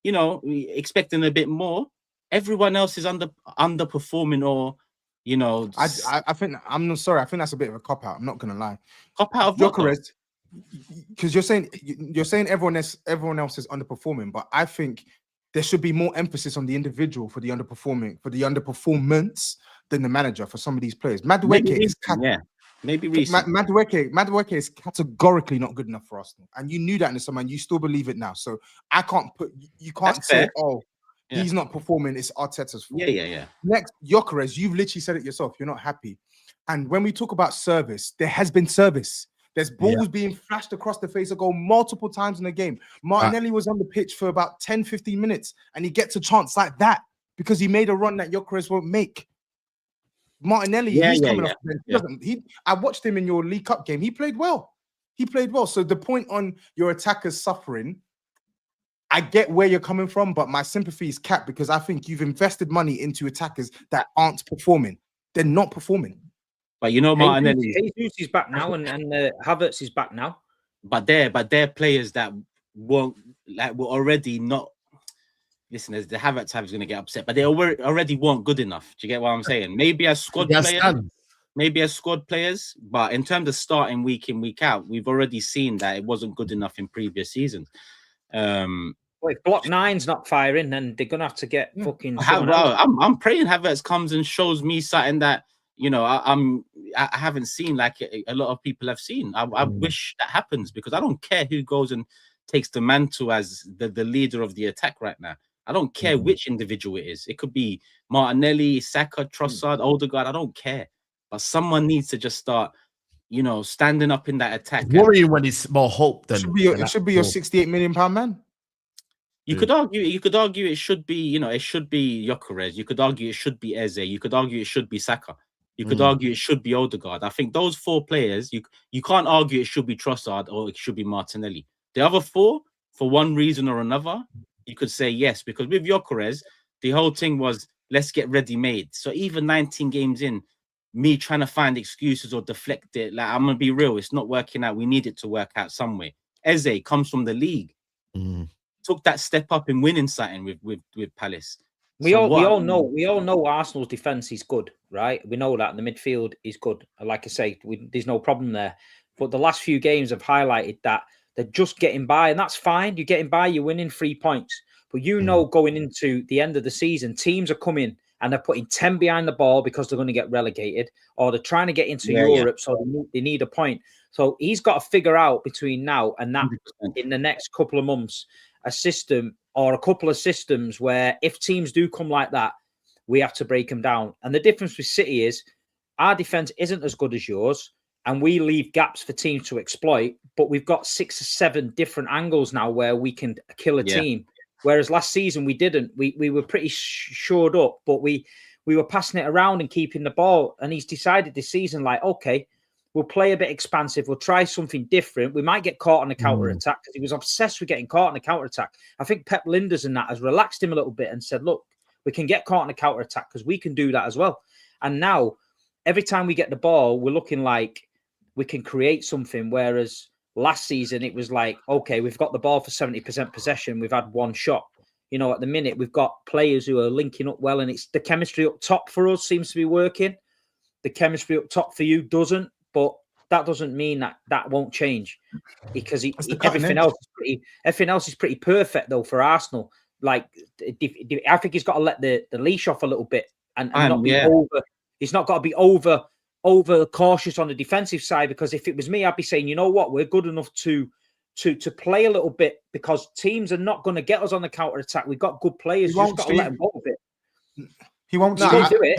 Speaker 6: expecting a bit more, everyone else is underperforming or
Speaker 5: I think I'm sorry. I think that's a bit of a cop out. I'm not gonna lie.
Speaker 6: Cop out of
Speaker 5: Jokeres, because you're saying everyone else is underperforming, but I think there should be more emphasis on the individual for the underperformance than the manager for some of these players. Madueke is categorically not good enough for Arsenal, and you knew that in the summer, and you still believe it now. So you can't say, he's not performing. It's Arteta's fault.
Speaker 6: Yeah.
Speaker 5: Next, Jokeres, you've literally said it yourself. You're not happy, and when we talk about service, there has been service. There's balls being flashed across the face of goal multiple times in the game. Martinelli was on the pitch for about 10, 15 minutes, and he gets a chance like that because he made a run that Jokeres won't make. Martinelli, he's coming off. I watched him in your League Cup game. He played well. So the point on your attackers suffering, I get where you're coming from, but my sympathy is capped because I think you've invested money into attackers that aren't performing. They're not performing.
Speaker 6: But Martinelli,
Speaker 8: Jesus is back now, and Havertz is back now.
Speaker 6: But they're players that were already not. Listen, the Havertz is going to get upset, but they already weren't good enough. Do you get what I'm saying? Maybe as squad players, but in terms of starting week in, week out, we've already seen that it wasn't good enough in previous seasons.
Speaker 8: Well, if Block 9's not firing, then they're going to have to get fucking.
Speaker 6: I'm praying Havertz comes and shows me something that I haven't seen like a lot of people have seen. I wish that happens because I don't care who goes and takes the mantle as the leader of the attack right now. I don't care which individual it is. It could be Martinelli, Saka, Trossard, Odegaard. I don't care. But someone needs to just start, standing up in that attack.
Speaker 7: It's worrying when it's more hope than
Speaker 5: it should be your £68 million man.
Speaker 6: You could argue it should be, it should be Jokeres. You could argue it should be Eze. You could argue it should be Saka. You could argue it should be Odegaard. I think those four players, you can't argue it should be Trossard or it should be Martinelli. The other four, for one reason or another, you could say yes, because with Jokeres, the whole thing was let's get ready-made. So even 19 games in, me trying to find excuses or deflect it, like I'm gonna be real, it's not working out. We need it to work out some way. Eze comes from the league, took that step up in winning something with Palace.
Speaker 8: We all know Arsenal's defense is good, right? We know that the midfield is good. Like I say, there's no problem there. But the last few games have highlighted that they're just getting by, and that's fine. You're getting by, you're winning 3 points. But going into the end of the season, teams are coming and they're putting 10 behind the ball because they're going to get relegated, or they're trying to get into Europe, so they need a point. So he's got to figure out between now and that 100%. In the next couple of months, a system or a couple of systems where if teams do come like that, we have to break them down. And the difference with City is our defense isn't as good as yours, and we leave gaps for teams to exploit, but we've got 6 or 7 different angles now where we can kill a team. Whereas last season we didn't. We were pretty shored up, but we we were passing it around and keeping the ball. And he's decided this season, like, okay, we'll play a bit expansive. We'll try something different. We might get caught on a counter attack because he was obsessed with getting caught on a counter attack. I think Pep Linders and that has relaxed him a little bit and said, look, we can get caught on a counter attack because we can do that as well. And now every time we get the ball, we're looking like we can create something. Whereas last season, it was like, okay, we've got the ball for 70% possession. We've had one shot. You know, at the minute, we've got players who are linking up well, and it's the chemistry up top for us seems to be working. The chemistry up top for you doesn't. But that doesn't mean that won't change, because everything else is pretty perfect though for Arsenal. Like, I think he's got to let the leash off a little bit and not be over. He's not got to be over cautious on the defensive side, because if it was me, I'd be saying, you know what, we're good enough to play a little bit, because teams are not going to get us on the counter attack. We've got good players. You've just got to let them go a bit.
Speaker 4: He won't do it.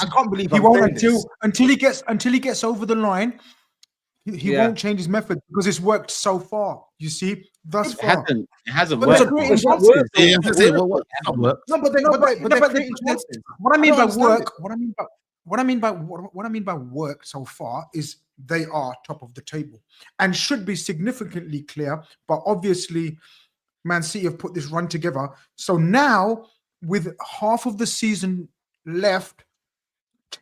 Speaker 4: I can't believe he won't until he gets over the line. He won't change his method, because it's worked so far. You see, thus far
Speaker 6: it hasn't
Speaker 4: but
Speaker 6: worked.
Speaker 4: What I mean by work so far is they are top of the table and should be significantly clear. But obviously, Man City have put this run together. So now, with half of the season left,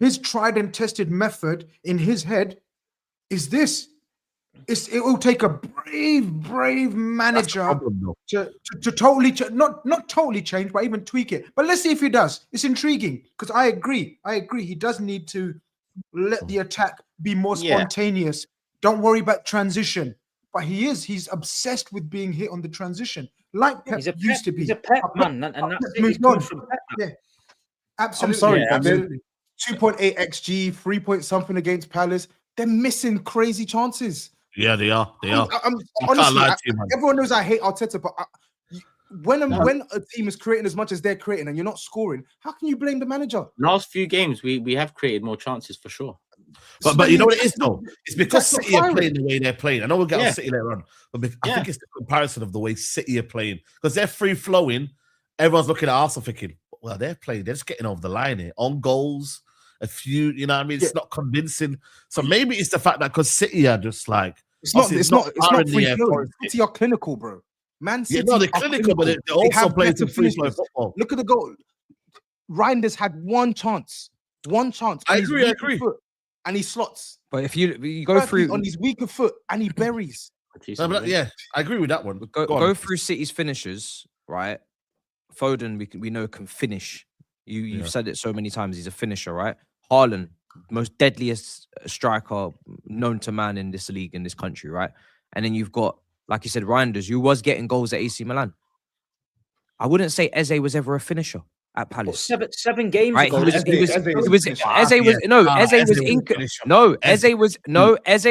Speaker 4: his tried and tested method in his head is this. It will take a brave manager to totally not totally change, but even tweak it. But let's see if he does. It's intriguing, because I agree. He does need to let the attack be more spontaneous. Don't worry about transition. But he's obsessed with being hit on the transition, like Pep used to be.
Speaker 8: He's a Pep man, and that's
Speaker 4: moved on. Yeah, absolutely.
Speaker 5: I'm sorry, 2.8 XG, 3 point something against Palace. They're missing crazy chances.
Speaker 7: Yeah, they are.
Speaker 5: Honestly, everyone knows I hate Arteta, but when a team is creating as much as they're creating and you're not scoring, how can you blame the manager?
Speaker 6: Last few games, we have created more chances for sure.
Speaker 7: But you know what it is though? It's because City are playing the way they're playing. I know we'll get on City later on, but I think it's the comparison of the way City are playing, because they're free flowing. Everyone's looking at Arsenal thinking, well, they're just getting over the line here on goals. A few, you know what I mean? It's not convincing. So maybe it's the fact that because City are just like
Speaker 5: it's not free flowing. City are clinical, bro. Man City,
Speaker 7: they're clinical, but they also play some free flow football.
Speaker 5: Look at the goal. Reinders had one chance.
Speaker 7: I agree.
Speaker 5: And he slots.
Speaker 2: But if you go through
Speaker 5: on his weaker foot and he buries.
Speaker 7: I agree with that one.
Speaker 2: Go through City's finishers, right? Foden, we know can finish. You've said it so many times. He's a finisher, right? Haaland, most deadliest striker known to man in this league, in this country, right? And then you've got, like you said, Reinders, who was getting goals at AC Milan. I wouldn't say Eze was ever a finisher at Palace.
Speaker 8: Seven games ago.
Speaker 2: Eze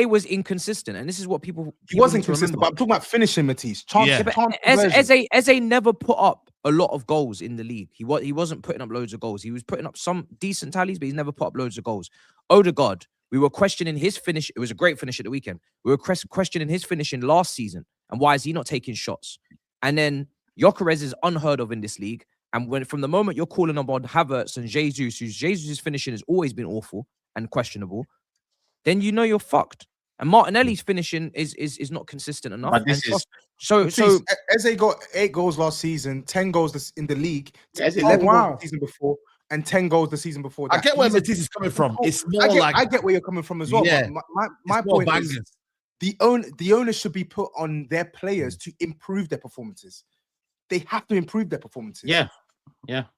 Speaker 2: was inconsistent, and this is what people
Speaker 5: he was inconsistent. But I'm talking about finishing, Matisse.
Speaker 2: Eze never put up a lot of goals in the league. He wasn't putting up loads of goals. He was putting up some decent tallies, but he's never put up loads of goals. Odegaard, we were questioning his finish. It was a great finish at the weekend. We were questioning his finishing last season, and why is he not taking shots? And then Gyökeres is unheard of in this league. And from the moment you're calling on Havertz and Jesus, whose Jesus' finishing has always been awful and questionable, then you know you're fucked. And Martinelli's finishing is not consistent enough.
Speaker 5: So Eze got 8 goals last season, 10 goals in the league, 11 goals the season before, and 10 goals the season before that.
Speaker 7: I get where Matisse is coming from. It's more
Speaker 5: I get where you're coming from as well.
Speaker 7: Yeah.
Speaker 5: My point is the owners should be put on their players to improve their performances. They have to improve their performances.
Speaker 6: Yeah.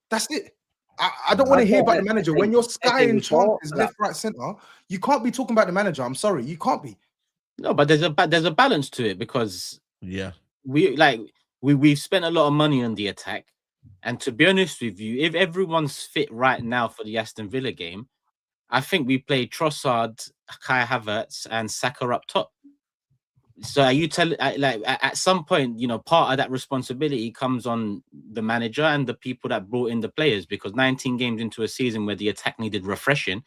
Speaker 5: That's it. I don't want to hear about the manager. When you're skying chances left, right, center, you can't be talking about the manager. I'm sorry, you can't be.
Speaker 6: No, but there's a balance to it, because we've spent a lot of money on the attack, and to be honest with you, if everyone's fit right now for the Aston Villa game, I think we play Trossard, Kai Havertz, and Saka up top. So are you telling, like, at some point, you know, part of that responsibility comes on the manager and the people that brought in the players, because 19 games into a season where the attack needed refreshing,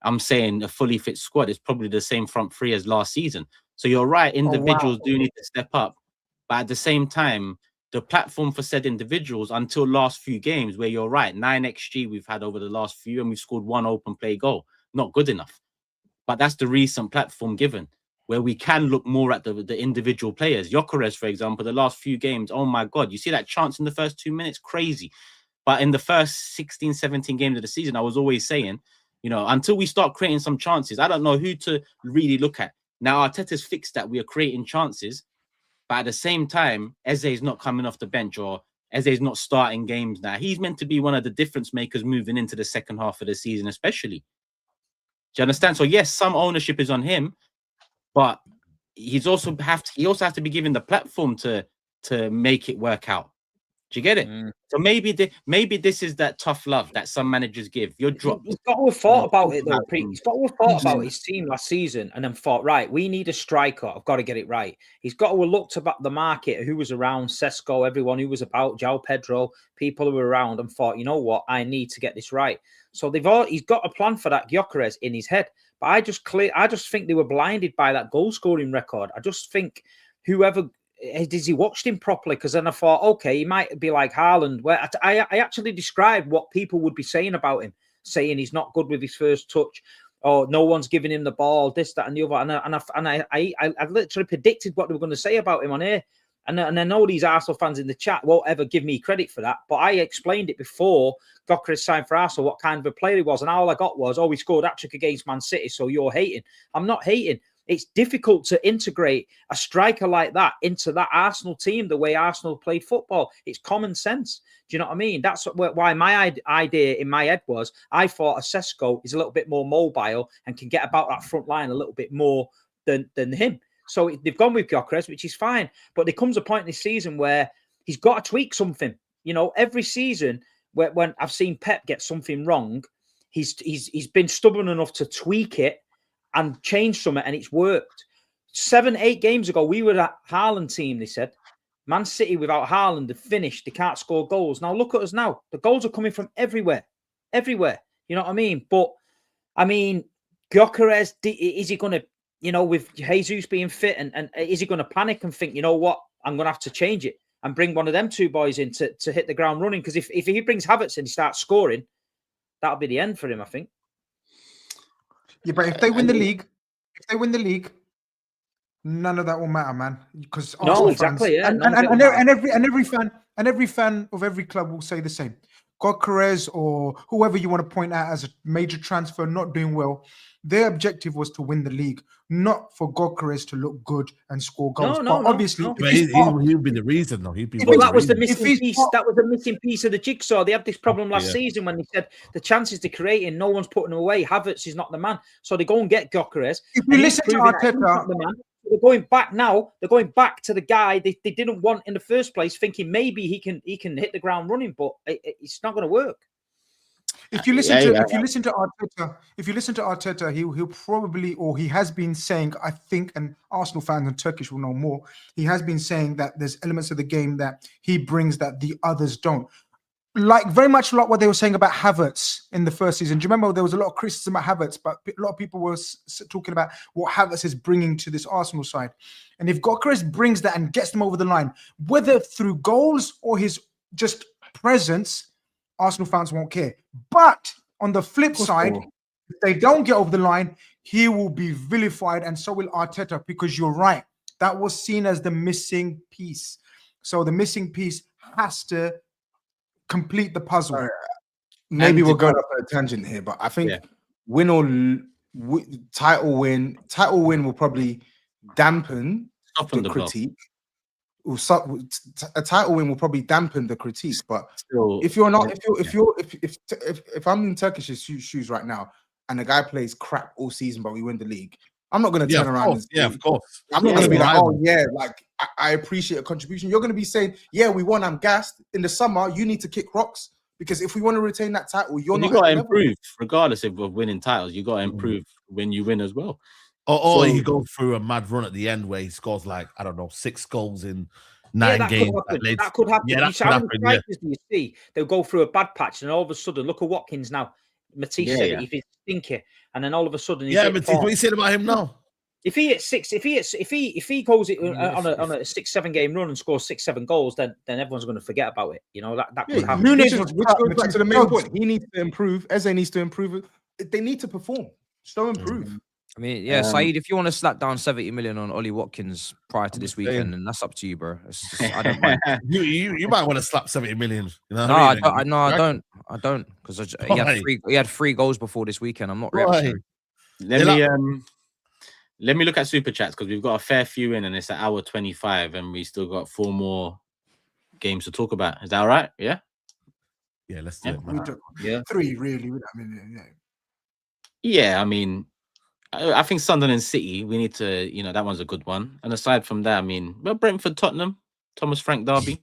Speaker 6: I'm saying a fully fit squad is probably the same front three as last season. So you're right, individuals do need to step up, but at the same time, the platform for said individuals until last few games, where you're right, 9 XG we've had over the last few, and we've scored 1 open play goal. Not good enough. But that's the recent platform given, where we can look more at the individual players. Gyökeres, for example, the last few games, oh my God, you see that chance in the first 2 minutes? Crazy. But in the first 16, 17 games of the season, I was always saying, you know, until we start creating some chances, I don't know who to really look at. Now, Arteta's fixed that. We are creating chances. But at the same time, Eze's not coming off the bench, or Eze's not starting games now. He's meant to be one of the difference makers moving into the second half of the season, especially. Do you understand? So yes, some ownership is on him, but he also has to be given the platform to make it work out. Do you get it? So maybe this is that tough love that some managers give. You're dropped.
Speaker 8: He's got to have thought about it though. He's got to have thought about his team last season and then thought, right, we need a striker. I've got to get it right. He's got to have looked about the market, who was around, Sesko, everyone who was about, João Pedro, people who were around, and thought, you know what, I need to get this right. So he's got a plan for that Gyökeres in his head. But I just think they were blinded by that goal scoring record. I just think whoever. Has he watched him properly? Because then I thought, okay, he might be like Haaland, where I actually described what people would be saying about him, saying he's not good with his first touch, or no one's giving him the ball, this, that, and the other. And I literally predicted what they were going to say about him on air. And I know these Arsenal fans in the chat won't ever give me credit for that, but I explained it before Gyökeres signed for Arsenal, what kind of a player he was. And all I got was, oh, he scored a hat-trick against Man City, so you're hating. I'm not hating. It's difficult to integrate a striker like that into that Arsenal team, the way Arsenal played football. It's common sense. Do you know what I mean? That's why my idea in my head was, I thought a Sesko is a little bit more mobile and can get about that front line a little bit more than him. So they've gone with Gyökeres, which is fine. But there comes a point in this season where he's got to tweak something. You know, every season when I've seen Pep get something wrong, he's been stubborn enough to tweak it and change something, and it's worked. 7-8 games ago, we were at Haaland team, they said. Man City without Haaland, they're finished. They can't score goals. Now look at us now. The goals are coming from everywhere. Everywhere. You know what I mean? But, I mean, Gyökeres, is he going to, you know, with Jesus being fit, and is he going to panic and think, you know what, I'm going to have to change it and bring one of them two boys in to hit the ground running? Because if he brings Havertz and he starts scoring, that'll be the end for him, I think.
Speaker 4: Yeah, but if they win the league, none of that will matter, man. Because
Speaker 8: exactly, yeah.
Speaker 4: And every fan of every club will say the same. Gyökeres or whoever you want to point out as a major transfer not doing well, their objective was to win the league, not for Gyökeres to look good and score goals. Obviously,
Speaker 7: he'd be the reason, though.
Speaker 8: That was the missing piece. That was the missing piece of the jigsaw. They had this problem last season when they said the chances they're creating, no one's putting them away. Havertz is not the man, so they go and get Gyökeres.
Speaker 4: If you listen to Arteta,
Speaker 8: they're going back now. They're going back to the guy they didn't want in the first place, thinking maybe he can hit the ground running, but it's not going to work.
Speaker 4: If you listen to Arteta, he'll probably, or he has been saying, I think, and Arsenal fans and Turkish will know more. He has been saying that there's elements of the game that he brings that the others don't. Like very much like what they were saying about Havertz in the first season. Do you remember there was a lot of criticism about Havertz, but a lot of people were talking about what Havertz is bringing to this Arsenal side. And if Gyökeres brings that and gets them over the line, whether through goals or his just presence, Arsenal fans won't care. But on the flip side, if they don't get over the line, he will be vilified, and so will Arteta, because you're right. That was seen as the missing piece. So the missing piece has to complete the puzzle.
Speaker 5: Maybe we're going off a tangent here, but I think title win will probably dampen the critique. A title win will probably dampen the critique, but still, if I'm in Turkish's shoes right now and the guy plays crap all season but we win the league, I'm not going to turn around.
Speaker 7: Of course.
Speaker 5: I'm not going to be like, oh yeah, like I appreciate a contribution. You're going to be saying, yeah, we won. I'm gassed. In the summer, you need to kick rocks, because if we want to retain that title, you got to
Speaker 6: improve regardless of winning titles. You got to improve when you win as well.
Speaker 7: Or you go through a mad run at the end where he scores like, I don't know, 6 goals in 9 games.
Speaker 8: That could happen.
Speaker 7: Yeah, that could happen. Yeah.
Speaker 8: You see, they'll go through a bad patch, and all of a sudden, look at Watkins now. Matisse said it, if he's stinky, and then all of a sudden,
Speaker 7: Matisse, what are you saying about him now?
Speaker 8: If he hits 6, if he goes it on a 6-7 game run and scores 6-7 goals, then everyone's going to forget about it. You know that could happen.
Speaker 5: Which goes back to the main point. He needs to improve. Eze needs to improve. They need to perform. So improve.
Speaker 2: I mean, yeah, Saeed, if you want to slap down 70 million on Ollie Watkins prior to this weekend, then that's up to you, bro. I don't mind.
Speaker 7: you might want to slap 70 million. You know
Speaker 2: I don't, because he had 3 goals before this weekend. I'm not reactionary.
Speaker 6: Let me look at super chats because we've got a fair few in, and it's an hour 25, and we still got 4 more games to talk about. Is that all right? Yeah.
Speaker 7: Yeah, let's do it.
Speaker 4: Yeah, 3 really. I mean,
Speaker 6: yeah. I mean, I think Sunderland City, we need to, that one's a good one. And aside from that, I mean, well, Brentford, Tottenham, Thomas Frank derby.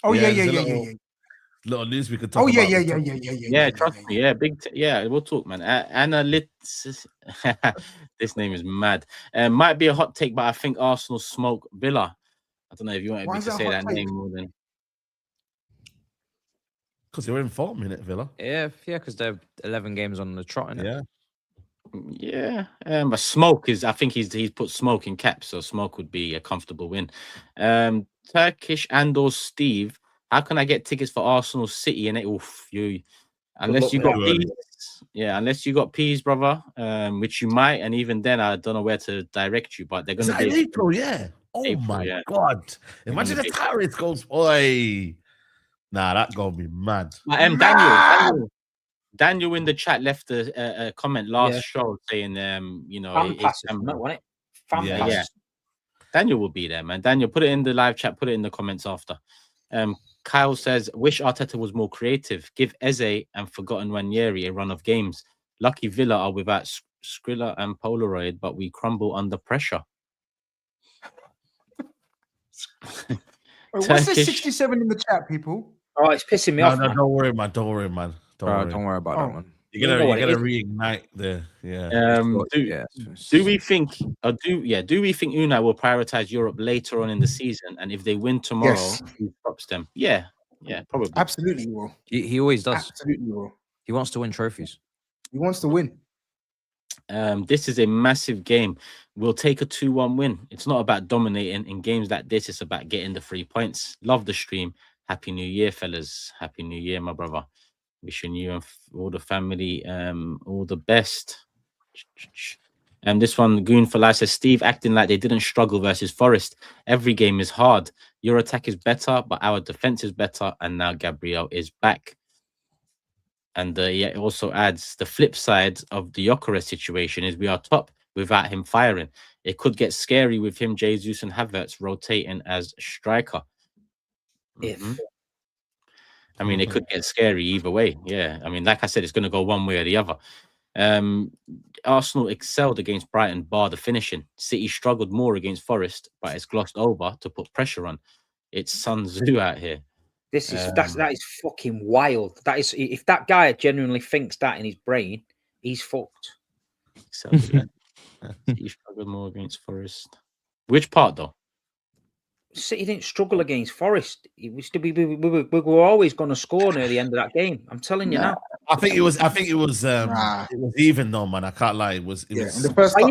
Speaker 4: Oh yeah.
Speaker 7: Little news we could talk
Speaker 4: about.
Speaker 6: Yeah, trust me. Yeah, we'll talk, man. Analytics. This name is mad. Might be a hot take, but I think Arsenal smoke Villa. I don't know if you wanted me to say that name more than.
Speaker 7: Because they're in form, innit, Villa?
Speaker 2: Yeah, because they're 11 games on the trot, innit?
Speaker 6: Yeah. But smoke is, I think he's put smoke in caps, so smoke would be a comfortable win. Turkish and/or Steve, how can I get tickets for Arsenal City? And unless you got peas, brother, which you might, and even then, I don't know where to direct you, but they're going to be
Speaker 7: in April, yeah. Oh my God! Imagine the tariff goes, oi. Nah, that gonna be mad.
Speaker 6: Daniel in the chat left a comment last show saying, Daniel will be there, man. Daniel, put it in the live chat, put it in the comments after. Kyle says, wish Arteta was more creative. Give Eze and Forgotten Ranieri a run of games. Lucky Villa are without Skrilla and Polaroid, but we crumble under pressure.
Speaker 4: What's this 67 in the chat, people?
Speaker 8: Oh, it's pissing me off.
Speaker 7: No, don't worry, man. Don't worry about that one. You're gonna reignite the Do we think Unai will prioritize Europe later on in the season? And if they win tomorrow, he stops them? Yeah, probably.
Speaker 4: Absolutely he will.
Speaker 2: He always does.
Speaker 4: Absolutely will.
Speaker 2: He wants to win trophies.
Speaker 4: He wants to win.
Speaker 6: This is a massive game. We'll take a 2-1 win. It's not about dominating in games like this. It's about getting the 3 points. Love the stream. Happy New Year, fellas. Happy New Year, my brother. Wishing you and all the family all the best. And this one, Goon for Life, says, Steve acting like they didn't struggle versus Forest. Every game is hard. Your attack is better, but our defense is better. And now Gabriel is back. And it also adds the flip side of the Gyökeres situation is we are top without him firing. It could get scary with him, Jesus and Havertz rotating as striker. I mean, it could get scary either way. Yeah. I mean, like I said, it's going to go one way or the other. Arsenal excelled against Brighton, bar the finishing. City struggled more against Forest, but it's glossed over to put pressure on. It's Sun Tzu out here.
Speaker 8: That is fucking wild. That is, if that guy genuinely thinks that in his brain, he's fucked.
Speaker 6: City struggled more against Forest. Which part though?
Speaker 8: City didn't struggle against Forest. We were always going to score near the end of that game. I'm telling you now.
Speaker 7: I think it was even though, man. I can't lie. It was
Speaker 5: in the first half.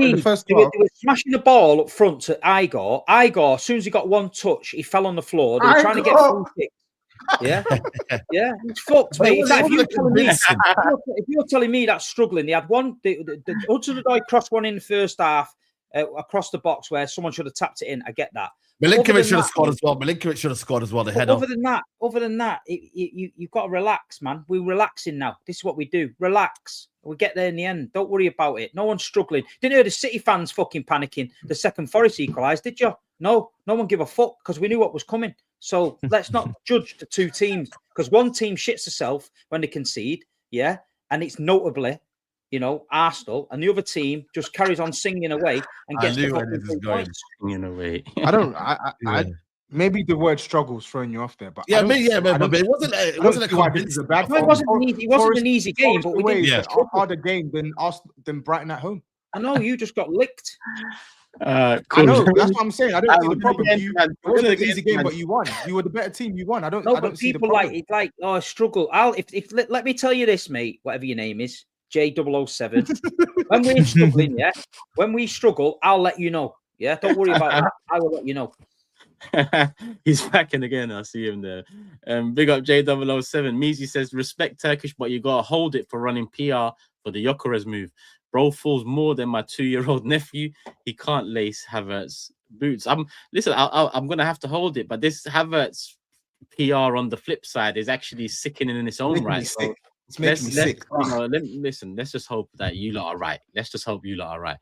Speaker 8: They were smashing the ball up front to Igor. As soon as he got one touch, he fell on the floor. They were trying to get free kicks. Yeah, it's fucked, mate. If you're telling me that's struggling, they had one. The Hudson-Odoi crossed one in the first half across the box where someone should have tapped it in. I get that.
Speaker 7: Milinkovic should have scored as well. Milinkovic should have scored as well. The head
Speaker 8: other than that, you've got to relax, man. We're relaxing now. This is what we do. Relax. We'll get there in the end. Don't worry about it. No one's struggling. Didn't hear the City fans fucking panicking. The second Forest equalised, did you? No one give a fuck because we knew what was coming. So let's not judge the two teams because one team shits herself when they concede, and it's notably, Arsenal, and the other team just carries on singing away and gets the fucking points.
Speaker 6: Singing away.
Speaker 5: Maybe the word struggles throwing you off there, but
Speaker 7: but it wasn't
Speaker 5: an
Speaker 8: easy game, but we did
Speaker 5: a harder game than Brighton at home.
Speaker 8: I know you just got licked.
Speaker 5: Cool. I know that's what I'm saying. I don't see the problem. It wasn't an easy game, but you won. You were the better team. You won. I don't see the problem.
Speaker 8: People struggle. Let me tell you this, mate. Whatever your name is, J007. When we're struggling, yeah, when we struggle, I'll let you know. Yeah, don't worry about that. I will let you know.
Speaker 6: He's backing again. I see him there. Big up J007. Meezy says, respect Turkish, but you gotta hold it for running PR for the Gyökeres move. Bro falls more than my 2-year-old nephew. He can't lace Havertz boots. Listen, I'm gonna have to hold it, but this Havertz PR on the flip side is actually sickening in its own right. So
Speaker 5: it's making me sick.
Speaker 6: You know, listen, let's just hope that you lot are right. Let's just hope you lot are right.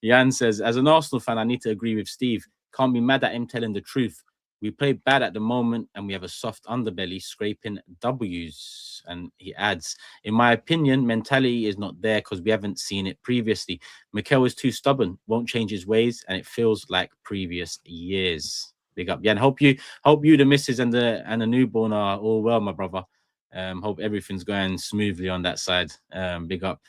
Speaker 6: Jan says, as an Arsenal fan, I need to agree with Steve. Can't be mad at him telling the truth. We play bad at the moment and we have a soft underbelly scraping W's. And he adds, in my opinion, mentality is not there because we haven't seen it previously. Mikel is too stubborn, won't change his ways, and it feels like previous years. Big up, Jan. Hope you, the missus and the newborn are all well, my brother. Hope everything's going smoothly on that side. Big up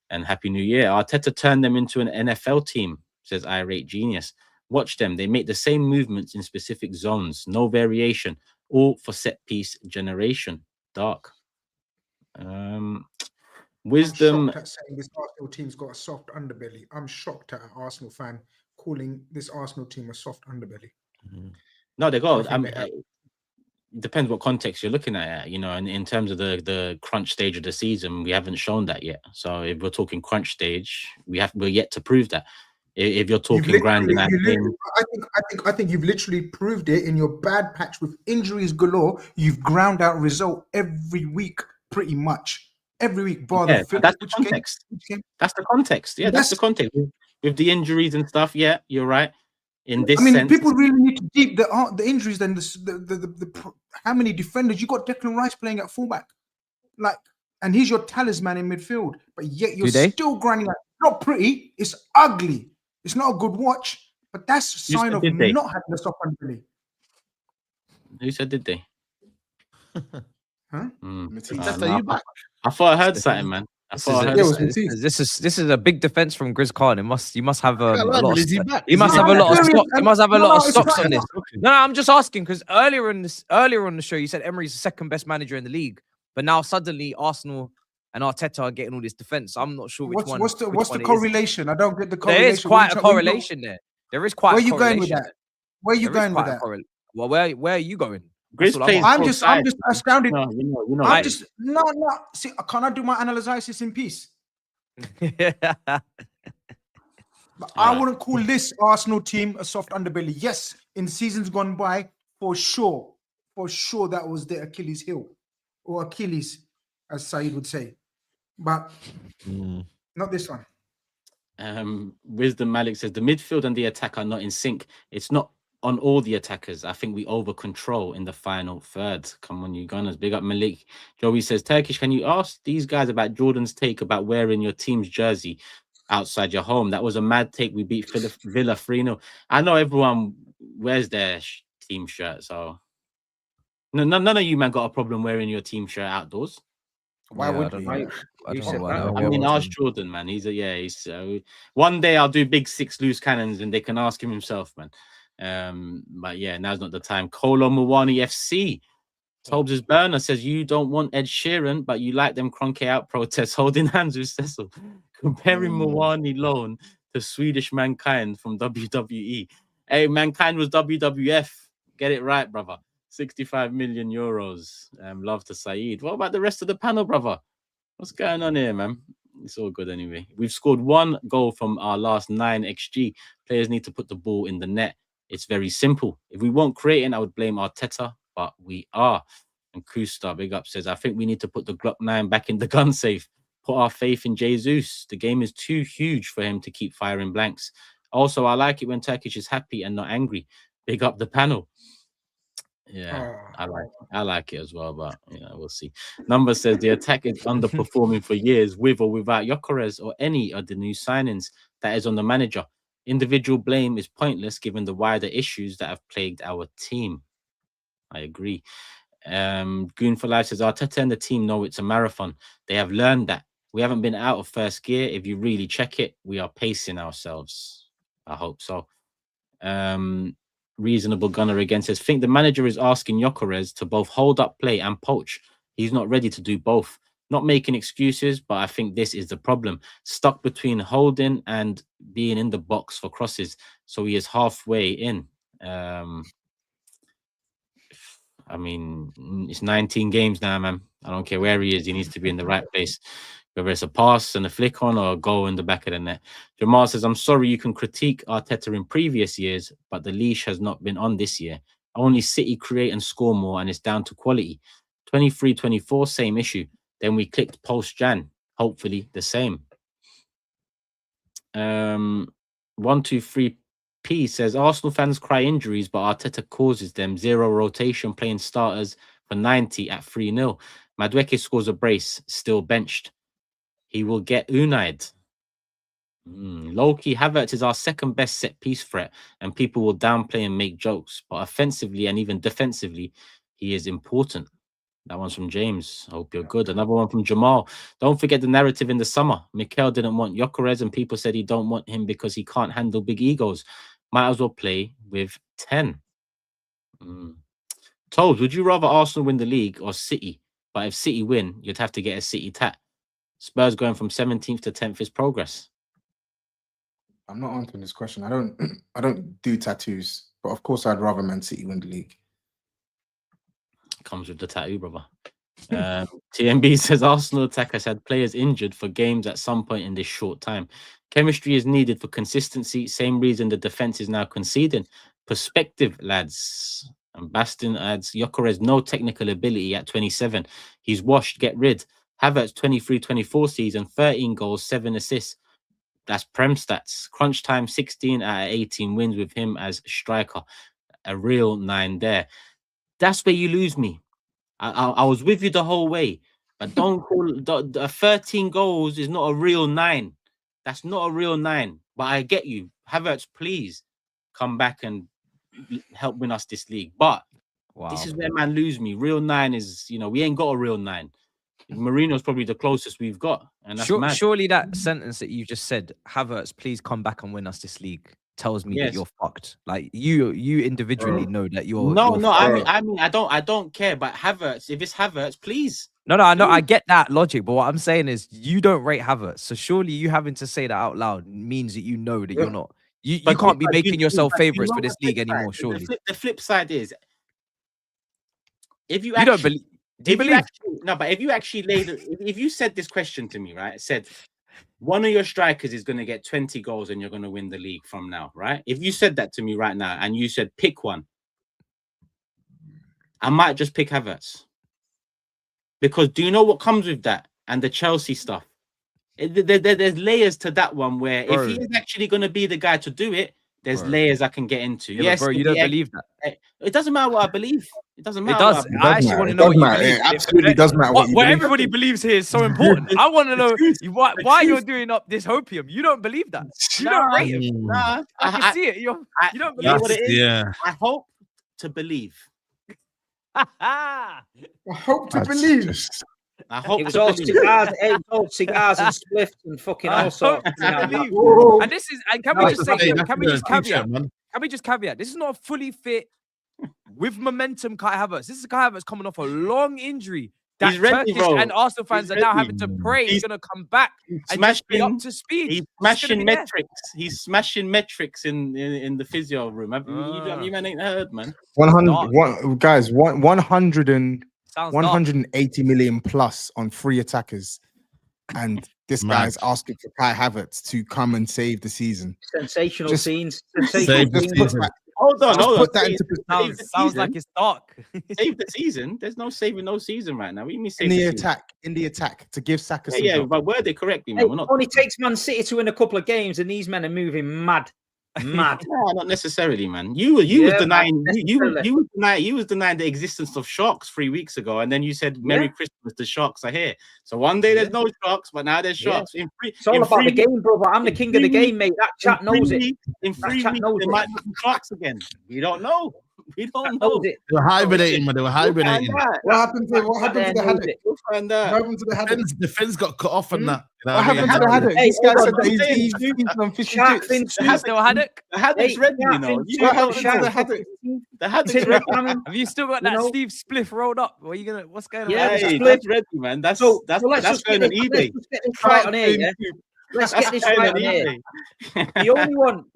Speaker 6: and happy new year. Arteta turned them into an NFL team, says Irate Genius. Watch them. They make the same movements in specific zones. No variation. All for set piece generation. Dark. Wisdom.
Speaker 4: I'm shocked at saying this Arsenal team's got a soft underbelly. I'm shocked at an Arsenal fan calling this Arsenal team a soft underbelly.
Speaker 6: No, they got. I mean, it depends what context you're looking at. You know, and in terms of the crunch stage of the season, we haven't shown that yet. So if we're talking crunch stage, we're yet to prove that. If you're talking grinding at him,
Speaker 4: I think you've literally proved it in your bad patch with injuries galore. You've ground out result every week, pretty much every week. Bar
Speaker 6: yeah,
Speaker 4: the
Speaker 6: that's the context. That's the context. Yeah, that's the context with the injuries and stuff. Yeah, you're right. In this, sense,
Speaker 4: people really need to deep the injuries. Then the how many defenders you got? Declan Rice playing at fullback, like, and he's your talisman in midfield, but yet you're still grinding out. Not pretty. It's ugly. It's not a good watch, but that's a sign of not having a soft underbelly.
Speaker 6: Who said did they?
Speaker 4: Huh?
Speaker 6: I thought I heard something, man.
Speaker 2: This is a big defense from GRIZZ Khan. You must have a lot. He must have a lot of stock. He must have a lot of stocks on this. No, I'm just asking because earlier on the show you said Emery's the second best manager in the league, but now suddenly Arsenal and Arteta are getting all this defense. I'm not sure which one.
Speaker 4: What's the correlation? I don't get the correlation.
Speaker 2: There is quite a correlation there. There is quite.
Speaker 4: Where are you going with that? Where are you going with that?
Speaker 2: Well, where are you going?
Speaker 4: I'm just astounded.
Speaker 6: No.
Speaker 4: I'm just no. See, can I do my analysis in peace? But I wouldn't call this Arsenal team a soft underbelly. Yes, in seasons gone by, for sure, that was the Achilles heel or Achilles, as SAEED would say, but not this one.
Speaker 6: Wisdom Malik says the midfield and the attack are not in sync. It's not on all the attackers. I think we over control in the final third. Come on, you Gunners. Big up Malik. Joey says, Turkish, can you ask these guys about Jordan's take about wearing your team's jersey outside your home? That was a mad take. We beat Villa 3-0. I know everyone wears their team shirt, so none of you man got a problem wearing your team shirt outdoors.
Speaker 4: Why would we?
Speaker 6: I mean, ask Jordan, man. He's one day I'll do big 6 loose cannons and they can ask him himself, man. But yeah, now's not the time. Kolo Muwani FC. TOBS' burner says you don't want Ed Sheeran, but you like them Kroenke out protests holding hands with Cecil. Comparing Muwani loan to Swedish Mankind from WWE. Hey, Mankind was WWF. Get it right, brother. 65 million euros. Love to SAEED. What about the rest of the panel, brother? What's going on here, man? It's all good anyway. We've scored 1 goal from our last 9 XG. Players need to put the ball in the net. It's very simple. If we weren't creating, I would blame Arteta, but we are. And Kusta, big up, says, I think we need to put the Glock 9 back in the gun safe. Put our faith in Jesus. The game is too huge for him to keep firing blanks. Also, I like it when Turkish is happy and not angry. Big up the panel. Yeah, I like it as well, but we'll see. Number says the attack is underperforming for years, with or without Gyökeres or any of the new signings. That is on the manager. Individual blame is pointless given the wider issues that have plagued our team. I agree. Goon for Life says Arteta and the team know it's a marathon. They have learned that. We haven't been out of first gear. If you really check it, we are pacing ourselves. I hope so. Reasonable Gunner again says, think the manager is asking Gyökeres to both hold up play and poach. He's not ready to do both. Not making excuses, but I think this is the problem. Stuck between holding and being in the box for crosses. So he is halfway in. I mean, it's 19 games now, man. I don't care where he is. He needs to be in the right place. Whether it's a pass and a flick on or a goal in the back of the net. Jamal says, I'm sorry you can critique Arteta in previous years, but the leash has not been on this year. Only City create and score more, and it's down to quality. 23-24, same issue. Then we clicked post-Jan. Hopefully the same. 123P says, Arsenal fans cry injuries, but Arteta causes them. 0 rotation, playing starters for 90 at 3-0. Madueke scores a brace, still benched. He will get United. Low-key, Havertz is our second best set-piece threat, and people will downplay and make jokes. But offensively and even defensively, he is important. That one's from James. I hope you're good. Another one from Jamal. Don't forget the narrative in the summer. Mikel didn't want Gyökeres, and people said he don't want him because he can't handle big egos. Might as well play with 10. TOBS, would you rather Arsenal win the league or City? But if City win, you'd have to get a City tat. Spurs going from 17th to 10th is progress.
Speaker 5: I'm not answering this question. I don't do tattoos, but of course I'd rather Man City win the league.
Speaker 6: Comes with the tattoo, brother. TMB says Arsenal attackers had players injured for games at some point in this short time. Chemistry is needed for consistency. Same reason the defense is now conceding. Perspective, lads. And Baston adds Gyökeres no technical ability at 27. He's washed. Get rid. Havertz 23-24 season, 13 goals, 7 assists. That's Prem stats. Crunch time 16 out of 18 wins with him as striker. A real 9 there. That's where you lose me. I was with you the whole way, but don't call 13 goals is not a real 9. That's not a real 9. But I get you. Havertz, please come back and help win us this league. But this is where man lose me. Real 9 is, we ain't got a real 9. Marino's probably the closest we've got, and that's mad.
Speaker 2: Surely that sentence that you just said, Havertz, please come back and win us this league, tells me that you're fucked. Like you individually know that you're.
Speaker 6: No. I mean, I don't care. But Havertz, if it's Havertz, please.
Speaker 2: No. I know. I get that logic, but what I'm saying is, you don't rate Havertz. So surely you having to say that out loud means that you know that you're not. You can't be making yourself favourites for this league anymore. Surely.
Speaker 6: The flip side is, if you
Speaker 2: don't believe.
Speaker 6: If you actually if you said this question to me, right? It said one of your strikers is going to get 20 goals and you're going to win the league from now, right? If you said that to me right now and you said pick one, I might just pick Havertz. Because do you know what comes with that and the Chelsea stuff? There's layers to that one where if he is actually going to be the guy to do it, there's layers I can get into.
Speaker 2: Yes, bro, you don't believe that.
Speaker 6: It doesn't matter what I believe. It doesn't matter.
Speaker 2: It does. I actually want to know what you believe.
Speaker 5: It absolutely does matter
Speaker 2: what everybody believes here is so important. I want to know why you're doing up this hopium. You don't believe that. You don't rate him.
Speaker 6: Nah,
Speaker 2: I can see it. You don't believe
Speaker 6: what it is.
Speaker 7: Yeah.
Speaker 6: I hope to believe.
Speaker 4: I hope to believe.
Speaker 6: I hope
Speaker 8: it was all cigars, cigars and spliffs and fucking all sorts.
Speaker 2: And this is, and can we just say, can we just caveat? This is not a fully fit with momentum Kai Havertz. This is Kai Havertz coming off a long injury. That
Speaker 6: he's ready,
Speaker 2: Turkish
Speaker 6: bro.
Speaker 2: and Arsenal fans are now having to pray he's going to come back and just be up to speed.
Speaker 6: He's smashing metrics. He's smashing metrics in the physio room. You man ain't heard, man.
Speaker 5: 100, guys, 180 million plus on 3 attackers, and this guy's asking for Kai Havertz to come and save the season.
Speaker 8: Sensational scenes.
Speaker 6: Hold on.
Speaker 2: Sounds like it's dark.
Speaker 6: Save the season. There's no saving no season right now. What do you mean save
Speaker 5: in the attack to give Saka some
Speaker 6: help. But word it correctly, man.
Speaker 8: It only takes Man City to win a couple of games, and these men are moving mad. No,
Speaker 6: not necessarily, man. You was denying the existence of sharks 3 weeks ago, and then you said Merry Christmas, the sharks are here. So one day there's no sharks, but now there's sharks.
Speaker 8: It's all about the game, brother. I'm the king of the game, mate. That chat knows it.
Speaker 6: In 3 weeks, there might be sharks again. You don't know. We don't
Speaker 8: How
Speaker 6: know.
Speaker 8: was it?
Speaker 7: They were hibernating, man. They were hibernating.
Speaker 4: What happened to the haddock?
Speaker 6: We'll find out.
Speaker 4: What happened to the haddock?
Speaker 7: The fins got cut off and that. You know
Speaker 5: What happened to the haddock?
Speaker 8: Hey,
Speaker 5: This guy
Speaker 8: hold
Speaker 5: said
Speaker 8: on,
Speaker 5: that
Speaker 6: I'm
Speaker 5: he's
Speaker 6: saying,
Speaker 5: eating some fish and
Speaker 8: Shark
Speaker 5: chips.
Speaker 8: fin soup.
Speaker 2: Still haddock?
Speaker 6: The haddock's
Speaker 8: Hey,
Speaker 6: ready, you
Speaker 8: shark
Speaker 6: know.
Speaker 8: fin
Speaker 6: You
Speaker 8: soup,
Speaker 6: got
Speaker 5: happened to
Speaker 8: shark
Speaker 5: the
Speaker 8: fin
Speaker 5: haddock?
Speaker 8: soup.
Speaker 6: the haddock's
Speaker 8: Is it
Speaker 6: ready.
Speaker 8: red salmon?
Speaker 2: Have you still got
Speaker 8: You
Speaker 2: that
Speaker 8: know?
Speaker 2: Steve spliff rolled up? What are you gonna? What's going on?
Speaker 8: Yeah,
Speaker 2: there?
Speaker 8: the
Speaker 6: Hey,
Speaker 8: split.
Speaker 6: that's ready, man. That's
Speaker 8: So let's
Speaker 6: that's
Speaker 8: just
Speaker 6: going
Speaker 8: get
Speaker 6: on
Speaker 8: this,
Speaker 6: eBay.
Speaker 8: let's just get this right on here, yeah? Let's get this
Speaker 6: That's
Speaker 8: right
Speaker 6: going
Speaker 8: on here. The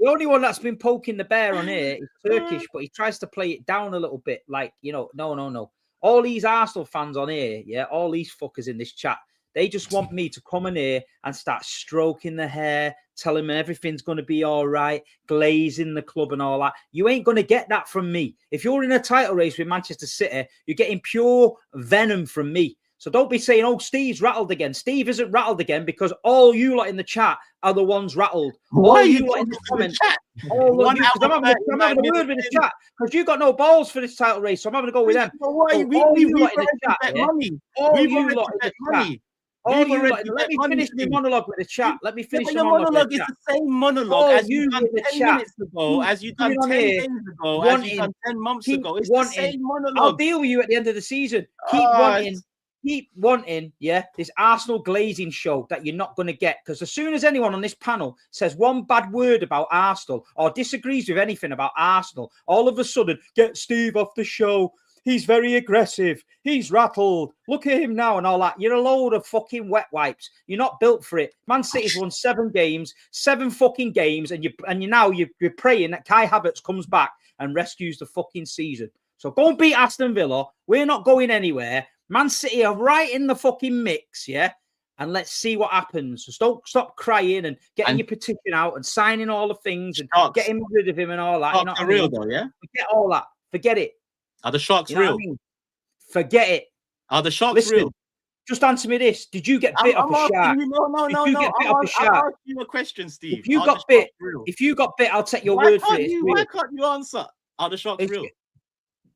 Speaker 8: only one that's been poking the bear on here is Turkish, but he tries to play it down a little bit. Like, you know, no. All these Arsenal fans on here, yeah, all these fuckers in this chat, they just want me to come in here and start stroking the hair, telling them everything's going to be all right, glazing the club and all that. You ain't going to get that from me. If you're in a title race with Manchester City, you're getting pure venom from me. So don't be saying, oh, Steve's rattled again. Steve isn't rattled again because all you lot in the chat are the ones rattled. All you lot in the comments. I'm having a word with the chat because you got no balls for this title race. So I'm having to go with them.
Speaker 6: Why?
Speaker 8: So
Speaker 6: We
Speaker 8: all you
Speaker 6: we've
Speaker 8: lot in the
Speaker 6: already
Speaker 8: chat,
Speaker 6: bet
Speaker 8: yeah?
Speaker 6: money.
Speaker 8: All
Speaker 6: We've
Speaker 8: you
Speaker 6: already
Speaker 8: lot in
Speaker 6: bet
Speaker 8: the chat.
Speaker 6: money.
Speaker 8: All
Speaker 6: We've
Speaker 8: you
Speaker 6: already
Speaker 8: lot, let
Speaker 6: bet
Speaker 8: me
Speaker 6: money,
Speaker 8: finish my
Speaker 6: Steve.
Speaker 8: monologue with the chat. Let me
Speaker 6: Yeah,
Speaker 8: finish
Speaker 6: but
Speaker 8: the
Speaker 6: your
Speaker 8: monologue
Speaker 6: monologue
Speaker 8: with
Speaker 6: is
Speaker 8: the chat.
Speaker 6: the same monologue
Speaker 8: All
Speaker 6: as
Speaker 8: you
Speaker 6: you done
Speaker 8: in the
Speaker 6: 10
Speaker 8: chat,
Speaker 6: minutes ago, as you done
Speaker 8: coming on
Speaker 6: 10
Speaker 8: here,
Speaker 6: days ago, as
Speaker 8: wanting,
Speaker 6: you done 10 months
Speaker 8: keep
Speaker 6: ago. It's the
Speaker 8: wanting.
Speaker 6: same
Speaker 8: I'll
Speaker 6: monologue.
Speaker 8: deal with you at the end of the season. Keep wanting, yeah, this Arsenal glazing show that you're not going to get. Because as soon as anyone on this panel says one bad word about Arsenal or disagrees with anything about Arsenal, all of a sudden, get Steve off the show. He's very aggressive. He's rattled. Look at him now and all that. You're a load of fucking wet wipes. You're not built for it. Man City's won 7 fucking games, and you're praying that Kai Havertz comes back and rescues the fucking season. So go and beat Aston Villa. We're not going anywhere. Man City are right in the fucking mix, yeah? And let's see what happens. So don't stop crying and getting your petition out and signing all the things and getting rid of him and all that. You know what I mean?
Speaker 6: Real though, yeah?
Speaker 8: Forget all that. Forget it.
Speaker 6: Are the sharks
Speaker 8: You know
Speaker 6: real?
Speaker 8: what I mean? Forget it.
Speaker 6: Are the sharks
Speaker 8: Listen,
Speaker 6: real?
Speaker 8: just answer me this. Did you get bit off a shark?
Speaker 6: No.
Speaker 8: Did you get bit
Speaker 6: I'm
Speaker 8: off a shark?
Speaker 6: asking you a question, Steve.
Speaker 8: If you got bit, I'll take your word for it.
Speaker 6: Why can't you answer? Are the sharks real?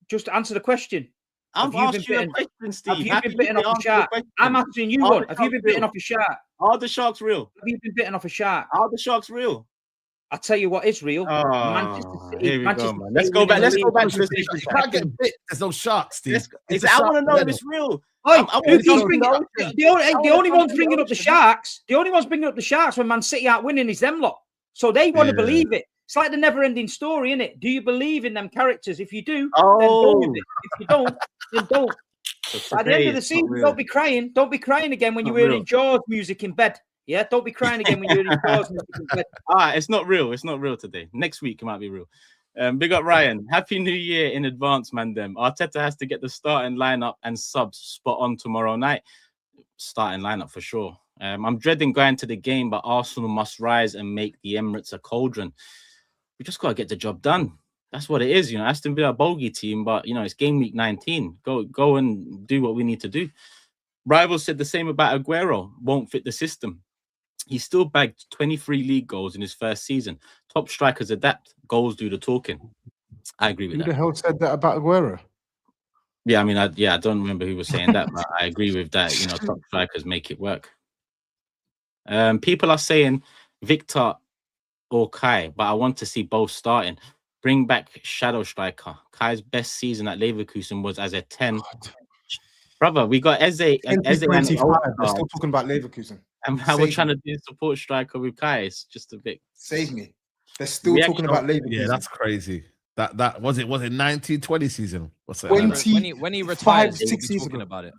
Speaker 8: Just answer the question.
Speaker 6: I'm asking you a question, Steve.
Speaker 8: Have you been bitten off a shark? I'm asking you one. Have you been bitten off a shark?
Speaker 6: Are the sharks real?
Speaker 8: Have you been bitten off a shark?
Speaker 6: Are the sharks real?
Speaker 8: I'll tell you what is real.
Speaker 6: Manchester City.
Speaker 8: Here we go, man.
Speaker 6: Let's go back. Let's go back to this.
Speaker 7: You can't get bit. There's no sharks, Steve.
Speaker 6: I want to know if it's real.
Speaker 8: The only ones bringing up the sharks. The only ones bringing up the sharks when Man City aren't winning is them lot. So they want to believe it. It's like the never-ending story, isn't it? Do you believe in them characters? If you do, then go with it. If you don't, then don't. At the end of the season, don't be crying. Don't be crying again when you're hearing Jaws music in bed. Yeah, don't be crying again when you're hearing Jaws music in bed.
Speaker 6: It's not real. It's not real today. Next week it might be real. Big up Ryan. Happy New Year in advance, man. Arteta has to get the starting lineup and subs spot on tomorrow night. Starting lineup for sure. I'm dreading going to the game, but Arsenal must rise and make the Emirates a cauldron. We just got to get the job done. That's what it is, you know. Aston Villa bogey team, but you know it's game week 19. Go and do what we need to do. Rivals said the same about Aguero. Won't fit the system. He still bagged 23 league goals in his first season. Top strikers adapt. Goals do the talking. I agree with that.
Speaker 5: Who the hell said that about Aguero?
Speaker 6: Yeah, I mean, I don't remember who was saying that, but I agree with that. You know, top strikers make it work. People are saying Victor or Kai, but I want to see both starting. Bring back shadow striker. Kai's best season at Leverkusen was as a 10. God. Brother, we got Eze.
Speaker 5: They're still talking about Leverkusen.
Speaker 6: And how we're trying to do support striker with Kai. It's just a bit.
Speaker 5: Save me. They're still talking about Leverkusen.
Speaker 7: Yeah, that's crazy. That was it 1920 season? What's that?
Speaker 2: When he retires, we'll be talking about it.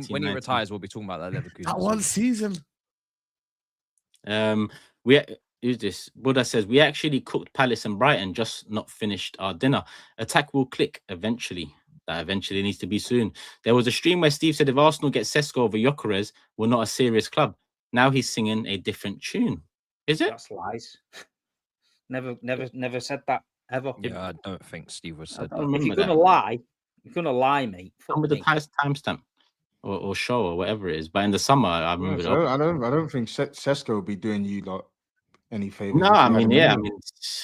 Speaker 2: When he retires, we'll be talking about that Leverkusen.
Speaker 7: That one season.
Speaker 6: Who's this? Buddha says we actually cooked Palace and Brighton, just not finished our dinner. Attack will click eventually. That eventually needs to be soon. There was a stream where Steve said if Arsenal get Sesko over Gyökeres, we're not a serious club. Now he's singing a different tune. Is it?
Speaker 8: That's lies. Never said that ever.
Speaker 2: Yeah, I don't think Steve was said that.
Speaker 8: If you're gonna lie, mate.
Speaker 6: Come with the timestamp or show or whatever it is. But in the summer, I remember.
Speaker 5: So I don't think Sesko will be doing you lot any favors.
Speaker 6: No, I mean,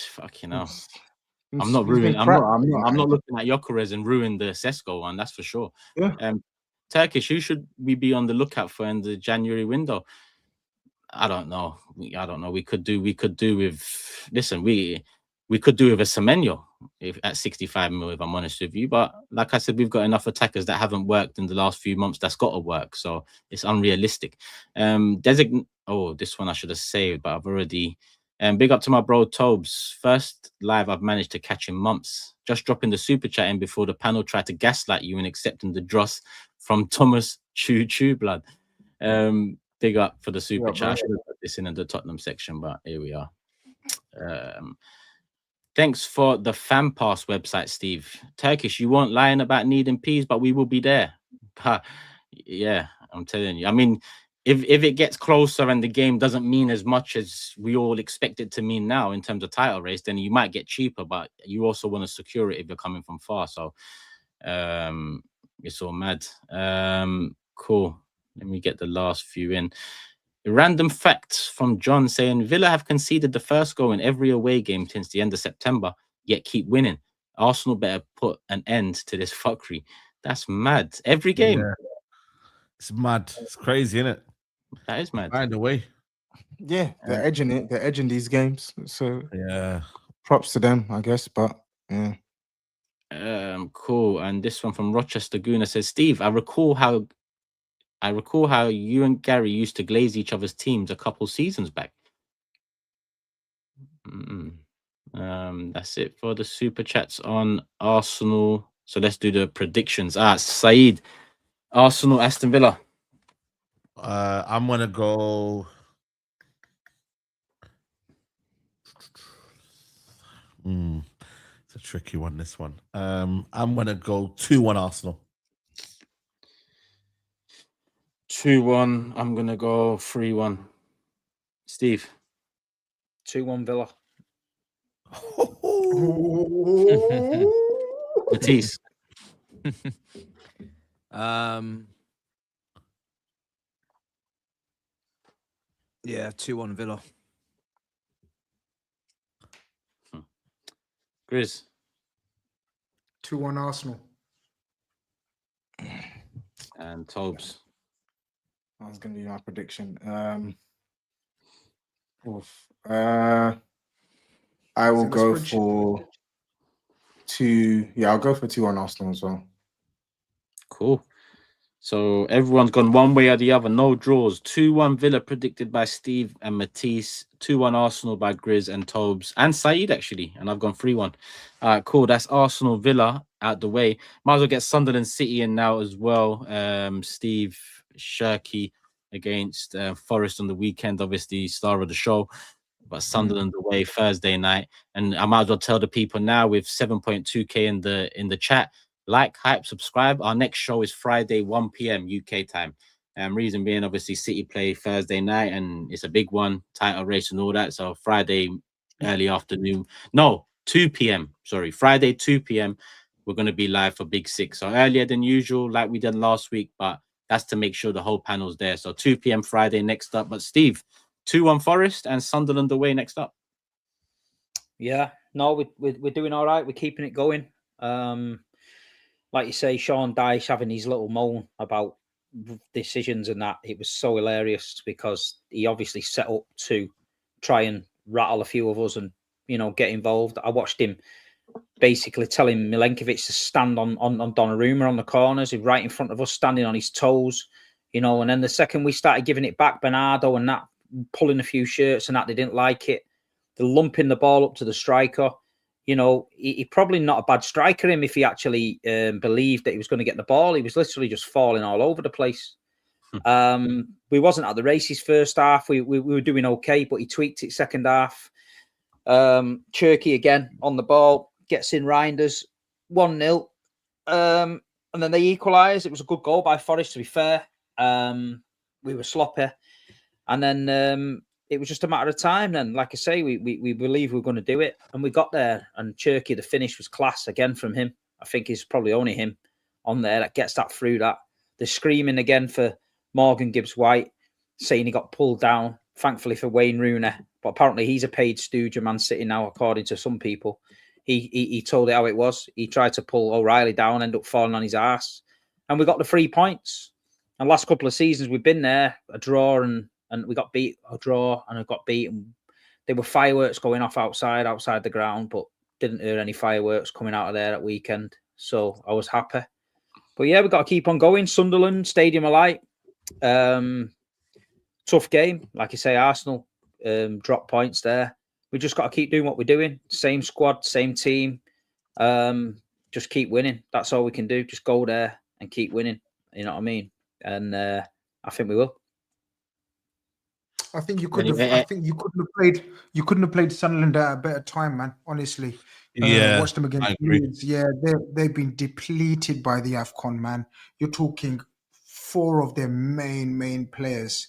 Speaker 6: fuck, you know. I'm not ruining. I'm not looking at Gyökeres and ruin the Sesko one. That's for sure.
Speaker 5: Yeah.
Speaker 6: Turkish. Who should we be on the lookout for in the January window? I don't know. We could do with. Listen, we we could do with a Semenyo if at 65 mil, if I'm honest with you. But like I said, we've got enough attackers that haven't worked in the last few months. That's got to work. So it's unrealistic. Oh, this one I should have saved, but I've already. Big up to my bro TOBS. First live I've managed to catch in months. Just dropping the super chat in before the panel tried to gaslight you and accepting the dross from Thomas Choo Blood. Big up for the super chat. I should have put this in the Tottenham section, but here we are. Thanks for the fan pass website, Steve. Turkish, you weren't lying about needing peas, but we will be there. Yeah, I'm telling you. I mean, if it gets closer and the game doesn't mean as much as we all expect it to mean now in terms of title race, then you might get cheaper, but you also want to secure it if you're coming from far. So it's all mad. Cool. Let me get the last few in. Random facts from John saying Villa have conceded the first goal in every away game since the end of September, yet keep winning. Arsenal better put an end to this fuckery. That's mad. Every game.
Speaker 7: Yeah. It's mad. It's crazy, isn't it?
Speaker 6: That is mad.
Speaker 7: Find a way.
Speaker 5: Yeah, they're edging it. They're edging these games. So
Speaker 7: yeah,
Speaker 5: props to them, I guess. But yeah.
Speaker 6: Cool. And this one from Rochester Guna says, Steve, I recall how you and Gary used to glaze each other's teams a couple seasons back. That's it for the super chats on Arsenal. So let's do the predictions. SAEED, Arsenal, Aston Villa.
Speaker 7: I'm gonna go. It's a tricky one. This one. I'm gonna go 2-1 Arsenal.
Speaker 6: 2-1. I'm gonna go 3-1. Steve.
Speaker 8: 2-1 Villa.
Speaker 6: Matisse.
Speaker 2: Yeah, 2-1 Villa.
Speaker 6: GRIZZ.
Speaker 4: 2-1 Arsenal.
Speaker 6: And TOBS.
Speaker 5: I was going to do my prediction. I will go for 2. Yeah, I'll go for 2-1 Arsenal as well.
Speaker 6: Cool. So everyone's gone one way or the other. No draws. 2-1 Villa predicted by Steve and Matisse. 2-1 Arsenal by GRIZZ and TOBS and SAEED actually. And I've gone 3-1. Cool. That's Arsenal Villa out the way. Might as well get Sunderland City in now as well. Steve Shirky against Forest on the weekend. Obviously, star of the show. But Sunderland away Thursday night. And I might as well tell the people now with 7.2K in the chat. Like, hype, subscribe. Our next show is Friday, 1 p.m. UK time. Reason being, obviously, City play Thursday night, and it's a big one, title race and all that. So Friday, early afternoon. No, 2 p.m. Sorry, Friday, 2 p.m. We're going to be live for Big Six. So earlier than usual, like we did last week, but that's to make sure the whole panel's there. So 2 p.m. Friday next up. But Steve, 2-1 Forest and Sunderland away next up.
Speaker 8: Yeah, no, we're doing all right. We're keeping it going. Like you say, Sean Dyche having his little moan about decisions and that, it was so hilarious because he obviously set up to try and rattle a few of us and, you know, get involved. I watched him basically telling Milenkovic to stand on Donnarumma on the corners, he's right in front of us, standing on his toes, you know, and then the second we started giving it back, Bernardo and that, pulling a few shirts and that, they didn't like it. They're lumping the ball up to the striker. You know, he probably not a bad striker, him, if he actually believed that he was going to get the ball. He was literally just falling all over the place. We wasn't at the races first half. We were doing okay, but he tweaked it second half. Cherky again on the ball, gets in Reinders, 1-0. And then they equalised. It was a good goal by Forest, to be fair. We were sloppy. And then it was just a matter of time then. Like I say, we believe we're going to do it. And we got there. And Cherky, the finish was class again from him. I think it's probably only him on there that gets that through that. They're screaming again for Morgan Gibbs-White, saying he got pulled down, thankfully for Wayne Rooney. But apparently he's a paid stooge of Man City now, according to some people. He told it how it was. He tried to pull O'Reilly down, ended up falling on his ass. And we got the 3 points. And last couple of seasons we've been there, a draw and we got beat, a draw, and I got beat. And there were fireworks going off outside the ground, but didn't hear any fireworks coming out of there that weekend. So I was happy. But yeah, we've got to keep on going. Sunderland, Stadium of Light. Tough game. Like you say, Arsenal drop points there. We just got to keep doing what we're doing. Same squad, same team. Just keep winning. That's all we can do. Just go there and keep winning. You know what I mean? And I think we will.
Speaker 4: I think you could have. I think you couldn't have played. You couldn't have played Sunderland at a better time, man. Honestly, watch them against Leeds. Yeah, they've been depleted by the AFCON, man. You're talking 4 of their main players.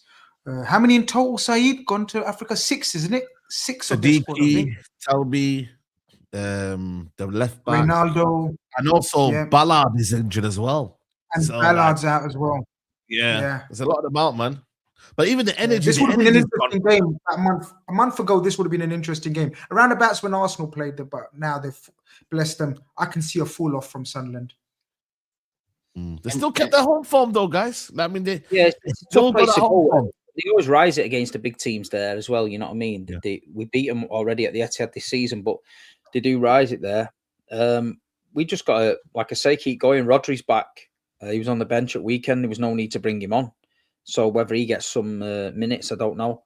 Speaker 4: How many in total, Saeed? Gone to Africa? 6, isn't it? 6 of the squad, I think.
Speaker 7: Talbi, the left back,
Speaker 4: Ronaldo,
Speaker 7: and also Ballard is injured as well.
Speaker 4: And so, Ballard's out as well.
Speaker 7: Yeah, there's a lot of them out, man. But even the energy.
Speaker 4: This would have been an interesting game a month ago. This would have been an interesting game. Around about when Arsenal played them, but now they've blessed them. I can see a fall off from Sunderland.
Speaker 7: They still kept their home form, though, guys. I mean,
Speaker 8: it's a tough place to go. They always rise it against the big teams there as well. You know what I mean? Yeah. We beat them already at the Etihad this season, but they do rise it there. We just got to, like I say, keep going. Rodri's back. He was on the bench at weekend. There was no need to bring him on. So whether he gets some minutes, I don't know.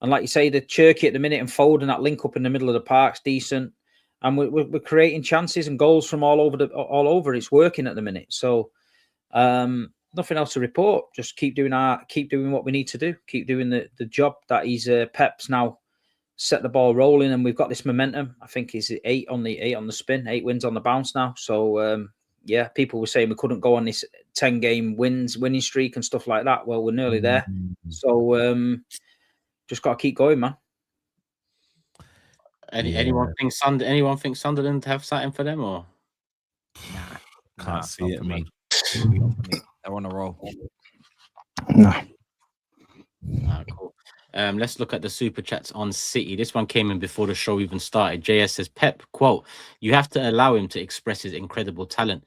Speaker 8: And like you say, the Cherky at the minute and Foden, that link up in the middle of the park's decent. And we're creating chances and goals from all over. It's working at the minute. So nothing else to report. Just keep doing what we need to do. Keep doing the job that he's Pep's now set the ball rolling, and we've got this momentum. I think he's 8 on the spin, 8 wins on the bounce now. So yeah, people were saying we couldn't go on this 10-game winning streak and stuff like that. Well, we're nearly there. So just got to keep going, man.
Speaker 6: Anyone think Sunderland have something for them, or
Speaker 7: can't see it, man.
Speaker 2: They're on a roll.
Speaker 4: No.
Speaker 6: Cool. Let's look at the super chats on City. This one came in before the show even started. JS says, Pep, quote, you have to allow him to express his incredible talent.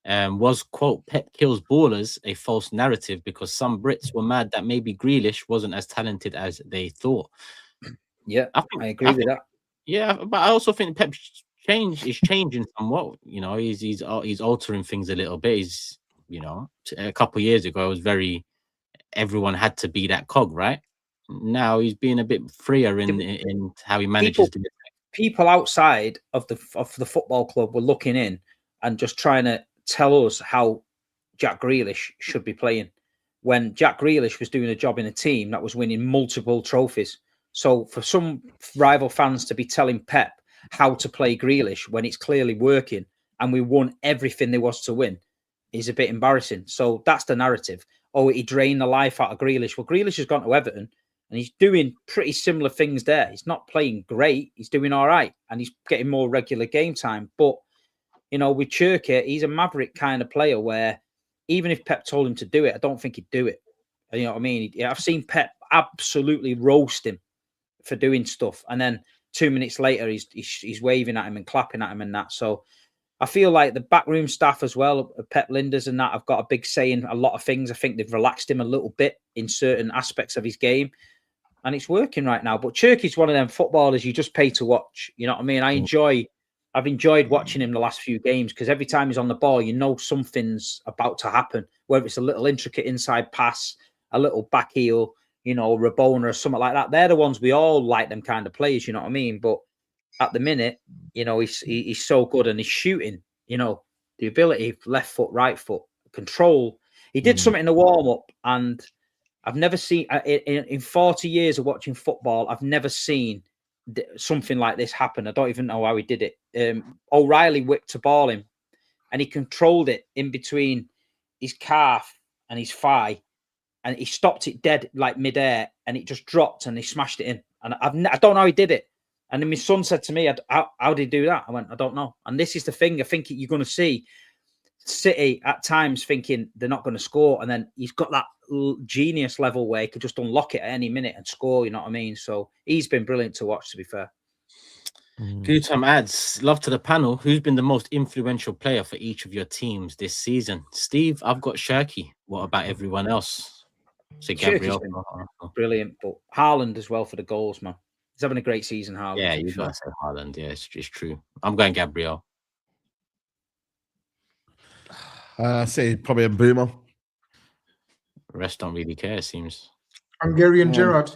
Speaker 6: Was, quote, Pep kills ballers a false narrative because some Brits were mad that maybe Grealish wasn't as talented as they thought.
Speaker 8: Yeah, I agree with that.
Speaker 6: Yeah, but I also think Pep's is changing somewhat. You know, he's altering things a little bit. He's, you know, a couple of years ago, it was everyone had to be that cog, right? Now he's being a bit freer in how he manages
Speaker 8: people outside of the football club were looking in and just trying to tell us how Jack Grealish should be playing, when Jack Grealish was doing a job in a team that was winning multiple trophies. So for some rival fans to be telling Pep how to play Grealish when it's clearly working and we won everything there was to win is a bit embarrassing. So that's the narrative. Oh, he drained the life out of Grealish. Well, Grealish has gone to Everton and he's doing pretty similar things there. He's not playing great. He's doing all right. And he's getting more regular game time. But, you know, with Cherky, he's a maverick kind of player where even if Pep told him to do it, I don't think he'd do it. You know what I mean? I've seen Pep absolutely roast him for doing stuff. And then 2 minutes later, he's waving at him and clapping at him and that. So I feel like the backroom staff as well, Pep Linders and that, have got a big say in a lot of things. I think they've relaxed him a little bit in certain aspects of his game. And it's working right now. But Cherky's one of them footballers you just pay to watch. You know what I mean? I've enjoyed watching him the last few games because every time he's on the ball, you know something's about to happen. Whether it's a little intricate inside pass, a little back heel, you know, Rabona or something like that. They're the ones we all like, them kind of players, you know what I mean? But at the minute, you know, he's so good and he's shooting, you know, the ability, left foot, right foot, control. He did something in the warm-up and I've never seen, in 40 years of watching football, I've never seen something like this happen. I don't even know how he did it. O'Reilly whipped a ball in and he controlled it in between his calf and his thigh. And he stopped it dead, like midair, and it just dropped and he smashed it in. And I don't know how he did it. And then my son said to me, how did he do that? I went, I don't know. And this is the thing. I think you're going to see City at times thinking they're not going to score. And then he's got that genius level where he could just unlock it at any minute and score, you know what I mean? So he's been brilliant to watch, to be fair.
Speaker 6: Good time adds. Love to the panel. Who's been the most influential player for each of your teams this season? Steve, I've got Cherky. What about everyone else? So Gabriel,
Speaker 8: brilliant, but Haaland as well for the goals, man. He's having a great season, Haaland.
Speaker 6: Yeah, you gotta say Haaland. Yeah, it's true. I'm going Gabriel.
Speaker 7: Say probably a Boomer.
Speaker 6: The rest don't really care, it seems.
Speaker 4: Hungarian Gerrard.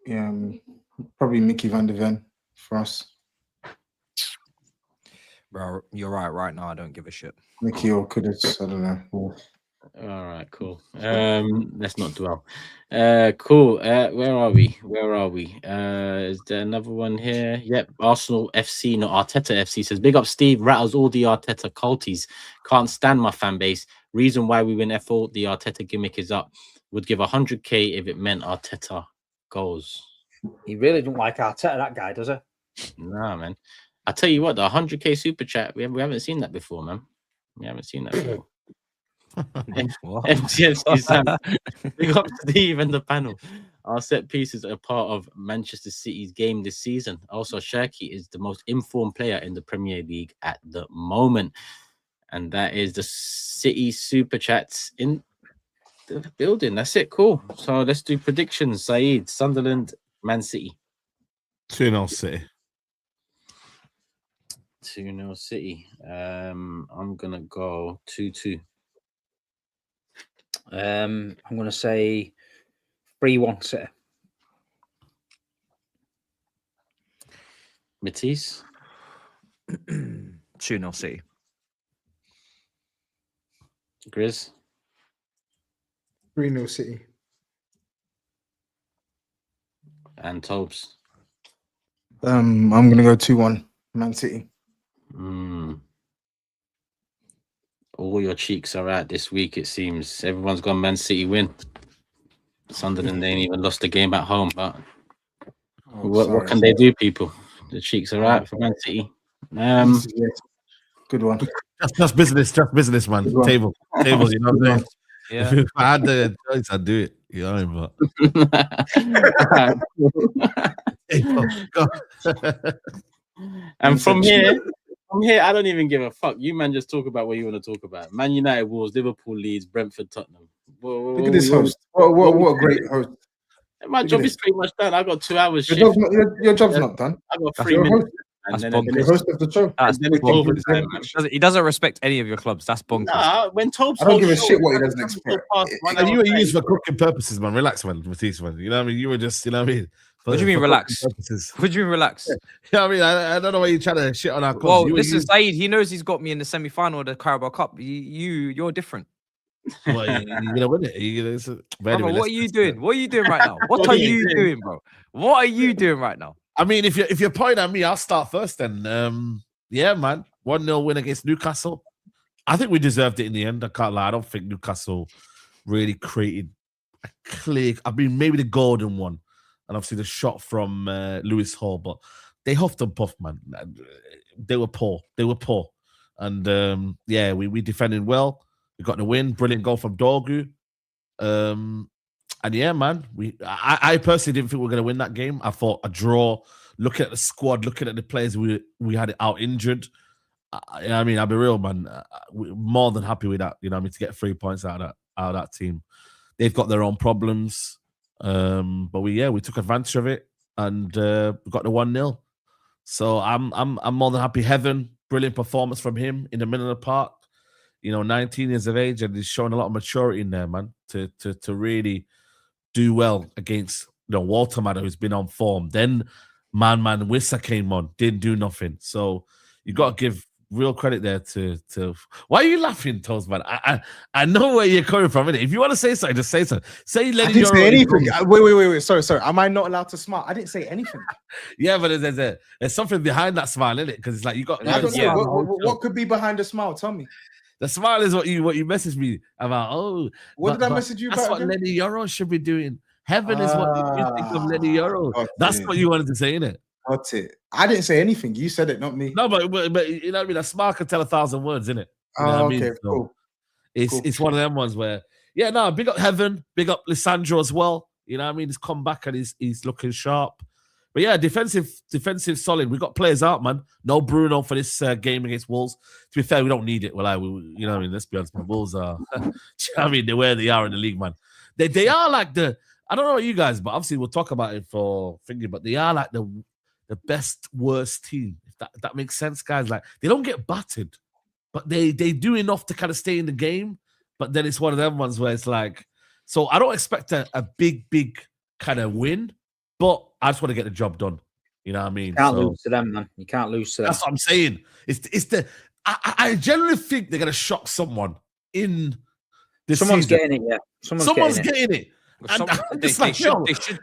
Speaker 5: Yeah, probably Mickey van der Ven for us.
Speaker 2: Bro, you're right now. I don't give a shit.
Speaker 5: Mickey or Kudus, I don't know.
Speaker 6: All right, cool. Let's not dwell. Cool. Where are we? Is there another one here? Yep. Arsenal FC, not Arteta FC, says big up Steve, rattles all the Arteta culties. Can't stand my fan base. Reason why we win F4, the Arteta gimmick is up. Would give 100k if it meant Arteta goals.
Speaker 8: He really don't like Arteta, that guy, does he?
Speaker 6: Nah, man. I tell you what, the 100k super chat, we haven't seen that before, man. We haven't seen that before. MTFC Sam, big up Steve and the panel. Our set pieces are part of Manchester City's game this season. Also, Shirky is the most informed player in the Premier League at the moment. And that is the City super chats in the building. That's it. Cool. So let's do predictions. SAEED, Sunderland, Man City.
Speaker 7: 2-0 City.
Speaker 6: 2-0 City. I'm gonna go 2-2.
Speaker 8: I'm going to say 3-1 City.
Speaker 6: Matisse.
Speaker 2: 2-0 City.
Speaker 6: Grizz.
Speaker 4: 3-0 City.
Speaker 6: And TOBS.
Speaker 5: I'm gonna go 2-1 Man City.
Speaker 6: All your cheeks are out this week, it seems. Everyone's gone Man City win. Sunderland, they ain't even lost a game at home, but what can they do, people? The cheeks are out for Man City.
Speaker 5: Good one.
Speaker 7: Just business, man. Tables, you know what I'm saying?
Speaker 2: Yeah.
Speaker 7: If I had the choice, I'd do it. You know what I mean?
Speaker 6: And from here, I don't even give a fuck. You man just talk about what you want to talk about. Man United Wolves, Liverpool Leeds, Brentford, Tottenham.
Speaker 5: Look at this host. What a great host.
Speaker 6: My job is pretty much done. I got 2 hours.
Speaker 5: Your job's not done.
Speaker 6: I got 3 minutes.
Speaker 2: That's
Speaker 5: The
Speaker 2: bonkers.
Speaker 5: host of the show.
Speaker 2: He doesn't respect any of your clubs. That's bonkers.
Speaker 6: Nah, when TOBS
Speaker 5: I don't give a shit what he doesn't expect.
Speaker 7: You were used for cooking purposes, man. Relax, man. Matisse, man. You know what I mean? You were just, you know what I mean?
Speaker 2: What do you mean relax? What do you mean relax?
Speaker 7: You know what I mean? I don't know why you're trying to shit on our clubs.
Speaker 2: Well, listen, SAEED, he knows he's got me in the semi-final of the Carabao Cup. You're different.
Speaker 7: Well, you're gonna win it.
Speaker 2: Brother, what are you doing? What are you doing right now? What are you doing, bro? What are you doing right now?
Speaker 7: I mean, if you're pointing at me, I'll start first then. Yeah, man. 1-0 win against Newcastle. I think we deserved it in the end. I can't lie. I don't think Newcastle really created a clear. I mean, maybe the golden one, and obviously the shot from Lewis Hall, but they huffed and puffed, man. They were poor. And yeah, we defended well. We got the win. Brilliant goal from Dorgu. And yeah, man, I personally didn't think we were going to win that game. I thought a draw, looking at the squad, looking at the players we had it out injured. I mean, I'll be real, man. We're more than happy with that. You know what I mean? To get 3 points out of that team. They've got their own problems. But we took advantage of it and we got the 1-0. So I'm more than happy. Heaven, brilliant performance from him in the middle of the park. You know, 19 years of age, and he's showing a lot of maturity in there, man, to really do well against Walter Madder, who's been on form. Then man Wissa came on, didn't do nothing. So you got to give real credit there to why are you laughing, Toes, man? I know where you're coming from, innit? If you want to say something, just say something. Say Lenny.
Speaker 5: I didn't say anything. Wait. Sorry. Am I not allowed to smile? I didn't say anything.
Speaker 7: Yeah, but there's something behind that smile, innit? Because it's like you got.
Speaker 5: I don't know. What could be behind the smile? Tell me.
Speaker 7: The smile is what you messaged me about. Oh,
Speaker 5: what did I message you about?
Speaker 7: That's what Lenny Yoro should be doing. Heaven is what you think of Lenny Yoro. That's what you wanted to say, innit?
Speaker 5: Got it. I didn't say anything. You said it, not me.
Speaker 7: No, but you know what I mean? A smile can tell 1,000 words, innit? You know
Speaker 5: okay,
Speaker 7: so
Speaker 5: cool.
Speaker 7: It's one of them ones where, big up Heaven, big up Lissandro as well. You know what I mean? He's come back and he's looking sharp. But yeah, defensive solid. We got players out, man. No Bruno for this game against Wolves. To be fair, we don't need it. Well, you know what I mean? Let's be honest, man. Wolves are, you know what I mean? They're where they are in the league, man. They are like the I don't know about you guys, but obviously we'll talk about it for thinking. But they are like the best worst team. If that makes sense, guys. Like they don't get battered, but they do enough to kind of stay in the game. But then it's one of them ones where it's like, so I don't expect a big kind of win, but I just want to get the job done. You know what I mean?
Speaker 8: You can't lose to them, man. You can't lose to them.
Speaker 7: That's what I'm saying. I generally think they're gonna shock someone in this
Speaker 8: Someone's
Speaker 7: season.
Speaker 8: getting it, yeah.
Speaker 7: Someone's getting it.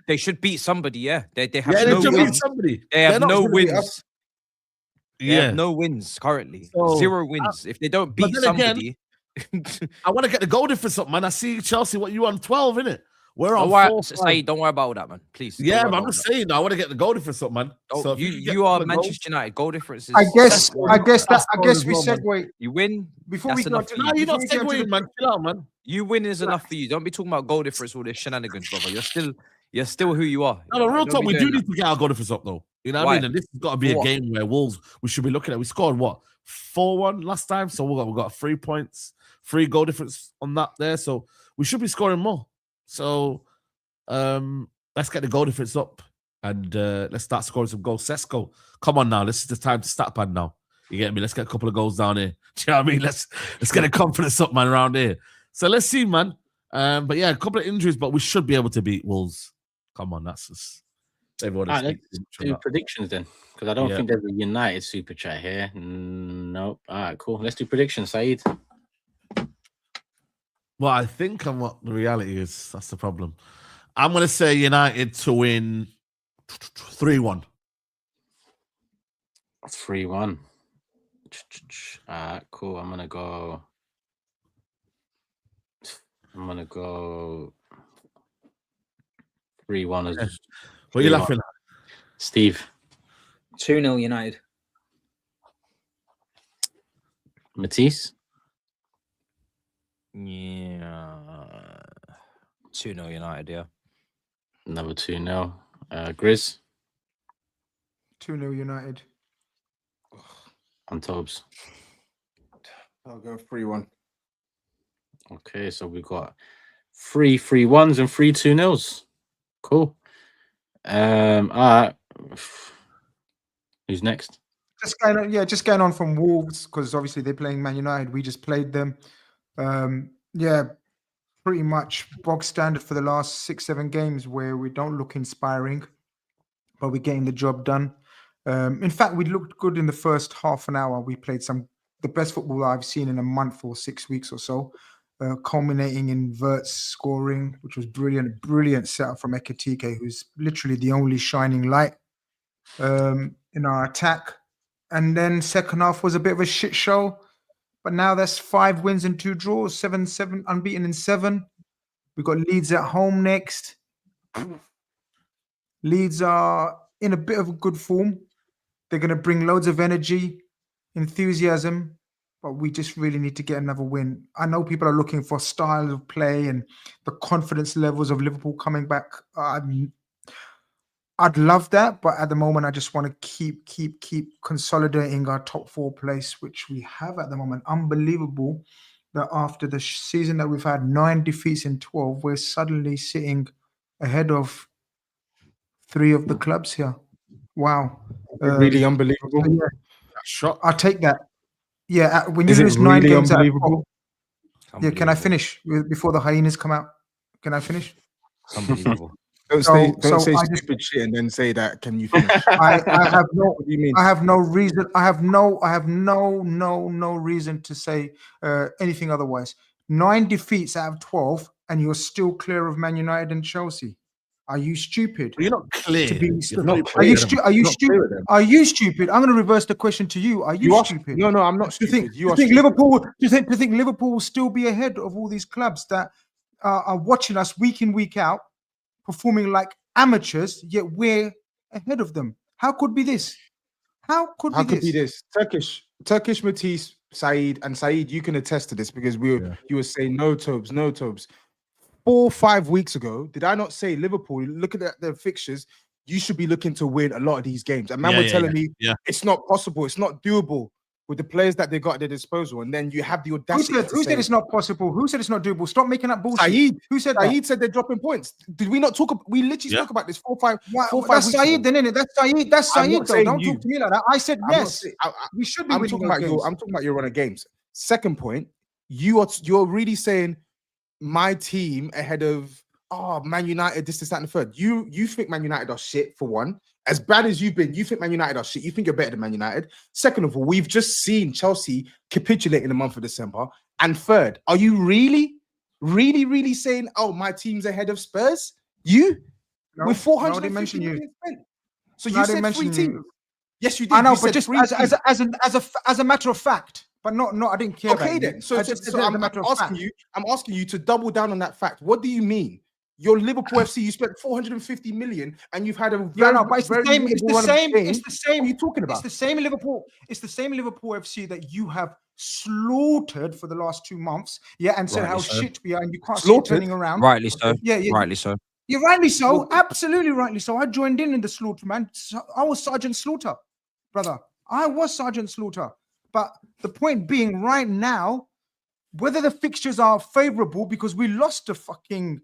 Speaker 2: They should beat somebody, yeah. They have
Speaker 7: Yeah,
Speaker 2: no
Speaker 7: they should beat
Speaker 2: wins.
Speaker 7: somebody.
Speaker 2: They have
Speaker 5: not
Speaker 2: no
Speaker 5: gonna beat
Speaker 2: wins.
Speaker 5: us.
Speaker 2: They
Speaker 7: Yeah.
Speaker 2: have no wins currently.
Speaker 7: So,
Speaker 2: 0 wins. If they don't beat
Speaker 7: then again,
Speaker 2: somebody.
Speaker 7: I want to get the goal difference up, man. I see Chelsea. What you on 12, innit? We're on
Speaker 2: Don't worry,
Speaker 7: 4.
Speaker 2: Saeed, don't worry about all that, man. Please. don't
Speaker 7: Yeah,
Speaker 2: worry
Speaker 7: but I'm
Speaker 2: about
Speaker 7: just
Speaker 2: all
Speaker 7: saying. I want to get the goal difference up, man.
Speaker 2: that.
Speaker 7: So
Speaker 2: Oh,
Speaker 7: if can get
Speaker 2: you are
Speaker 7: the goals-
Speaker 2: Manchester United. Goal difference is.
Speaker 4: I guess
Speaker 7: That's
Speaker 4: I guess
Speaker 7: as
Speaker 4: we
Speaker 7: well, man.
Speaker 4: segue
Speaker 2: You win.
Speaker 4: before we
Speaker 2: That's
Speaker 4: go
Speaker 2: enough
Speaker 4: to
Speaker 2: for
Speaker 7: No, you're
Speaker 4: before
Speaker 7: not
Speaker 4: we go to
Speaker 7: segueing, man. Chill out, man.
Speaker 2: You win is enough for you. Don't be talking about goal difference, all this shenanigans, brother. You're still who you are.
Speaker 7: No, real
Speaker 2: Don't
Speaker 7: talk.
Speaker 2: be
Speaker 7: We do
Speaker 2: doing
Speaker 7: need to get our goal difference up, though. You know what I
Speaker 2: Why?
Speaker 7: mean? And this has got to be
Speaker 2: For
Speaker 7: a
Speaker 2: what?
Speaker 7: game where Wolves we should be looking at. We scored what 4-1 last time, so we got 3 points, 3 goal difference on that there. So we should be scoring more. So let's get the goal difference up and let's start scoring some goals. Sesko, come on now. This is the time to start pad now. You get me? Let's get a couple of goals down here. Do you know what I mean? Let's get the confidence up, man, around here. So let's see, man. But yeah, a couple of injuries, but we should be able to beat Wolves. Come on, that's just everyone.
Speaker 6: All right, let's do predictions then, because I don't
Speaker 7: Yeah.
Speaker 6: think there's a United super chat here. Nope. All right, cool. Let's do predictions, Saeed.
Speaker 7: Well, I think and what the reality is. That's the problem. I'm going to say United to win 3-1.
Speaker 6: 3-1. All right, cool. I'm gonna go 3-1 as
Speaker 7: What are you
Speaker 6: 3-1.
Speaker 7: laughing at?
Speaker 6: Steve.
Speaker 8: 2-0 United.
Speaker 6: Matisse.
Speaker 2: Yeah. 2-0 United, yeah.
Speaker 6: Another 2-0. GRIZZ.
Speaker 4: 2-0 United.
Speaker 6: And TOBS.
Speaker 5: I'll go 3-1.
Speaker 6: Okay, so we've got 3 3-1s and 3 2-0s. Cool. All right. Who's next?
Speaker 4: Just going on from Wolves, because obviously they're playing Man United. We just played them. Yeah, pretty much bog standard for the last 6-7 games where we don't look inspiring, but we're getting the job done. In fact, we looked good in the first half an hour. We played the best football I've seen in a month or 6 weeks or so, culminating in WIRTZ scoring, which was brilliant setup from Ekitike, who's literally the only shining light in our attack. And then second half was a bit of a shit show, but now that's 5 wins and 2 draws, 7-7, unbeaten in 7. We've got Leeds at home next. Leeds are in a bit of a good form. They're going to bring loads of energy, enthusiasm, but we just really need to get another win. I know people are looking for style of play and the confidence levels of Liverpool coming back. I'd love that, but at the moment, I just want to keep consolidating our top 4 place, which we have at the moment. Unbelievable that after the season that we've had 9 defeats in 12, we're suddenly sitting ahead of 3 of the clubs here. Wow.
Speaker 5: Really unbelievable.
Speaker 4: Yeah,
Speaker 7: Shot.
Speaker 4: I'll take that. Yeah, when you
Speaker 5: Is it
Speaker 4: lose 9
Speaker 5: really
Speaker 4: games out of
Speaker 5: unbelievable?
Speaker 4: 12, yeah, can I finish before the hyenas come out? Can I finish?
Speaker 2: It's unbelievable.
Speaker 5: Don't
Speaker 4: So-
Speaker 5: say
Speaker 4: so I just-
Speaker 5: stupid shit and then say that. Can you finish?
Speaker 4: I have no
Speaker 5: What do you mean?
Speaker 4: I have no reason. I have no reason to say anything otherwise. 9 defeats out of 12, and you're still clear of Man United and Chelsea. Are you stupid?
Speaker 7: You're not clear.
Speaker 4: To be
Speaker 7: You're
Speaker 5: not
Speaker 7: not
Speaker 5: clear.
Speaker 4: Are you
Speaker 5: them.
Speaker 4: stupid? Are you
Speaker 5: Not clear
Speaker 4: stupid?
Speaker 5: with them.
Speaker 4: Are you stupid? I'm going to reverse the question to you. Are you
Speaker 5: You are
Speaker 4: stupid?
Speaker 5: No, I'm not
Speaker 4: Do you think,
Speaker 5: stupid.
Speaker 4: do
Speaker 5: You
Speaker 4: you
Speaker 5: are
Speaker 4: think
Speaker 5: stupid.
Speaker 4: Liverpool? Do you think Liverpool will still be ahead of all these clubs that are watching us week in, week out, performing like amateurs? Yet we're ahead of them. How could be this? How could be this?
Speaker 5: Turkish Matisse, Saeed, and Saeed, you can attest to this because you were saying no Tobes. 4 or 5 weeks ago, did I not say Liverpool? Look at the fixtures. You should be looking to win a lot of these games. And man, were telling me it's not possible. It's not doable with the players that they got at their disposal, and then you have the audacity.
Speaker 4: Who said it's not possible? Who said it's not doable? Stop making that bullshit.
Speaker 5: SAEED.
Speaker 4: Who said
Speaker 5: SAEED said they're dropping points. Did we not talk? We literally spoke about this 4 5 4 5
Speaker 4: That's
Speaker 5: weeks
Speaker 4: SAEED,
Speaker 5: ago.
Speaker 4: then, innit? That's SAEED. That's
Speaker 5: I'm not
Speaker 4: SAEED, though.
Speaker 5: saying
Speaker 4: Don't
Speaker 5: you.
Speaker 4: talk to me like that. I said
Speaker 5: I'm not
Speaker 4: yes.
Speaker 5: saying-
Speaker 4: We should be
Speaker 5: I'm
Speaker 4: winning
Speaker 5: talking
Speaker 4: those
Speaker 5: about
Speaker 4: games.
Speaker 5: I'm talking about your run of games. Second point, you're really saying my team ahead of Man United, this, that, and the third. You think Man United are shit for one. As bad as you've been, you think Man United are shit. You think you're better than Man United. Second of all, we've just seen Chelsea capitulate in the month of December. And third, are you really saying, oh, my team's ahead of Spurs? You?
Speaker 4: No,
Speaker 5: with 400
Speaker 4: they mention you.
Speaker 5: spent. So
Speaker 4: No,
Speaker 5: you
Speaker 4: they
Speaker 5: said
Speaker 4: mention
Speaker 5: 3
Speaker 4: you.
Speaker 5: teams. Yes, you did.
Speaker 4: I know,
Speaker 5: You
Speaker 4: but
Speaker 5: said
Speaker 4: just
Speaker 5: 3 teams.
Speaker 4: as a matter of fact. But no, I didn't care.
Speaker 5: Okay,
Speaker 4: about
Speaker 5: then.
Speaker 4: you.
Speaker 5: So,
Speaker 4: I just said
Speaker 5: so
Speaker 4: as
Speaker 5: I'm
Speaker 4: a matter of
Speaker 5: asking
Speaker 4: fact.
Speaker 5: you. I'm asking you to double down on that fact. What do you mean? You're Liverpool FC. You spent 450 million, and you've had a very,
Speaker 4: Yeah, no, but it's the
Speaker 5: very
Speaker 4: same. It's
Speaker 5: notable
Speaker 4: the
Speaker 5: run of
Speaker 4: same.
Speaker 5: games.
Speaker 4: It's the same.
Speaker 5: What are you talking
Speaker 4: It's
Speaker 5: about?
Speaker 4: the same Liverpool. It's the same Liverpool FC that you have slaughtered for the last 2 months. Yeah, and said
Speaker 2: Rightly
Speaker 4: how
Speaker 2: so.
Speaker 4: shit we are, and you can't see it
Speaker 5: Slaughtered?
Speaker 4: turning around.
Speaker 2: Rightly so.
Speaker 4: Yeah.
Speaker 2: Rightly so.
Speaker 4: You're rightly so.
Speaker 5: Slaughtered.
Speaker 4: Absolutely rightly so. I joined in the slaughter, man. I was Sergeant Slaughter, brother. I was Sergeant Slaughter. But the point being, right now, whether the fixtures are favorable, because we lost to fucking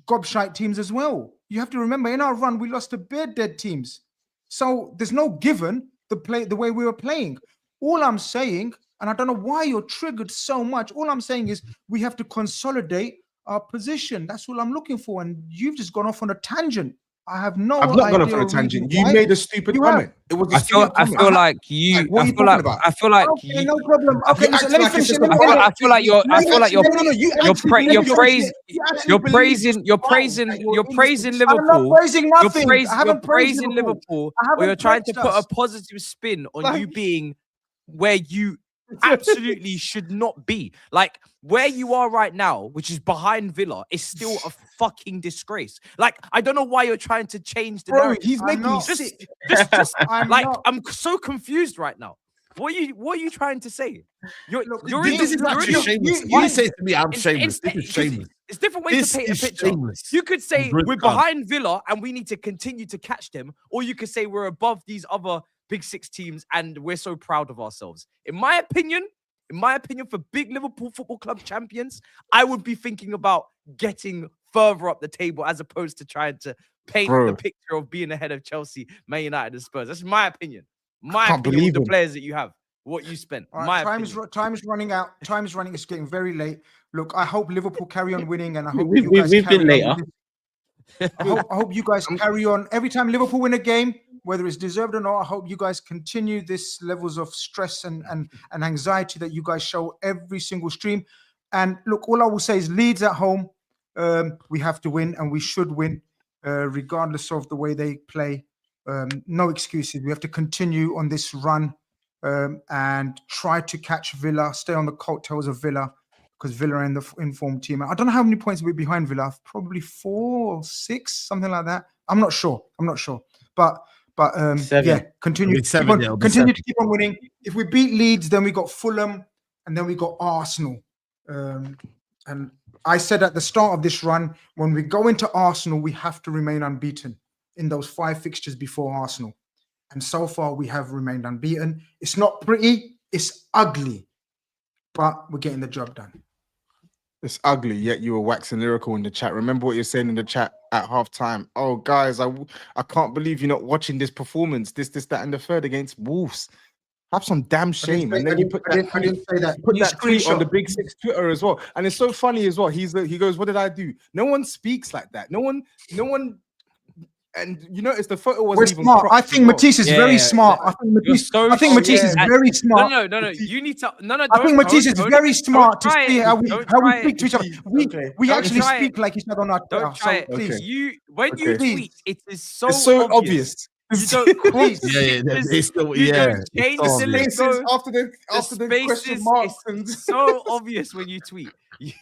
Speaker 4: gobshite teams as well. You have to remember, in our run, we lost to bare dead teams. So there's no given the way we were playing. All I'm saying, and I don't know why you're triggered so much, all I'm saying is we have to consolidate our position. That's all I'm looking for. And you've just gone off on a tangent. I have no
Speaker 5: I've not gone off
Speaker 4: idea
Speaker 5: on a
Speaker 4: of reason
Speaker 5: tangent. You
Speaker 4: why.
Speaker 5: made a stupid
Speaker 4: You have.
Speaker 5: comment. It was a
Speaker 2: I
Speaker 5: stupid
Speaker 2: feel
Speaker 5: comment.
Speaker 2: like you.
Speaker 5: Like, what are
Speaker 2: I
Speaker 5: you
Speaker 2: feel like.
Speaker 5: talking about?
Speaker 2: I feel like
Speaker 4: Okay,
Speaker 2: you.
Speaker 4: no problem. Okay,
Speaker 5: You're
Speaker 4: listen,
Speaker 5: acting
Speaker 4: let me
Speaker 5: like
Speaker 4: finish.
Speaker 5: it's
Speaker 4: Let me
Speaker 5: just
Speaker 4: finish.
Speaker 2: I feel like you're. I feel like you're.
Speaker 5: No, you
Speaker 2: You're
Speaker 5: actually
Speaker 2: pra- you're
Speaker 5: believe you're-
Speaker 2: praising.
Speaker 5: you actually
Speaker 2: You're
Speaker 5: believe
Speaker 2: praising. You're
Speaker 5: fine,
Speaker 2: praising.
Speaker 5: like,
Speaker 2: You're praising
Speaker 4: I'm not
Speaker 2: Liverpool.
Speaker 4: praising nothing. I
Speaker 2: You're
Speaker 4: haven't praised
Speaker 2: praising
Speaker 4: Liverpool.
Speaker 2: Liverpool,
Speaker 4: I haven't
Speaker 2: or you're trying to
Speaker 4: praised
Speaker 2: put a
Speaker 4: us.
Speaker 2: positive spin on
Speaker 5: Like-
Speaker 2: you being where you absolutely should not be. Like where you are right now, which is behind Villa, is still a fucking disgrace. Like I don't know why you're trying to change the
Speaker 5: Bro,
Speaker 2: narrative.
Speaker 5: he's
Speaker 4: I'm
Speaker 5: making me
Speaker 4: not.
Speaker 5: sick.
Speaker 2: Just
Speaker 4: I'm
Speaker 2: like
Speaker 4: not.
Speaker 2: I'm so confused right now. What are you trying to say? You're
Speaker 7: This is actually shameless. You say to me, I'm shameless. This is shameless.
Speaker 2: It's different ways
Speaker 7: This
Speaker 2: to paint a
Speaker 7: is
Speaker 2: picture.
Speaker 7: shameless.
Speaker 2: You could say
Speaker 7: Grizz
Speaker 2: we're
Speaker 7: can't.
Speaker 2: behind Villa and we need to continue to catch them, or you could say we're above these other Big Six teams and we're so proud of ourselves. In my opinion, for big Liverpool Football Club champions, I would be thinking about getting further up the table as opposed to trying to paint the picture of being ahead of Chelsea, Man United, and Spurs. That's my opinion. My
Speaker 5: can't
Speaker 2: opinion with
Speaker 5: believe
Speaker 2: the
Speaker 5: him.
Speaker 2: players that you have, what you spent.
Speaker 4: All right,
Speaker 2: My
Speaker 4: time
Speaker 2: opinion.
Speaker 4: is running out. Time is running. It's getting very late. Look, I hope Liverpool carry on winning, and I hope
Speaker 6: We've
Speaker 4: you guys
Speaker 6: been
Speaker 4: carry on
Speaker 6: later.
Speaker 4: with this. I hope you guys carry on. Every time Liverpool win a game, whether it's deserved or not, I hope you guys continue this levels of stress and anxiety that you guys show every single stream. And look, all I will say is Leeds at home, we have to win, and we should win, regardless of the way they play. No excuses. We have to continue on this run and try to catch Villa, stay on the coattails of Villa, because Villa are in the informed team. I don't know how many points we're behind Villa. Probably 4 or 6, something like that. I'm not sure. But yeah, continue. Continue to keep on winning. If we beat Leeds, then we got Fulham, and then we got Arsenal. And I said at the start of this run, when we go into Arsenal, we have to remain unbeaten in those 5 fixtures before Arsenal. And so far, we have remained unbeaten. It's not pretty. It's ugly. But we're getting the job done.
Speaker 5: It's ugly, yet you were waxing lyrical in the chat. Remember what you're saying in the chat at halftime. Oh, guys, I can't believe you're not watching this performance. This, that, and the third against Wolves. Have some damn shame. And then you put that tweet on the Big Six Twitter as well. And it's so funny as well. He goes, "What did I do?" No one speaks like that. No one. And you notice the photo wasn't even
Speaker 4: smart. I think Matisse is very smart. I think Matisse is very smart.
Speaker 2: No. You need to. No.
Speaker 4: I think Matisse is very smart to see how we speak to each other. We actually speak like each other on our Twitter.
Speaker 2: Don't try it.
Speaker 4: Please.
Speaker 2: When you tweet, it is so
Speaker 5: obvious.
Speaker 2: You don't cross.
Speaker 7: It's still,
Speaker 2: you don't change the lingo.
Speaker 5: After the question marks.
Speaker 2: It's so obvious when you tweet. You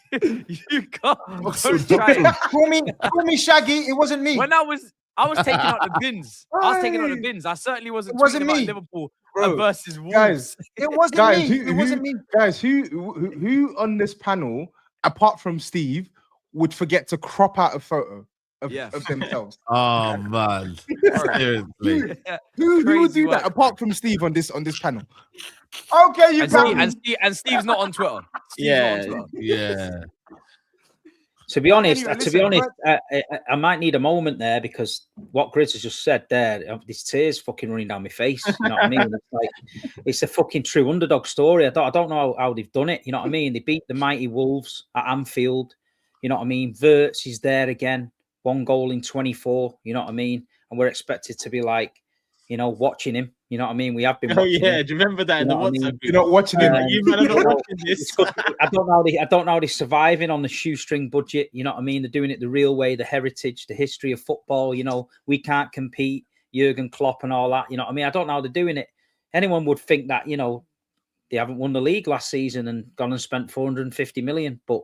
Speaker 2: can't. Don't try it.
Speaker 4: Call me Shaggy. It wasn't me.
Speaker 2: When I was taking out the bins. I certainly wasn't. It wasn't me. Liverpool versus Wolves.
Speaker 5: Guys,
Speaker 4: it wasn't me. It wasn't me.
Speaker 5: Guys, who on this panel, apart from Steve, would forget to crop out a photo? of themselves.
Speaker 7: Oh man, seriously.
Speaker 5: Who would do
Speaker 2: work.
Speaker 5: that apart from Steve on this panel?
Speaker 4: Okay, you got me.
Speaker 2: And Steve's not on Twitter.
Speaker 6: Yeah.
Speaker 7: Yeah.
Speaker 8: To be honest,
Speaker 4: Anyway,
Speaker 8: I might need a moment there because what GRIZZ has just said there, these tears fucking running down my face. You know what I mean? It's like it's a fucking true underdog story. I don't know how they've done it. You know what I mean? They beat the mighty Wolves at Anfield. You know what I mean? WIRTZ is there again, 1 goal in 24. You know what I mean? And we're expected to be like, you know, watching him. You know what I mean? We have been.
Speaker 6: Oh yeah, do you remember that in the WhatsApp group?
Speaker 5: You're not watching him.
Speaker 6: You man are not watching this.
Speaker 8: I don't know how they're surviving on the shoestring budget. You know what I mean? They're doing it the real way, the heritage, the history of football. You know, we can't compete. Jurgen Klopp and all that. You know what I mean? I don't know how they're doing it. Anyone would think that, you know, they haven't won the league last season and gone and spent 450 million. But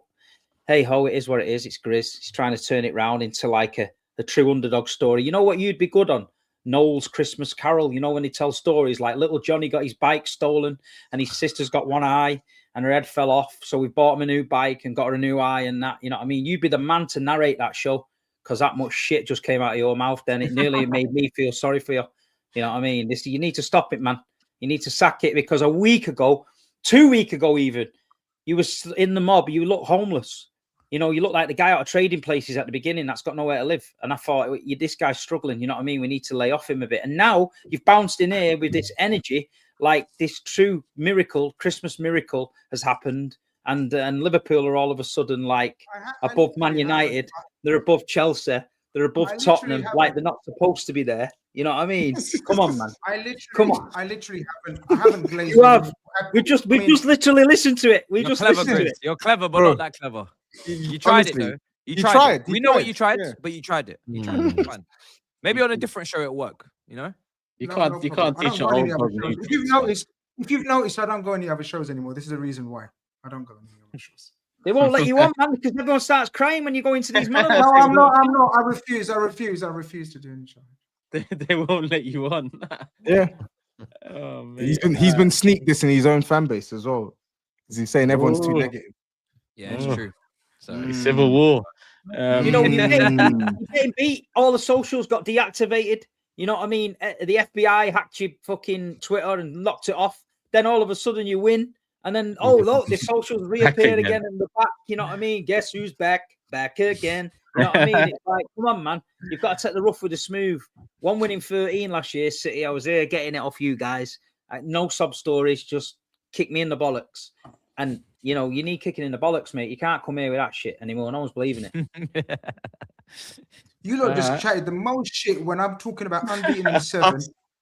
Speaker 8: hey ho, it is what it is. It's GRIZZ. He's trying to turn it round into like a true underdog story. You know what you'd be good on? Noel's Christmas Carol, you know, when he tells stories like little Johnny got his bike stolen and his sister's got one eye and her head fell off. So we bought him a new bike and got her a new eye and that, you know what I mean? You'd be the man to narrate that show because that much shit just came out of your mouth. Then it nearly made me feel sorry for you. You know what I mean? You need to stop it, man. You need to sack it because a week ago, 2 weeks ago even, you was in the mob. You look homeless. You know, you look like the guy out of Trading Places at the beginning that's got nowhere to live. And I thought, this guy's struggling. You know what I mean? We need to lay off him a bit. And now you've bounced in here with this energy, like this true miracle, Christmas miracle has happened. And Liverpool are all of a sudden like above Man United. They're above Chelsea. They're above Tottenham. Like they're not supposed to be there. You know what I mean? Come on, man.
Speaker 4: I literally haven't glazed.
Speaker 8: You have. We just literally listened to it. We just listened to it.
Speaker 2: You're clever, but not that clever. You tried it though. You tried. We know what you tried, but you tried it. You tried it. Fine. Maybe on a different show at work. You know.
Speaker 6: You can't teach your own problem.
Speaker 4: If you've noticed, I don't go any other shows anymore. This is the reason why I don't go any other shows.
Speaker 8: They won't let you on, man, because everyone starts crying when you go into these monologues.
Speaker 4: No, I'm not. I refuse to do any show.
Speaker 6: They won't let you on.
Speaker 5: Yeah.
Speaker 6: Oh, man.
Speaker 5: He's been sneak dissing his own fan base as well. He's saying everyone's too negative.
Speaker 2: Yeah, it's true. So
Speaker 6: Civil war.
Speaker 8: You know, you're getting beat. All the socials got deactivated. You know what I mean? The FBI hacked your fucking Twitter and locked it off. Then all of a sudden you win. And then, oh, look, the socials reappear again in the back. You know what I mean? Guess who's back? Back again. You know what I mean? It's like, come on, man. You've got to take the rough with the smooth. 1 win in 13 last year, City. I was here getting it off you guys. No sob stories. Just kick me in the bollocks. And, you know, you need kicking in the bollocks, mate. You can't come here with that shit anymore. No one's believing it.
Speaker 4: You lot just chatted the most shit when I'm talking about unbeaten in 7.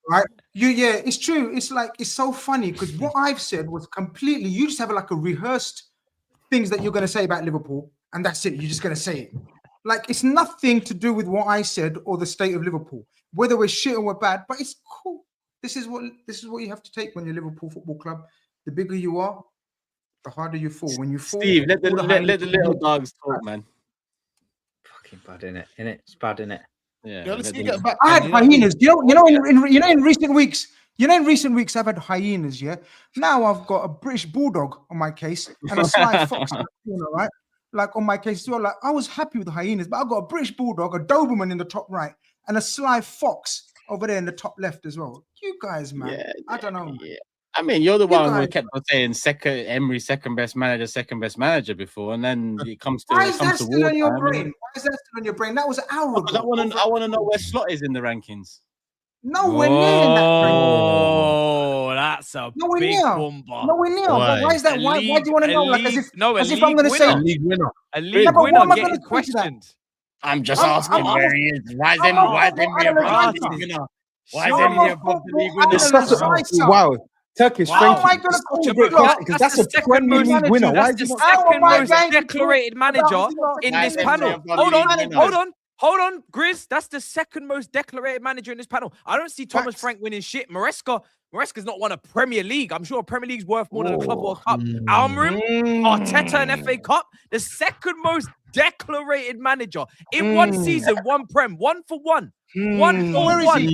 Speaker 4: Right? Yeah, it's true. It's like, it's so funny because what I've said was completely, you just have like a rehearsed things that you're going to say about Liverpool, and that's it. You're just going to say it. Like, it's nothing to do with what I said or the state of Liverpool, whether we're shit or we're bad, but it's cool. This is what you have to take when you're Liverpool Football Club. The bigger you are, the harder you fall. When you fall,
Speaker 6: Steve, let the little dogs talk, man.
Speaker 8: Fucking bad, innit? It's bad, innit?
Speaker 6: Yeah.
Speaker 4: I had hyenas. You know, in recent weeks, I've had hyenas. Yeah. Now I've got a British bulldog on my case and a sly fox. You know, right? Like on my case as well. Like I was happy with the hyenas, but I've got a British bulldog, a Doberman in the top right, and a sly fox over there in the top left as well. You guys, man. I don't know.
Speaker 6: Yeah. I mean, you're the one who kept on saying Emery second best manager before, and then it comes to.
Speaker 4: Why is that still on your brain? Why is that still on your brain? That was an hour ago.
Speaker 6: I want to know where Slot is in the rankings.
Speaker 4: Nowhere near in that ranking.
Speaker 2: Oh, that's a big bomber.
Speaker 4: Nowhere near. Why is that? Why do you want to know? Like as if I'm going to say
Speaker 7: a league winner.
Speaker 2: A league winner getting questioned.
Speaker 6: I'm just asking where he is. Why is Emery above the league winner? Why is Emery above the league winner?
Speaker 5: Wow. Turkish,
Speaker 4: thank you.
Speaker 5: Because that's a Premier League winner. Why is
Speaker 2: the second most decorated manager in this panel? Hold on, GRIZZ. That's the second most decorated manager in this panel. I don't see Thomas Frank winning shit. Maresca's not won a Premier League. I'm sure a Premier League's worth more than a Club World Cup. Almrim, Arteta, and FA Cup. The second most decorated manager in one season, one Prem, 1 for 1. 1 for 1.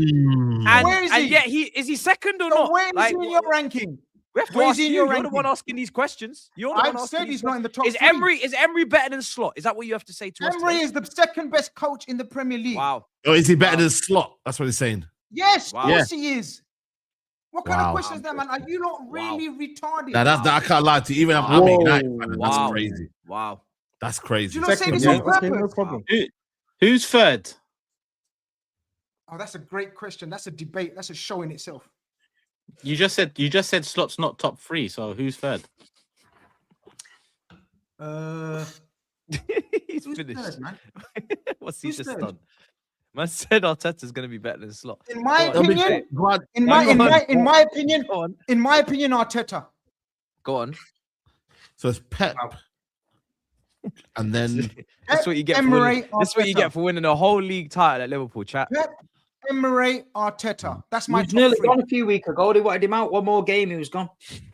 Speaker 2: And yet is he second or not?
Speaker 4: Where is he in your ranking?
Speaker 2: We have to
Speaker 4: Where is
Speaker 2: ask
Speaker 4: he in
Speaker 2: you.
Speaker 4: your
Speaker 2: You're the one
Speaker 4: ranking?
Speaker 2: asking these questions. You're the one
Speaker 4: I've
Speaker 2: asking
Speaker 4: said
Speaker 2: these
Speaker 4: he's not in the top
Speaker 2: questions.
Speaker 4: three.
Speaker 2: Is Emery better than Slot? Is that what you have to say to us?
Speaker 4: Emery
Speaker 2: Today?
Speaker 4: is the second best coach in the Premier League.
Speaker 2: Wow.
Speaker 7: Oh, is he better than Slot? That's what he's saying.
Speaker 4: Yes,
Speaker 2: Wow.
Speaker 4: of course he is. What kind of
Speaker 7: Wow.
Speaker 4: questions that, man? Are you not really retarded?
Speaker 7: Now that's I can't lie to you. Even I'm a United fan, and that's crazy.
Speaker 2: Wow.
Speaker 7: That's crazy.
Speaker 4: Do you not say this
Speaker 5: yeah,
Speaker 4: on purpose?
Speaker 5: okay, no problem.
Speaker 6: Who's third?
Speaker 4: Oh, that's a great question. That's a debate. That's a show in itself.
Speaker 6: You just said Slot's not top 3. So who's third?
Speaker 2: He's
Speaker 4: Who's
Speaker 2: finished.
Speaker 4: third, man?
Speaker 2: What's he
Speaker 4: Who's
Speaker 2: just
Speaker 4: third?
Speaker 2: done? Man said Arteta's going to be better than Slot.
Speaker 4: In my
Speaker 2: Go on.
Speaker 4: opinion,
Speaker 7: Go on.
Speaker 4: in my opinion,
Speaker 2: Go on.
Speaker 4: in my opinion, Arteta.
Speaker 2: Go on.
Speaker 7: So it's Pep, and then
Speaker 2: That's what you get.
Speaker 4: Emery,
Speaker 2: That's what you
Speaker 4: Arteta.
Speaker 2: get for winning a whole league title at Liverpool, chat.
Speaker 4: Pep, Emery, Arteta. That's my
Speaker 8: He was
Speaker 4: top
Speaker 8: nearly
Speaker 4: three.
Speaker 8: gone a few weeks ago. They wanted him out one more game. He was gone.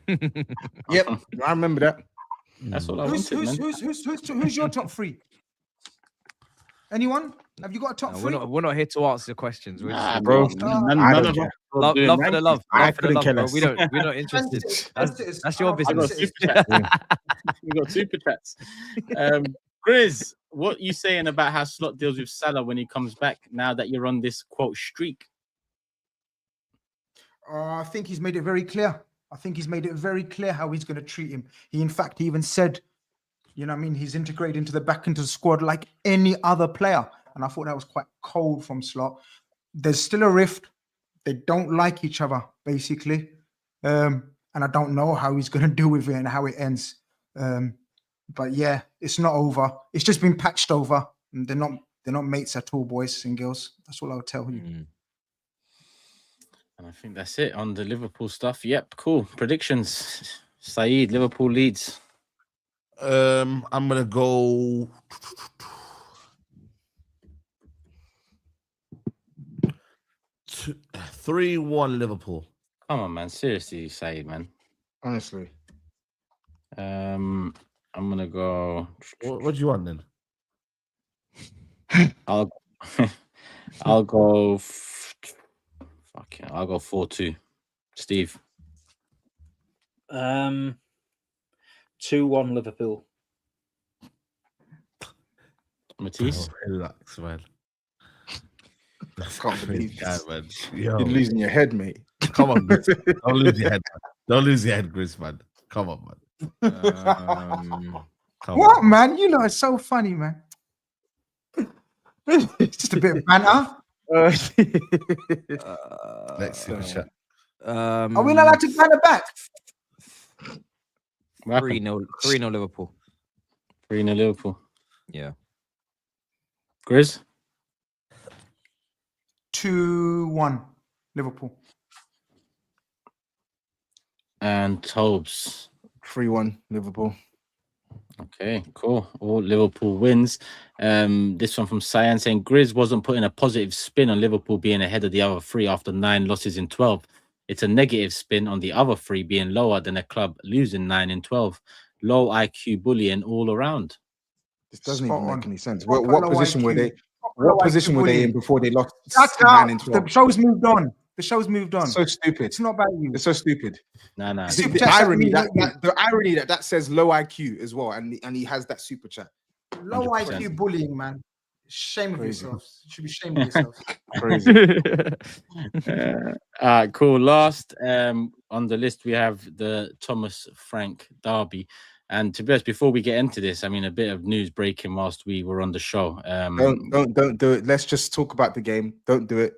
Speaker 5: Yep, I remember that.
Speaker 6: That's what I
Speaker 4: Who's
Speaker 6: wanted, man.
Speaker 4: your top 3? Anyone? Have you got a top
Speaker 2: No,
Speaker 4: 3?
Speaker 2: we're not here to answer questions. We're
Speaker 6: Nah,
Speaker 2: just-
Speaker 6: bro.
Speaker 5: I
Speaker 6: None
Speaker 5: don't
Speaker 6: of
Speaker 5: care.
Speaker 6: us
Speaker 2: love,
Speaker 6: doing
Speaker 2: love for the
Speaker 6: rankings.
Speaker 2: love.
Speaker 5: I
Speaker 2: Love for the
Speaker 5: couldn't
Speaker 2: love,
Speaker 5: care
Speaker 2: bro.
Speaker 5: less.
Speaker 2: We're not interested. That's your
Speaker 4: I
Speaker 6: I got
Speaker 2: business.
Speaker 6: super chats. We got super chats. Grizz, what you saying about how Slot deals with Salah when he comes back? Now that you're on this quote streak,
Speaker 4: I think he's made it very clear. I think he's made it very clear how he's going to treat him. He, in fact, he even said, you know what I mean, he's integrated into the squad like any other player. And I thought that was quite cold from Slot. There's still a rift. They don't like each other, basically. And I don't know how he's going to deal with it and how it ends. But yeah, it's not over. It's just been patched over. And they're not mates at all, boys and girls. That's all I'll tell you.
Speaker 6: and I think that's it on the Liverpool stuff. Yep, cool. Predictions. SAEED, Liverpool leads.
Speaker 7: I'm gonna go 3-1 Liverpool.
Speaker 6: Come on, man. Seriously, SAEED, man.
Speaker 5: Honestly,
Speaker 6: I'm gonna go.
Speaker 7: What do you want then?
Speaker 6: I'll I'll go. Fuck yeah, I'll go 4-2. Steve.
Speaker 8: 2-1 Liverpool.
Speaker 6: Matisse.
Speaker 7: Oh, relax, man.
Speaker 5: I can't believe
Speaker 7: Yeah,
Speaker 5: this.
Speaker 7: man. Yo,
Speaker 5: You're losing your head, mate.
Speaker 7: come on, Grizz. Don't lose your head. Man. Don't lose your head, Grizz, man. Come on, man. Come
Speaker 4: What,
Speaker 7: on.
Speaker 4: man? You know, it's so funny, man. It's just a bit of banter.
Speaker 7: Let's see the chat.
Speaker 4: Are we not allowed to banter back?
Speaker 2: 3-0 Liverpool.
Speaker 6: 3-0 Liverpool.
Speaker 2: Yeah.
Speaker 6: Grizz.
Speaker 4: 2-1 Liverpool.
Speaker 6: And TOBS.
Speaker 5: 3-1 Liverpool.
Speaker 6: Okay, cool. All Liverpool wins. This one from Cyan saying Grizz wasn't putting a positive spin on Liverpool being ahead of the other 3 after 9 losses in 12. It's a negative spin on the other 3 being lower than a club losing 9 in 12. Low IQ bullying all around.
Speaker 5: This doesn't
Speaker 4: Spot
Speaker 5: even make
Speaker 4: on.
Speaker 5: any sense.
Speaker 4: Proper
Speaker 5: What
Speaker 4: low
Speaker 5: position were
Speaker 4: IQ.
Speaker 5: they?
Speaker 4: Proper low
Speaker 5: What position
Speaker 4: IQ
Speaker 5: were they
Speaker 4: bullying.
Speaker 5: in before they lost
Speaker 4: That's
Speaker 5: 9
Speaker 4: out.
Speaker 5: and
Speaker 4: The
Speaker 5: 12?
Speaker 4: show's moved on. The show's moved on.
Speaker 5: So stupid.
Speaker 4: It's not about you.
Speaker 5: It's so stupid.
Speaker 6: Nah.
Speaker 5: The,
Speaker 4: Super
Speaker 5: the
Speaker 4: chat
Speaker 5: irony
Speaker 4: doesn't mean
Speaker 5: that the irony that says low IQ as well, and he has that super chat.
Speaker 4: Low
Speaker 6: 100%.
Speaker 4: IQ bullying, man. Shame of
Speaker 5: Crazy.
Speaker 4: yourselves. You should be ashamed of yourselves.
Speaker 5: Crazy.
Speaker 6: Cool. Last on the list we have the Thomas Frank derby. And to be honest, before we get into this, I mean, a bit of news breaking whilst we were on the show.
Speaker 5: Don't do it. Let's just talk about the game. Don't do it.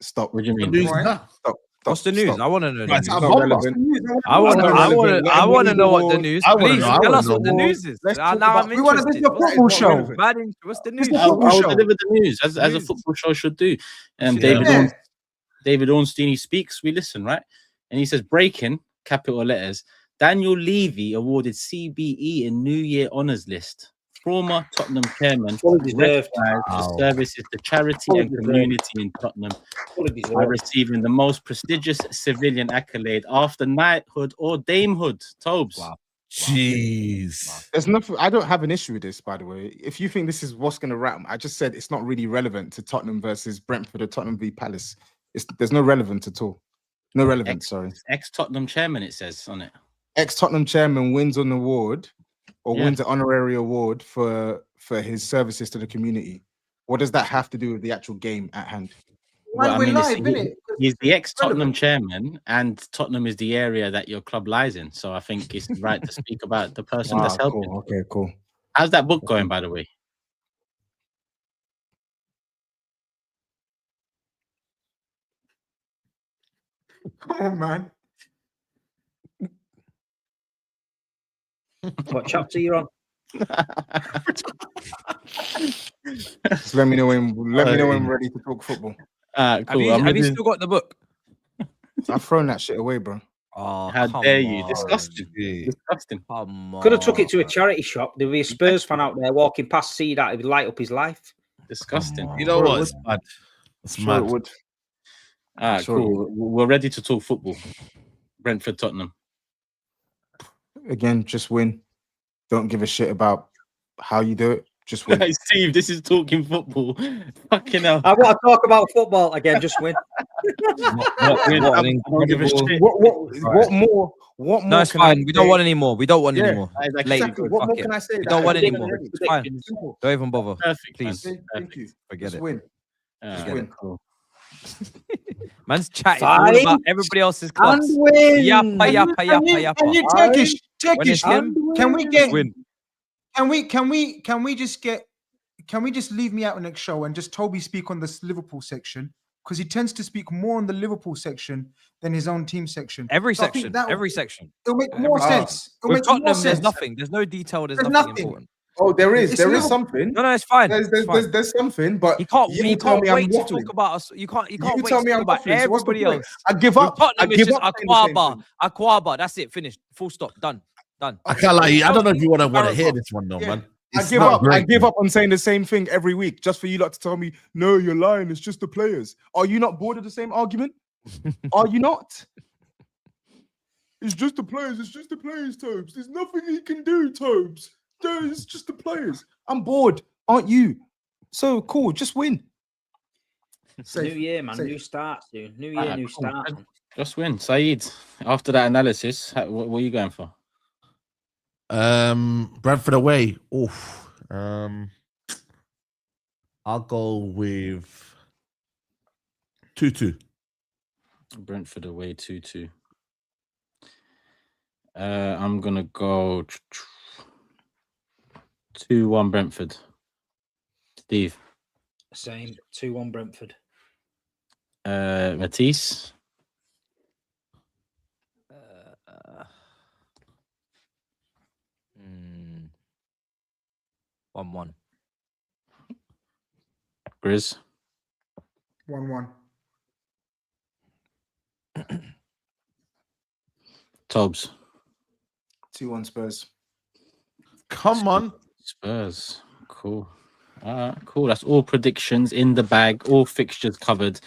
Speaker 5: Stop.
Speaker 6: What do you mean?
Speaker 7: News
Speaker 4: Right.
Speaker 7: now.
Speaker 5: Stop.
Speaker 2: What's the news?
Speaker 5: Stop.
Speaker 2: I want to know.
Speaker 7: Right,
Speaker 2: The
Speaker 7: it's
Speaker 2: news.
Speaker 7: not
Speaker 5: relevant.
Speaker 2: I want to know what the
Speaker 5: Let's
Speaker 2: news.
Speaker 7: I wanna
Speaker 2: Please
Speaker 7: know, I
Speaker 2: tell
Speaker 7: wanna
Speaker 2: us what the
Speaker 7: know.
Speaker 2: news is.
Speaker 5: Let's
Speaker 2: Now
Speaker 5: talk
Speaker 2: I'm
Speaker 5: about-
Speaker 4: We want to
Speaker 2: interested.
Speaker 4: do a football
Speaker 5: not
Speaker 4: show.
Speaker 5: relevant.
Speaker 2: Bad in- What's the news?
Speaker 4: It's a
Speaker 6: I'll
Speaker 4: football show.
Speaker 6: deliver the news as a
Speaker 2: News.
Speaker 6: football show should do.
Speaker 4: Yeah.
Speaker 6: David Ornstein, he speaks, we listen, right? And he says, breaking, capital letters, Daniel Levy awarded CBE in New Year honours list. Former Tottenham chairman
Speaker 8: Fully deserved.
Speaker 6: recognised for
Speaker 7: Wow.
Speaker 6: services to charity
Speaker 8: Fully
Speaker 6: and
Speaker 8: deserved.
Speaker 6: community in Tottenham
Speaker 8: Fully
Speaker 6: by
Speaker 8: deserved.
Speaker 6: receiving the most prestigious civilian accolade after knighthood or damehood. Tobes.
Speaker 2: Wow.
Speaker 7: Jeez.
Speaker 5: There's nothing. I don't have an issue with this, by the way. If you think this is what's going to wrap, I just said it's not really relevant to Tottenham versus Brentford or Tottenham v Palace. There's no relevance at all. No relevance, sorry.
Speaker 6: Ex-Tottenham chairman, it says on it.
Speaker 5: Ex-Tottenham chairman wins an award or
Speaker 6: Yeah.
Speaker 5: wins an honorary award for his services to the community. What does that have to do with the actual game at hand?
Speaker 6: Well, I
Speaker 4: we're
Speaker 6: mean,
Speaker 4: live, innit?
Speaker 6: he's the ex-Tottenham chairman, and Tottenham is the area that your club lies in. So I think it's right to speak about the person that's helping.
Speaker 5: Cool. Okay, cool.
Speaker 6: How's that book going, by the way?
Speaker 4: Come on, man.
Speaker 8: What chapter you on?
Speaker 5: Just let me know when I'm ready to talk football.
Speaker 6: Cool.
Speaker 2: Have you still got the book?
Speaker 5: I've thrown that shit away, bro.
Speaker 2: Oh,
Speaker 6: How dare you? Disgusting. Disgusting.
Speaker 8: Could have took it to a charity shop. There'd be a Spurs fan out there walking past, see that, it would light up his life.
Speaker 6: Disgusting.
Speaker 7: You know what? It's mad. It's
Speaker 5: Sure
Speaker 7: mad.
Speaker 5: it would.
Speaker 6: Cool. We're ready to talk football. Brentford, Tottenham.
Speaker 5: Again, just win. Don't give a shit about how you do it. Just win.
Speaker 6: Hey, Steve, this is talking football. Fucking hell.
Speaker 8: I want to talk about football again. Just win.
Speaker 5: What more?
Speaker 2: No, it's fine. We don't want any more. We don't want any more.
Speaker 5: Exactly. What more can I say?
Speaker 2: We don't want any more. It's fine. Don't even bother.
Speaker 6: Perfect,
Speaker 2: Please.
Speaker 5: Thank you.
Speaker 2: Forget
Speaker 5: Just
Speaker 2: it.
Speaker 5: win.
Speaker 6: Just
Speaker 5: win.
Speaker 6: Cool.
Speaker 2: Man's chatting all about everybody else's clubs.
Speaker 8: And win.
Speaker 2: Yappa.
Speaker 4: And you Turkish.
Speaker 2: When
Speaker 4: Can we get?
Speaker 2: win.
Speaker 4: Can we just leave me out next show and just Toby speak on this Liverpool section, because he tends to speak more on the Liverpool section than his own team section.
Speaker 2: Every
Speaker 4: So I think
Speaker 2: section. Every section.
Speaker 4: It'll make more sense. It'll
Speaker 2: With
Speaker 4: make more
Speaker 2: Tottenham,
Speaker 4: sense.
Speaker 2: there's nothing. There's no detail. There's
Speaker 4: There's
Speaker 2: nothing
Speaker 4: nothing.
Speaker 2: important.
Speaker 5: Oh, there is
Speaker 4: It's Liverpool.
Speaker 5: something.
Speaker 2: No, it's fine. It's fine.
Speaker 5: There's something, but
Speaker 2: He can't.
Speaker 5: you
Speaker 2: He
Speaker 5: tell
Speaker 2: can't
Speaker 5: me I'm
Speaker 2: wait to
Speaker 5: waffling.
Speaker 2: talk about us. You can't.
Speaker 5: You
Speaker 2: wait
Speaker 5: tell
Speaker 2: to
Speaker 5: me
Speaker 2: talk
Speaker 5: I'm
Speaker 2: about
Speaker 5: waffling. So what's the
Speaker 2: everybody
Speaker 5: point?
Speaker 2: else.
Speaker 5: I give
Speaker 2: With
Speaker 5: up.
Speaker 2: Tottenham,
Speaker 5: I
Speaker 2: it's
Speaker 5: give
Speaker 2: just
Speaker 5: up saying the same
Speaker 2: Aquaba.
Speaker 5: thing.
Speaker 2: Aquaba. That's it. Finished. Full stop. Done.
Speaker 7: I can't lie. I don't know if you want to hear this one, though, man.
Speaker 5: I give up. I give up on saying the same thing every week just for you lot to tell me, no, you're lying. It's just the players. Are you not bored of the same argument? Are you not? It's just the players. It's just the players, Tobes. There's nothing he can do, Tobes. No, it's just the players. I'm bored. Aren't you? So cool. Just win.
Speaker 8: New year, man. New start, dude. New year, new start.
Speaker 6: Just win. SAEED, after that analysis, what are you going for?
Speaker 7: Brentford away. Oof. I'll go with 2-2.
Speaker 6: Brentford away 2-2. I'm gonna go 2-1 Brentford. Steve.
Speaker 8: Same. 2-1 Brentford.
Speaker 6: Matisse.
Speaker 2: 1-1.
Speaker 6: Grizz.
Speaker 4: 1-1.
Speaker 6: Tobs.
Speaker 5: 2-1 Spurs.
Speaker 7: Come on.
Speaker 6: Spurs. Cool. Cool. That's all predictions in the bag. All fixtures covered.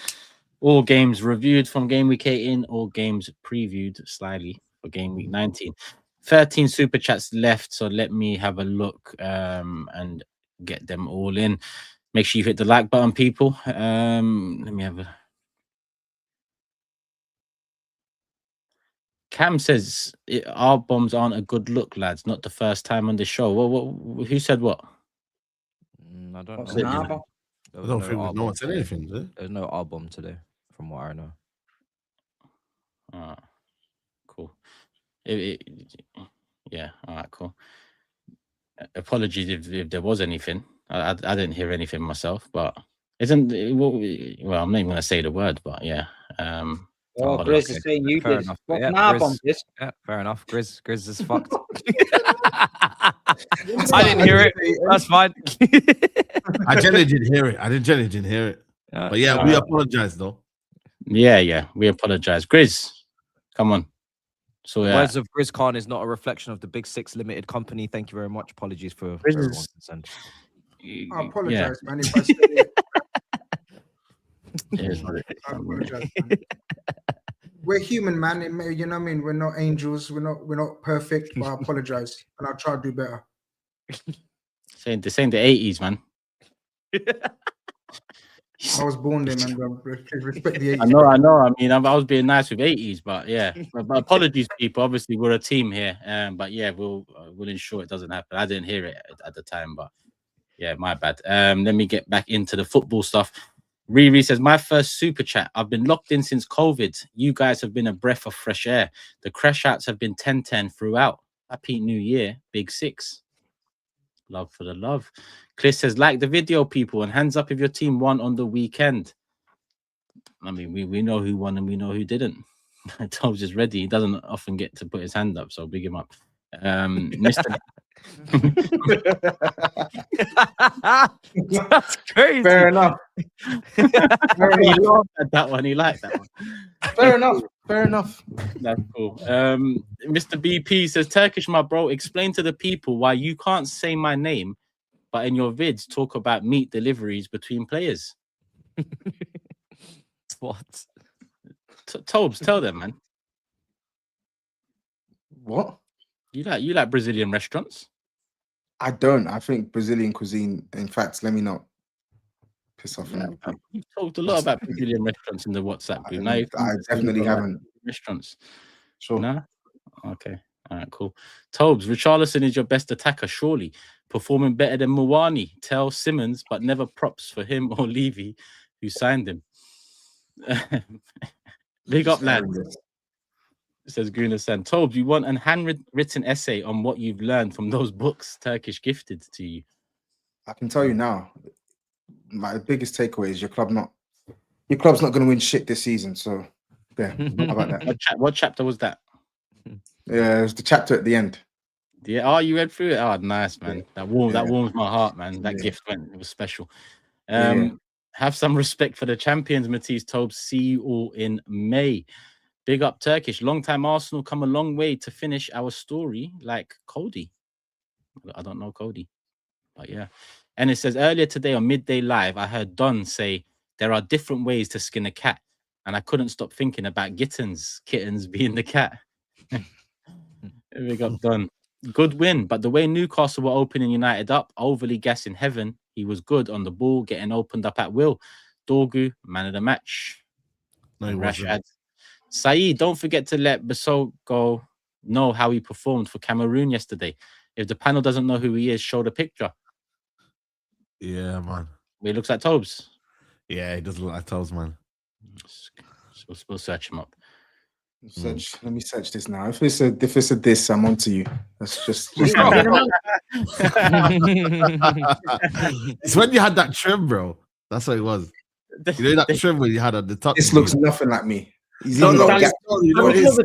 Speaker 6: All games reviewed from game week 18. All games previewed slightly for game week 19. 13 super chats left. So let me have a look and get them all in. Make sure you hit the like button, people. Let me have a... Cam says our bombs aren't a good look, lads. Not the first time on the show. Who said what?
Speaker 2: I don't
Speaker 8: What's
Speaker 2: know.
Speaker 8: an R-bomb?
Speaker 7: I don't think no one said anything.
Speaker 2: There's no R-bomb today, from what I know.
Speaker 6: Cool. Yeah. All right. Cool. Apologies if there was anything. I didn't hear anything myself, but isn't well? I'm not even gonna say the word, but yeah.
Speaker 8: Grizz is saying you
Speaker 2: Fair
Speaker 8: did.
Speaker 2: enough.
Speaker 8: What
Speaker 2: Yeah,
Speaker 8: an R-bomb is?
Speaker 2: Yeah, fair enough. Grizz is fucked. I didn't hear it. That's fine.
Speaker 7: I generally didn't hear it. But yeah, we apologize though.
Speaker 6: Yeah, we apologize. Grizz, come on. So
Speaker 2: Words of Grizz Khan is not a reflection of the Big Six Limited Company. Thank you very much. Apologies for everyone's concerned.
Speaker 4: I apologize, man. If I said it. I apologize, man. We're human, man. You know what I mean? We're not angels. We're not perfect. But I apologize, and I'll try to do better.
Speaker 6: Saying the 80s, man.
Speaker 4: I was born there, man. Bro. Respect the 80s.
Speaker 6: I know. I mean, I was being nice with 80s, but yeah. But apologies, people. Obviously, we're a team here. But yeah, we'll ensure it doesn't happen. I didn't hear it at the time, but yeah, my bad. Let me get back into the football stuff. Riri says, my first super chat. I've been locked in since COVID. You guys have been a breath of fresh air. The crash outs have been 10-10 throughout. Happy New Year, Big Six. Love for the love. Chris says, like the video, people, and hands up if your team won on the weekend. I mean, we know who won and we know who didn't. Tom's is ready. He doesn't often get to put his hand up, so big him up. Mr.
Speaker 2: That's crazy.
Speaker 4: Fair enough.
Speaker 6: He laughed at that one. He liked that one.
Speaker 4: Fair enough. Fair enough.
Speaker 6: That's cool. Mr. BP says, Turkish, my bro, explain to the people why you can't say my name, but in your vids talk about meat deliveries between players.
Speaker 2: What?
Speaker 6: Tobes, tell them, man.
Speaker 5: What?
Speaker 6: You like Brazilian restaurants?
Speaker 5: I don't. I think Brazilian cuisine. In fact, let me not piss off.
Speaker 6: Yeah, you've talked a lot about Brazilian restaurants in the WhatsApp group. Now
Speaker 5: I definitely haven't.
Speaker 6: Restaurants.
Speaker 5: Sure.
Speaker 6: No? Okay. All right, cool. Tobes, Richarlison is your best attacker, surely. Performing better than Mwani. Tell Simmons, but never props for him or Levy, who signed him. Big up, lad. Says Gunasan. Tobes, you want an handwritten essay on what you've learned from those books Turkish gifted to you?
Speaker 5: I can tell you now, my biggest takeaway is your club's not going to win shit this season. So, yeah, how about that?
Speaker 6: What chapter was that?
Speaker 5: Yeah, it was the chapter at the end.
Speaker 6: Yeah, you read through it. Oh, nice, man. That warms my heart, man. That gift it was special. Have some respect for the champions, Matisse Tobes. See you all in May. Big up Turkish. Long time Arsenal come a long way to finish our story like Cody. I don't know Cody, but yeah. And it says, earlier today on Midday Live, I heard Don say there are different ways to skin a cat. And I couldn't stop thinking about kittens being the cat. Big up Don. Good win. But the way Newcastle were opening United up, overly gassing Heaven, he was good on the ball, getting opened up at will. Dorgu, man of the match.
Speaker 7: No,
Speaker 6: Rashad. SAEED, don't forget to let Bissoko know how he performed for Cameroon yesterday. If the panel doesn't know who he is, show the picture.
Speaker 7: Yeah, man.
Speaker 6: He looks like Tobes.
Speaker 7: Yeah, he does look like Tobes, man.
Speaker 6: We'll search him up.
Speaker 5: Let me search this now. If it's a this, I'm onto you. That's just
Speaker 7: It's when you had that trim, bro. That's what it was. You know that trim where you had at the top.
Speaker 5: This looks nothing like me. He's
Speaker 7: no, no,
Speaker 5: got
Speaker 7: you know what it is?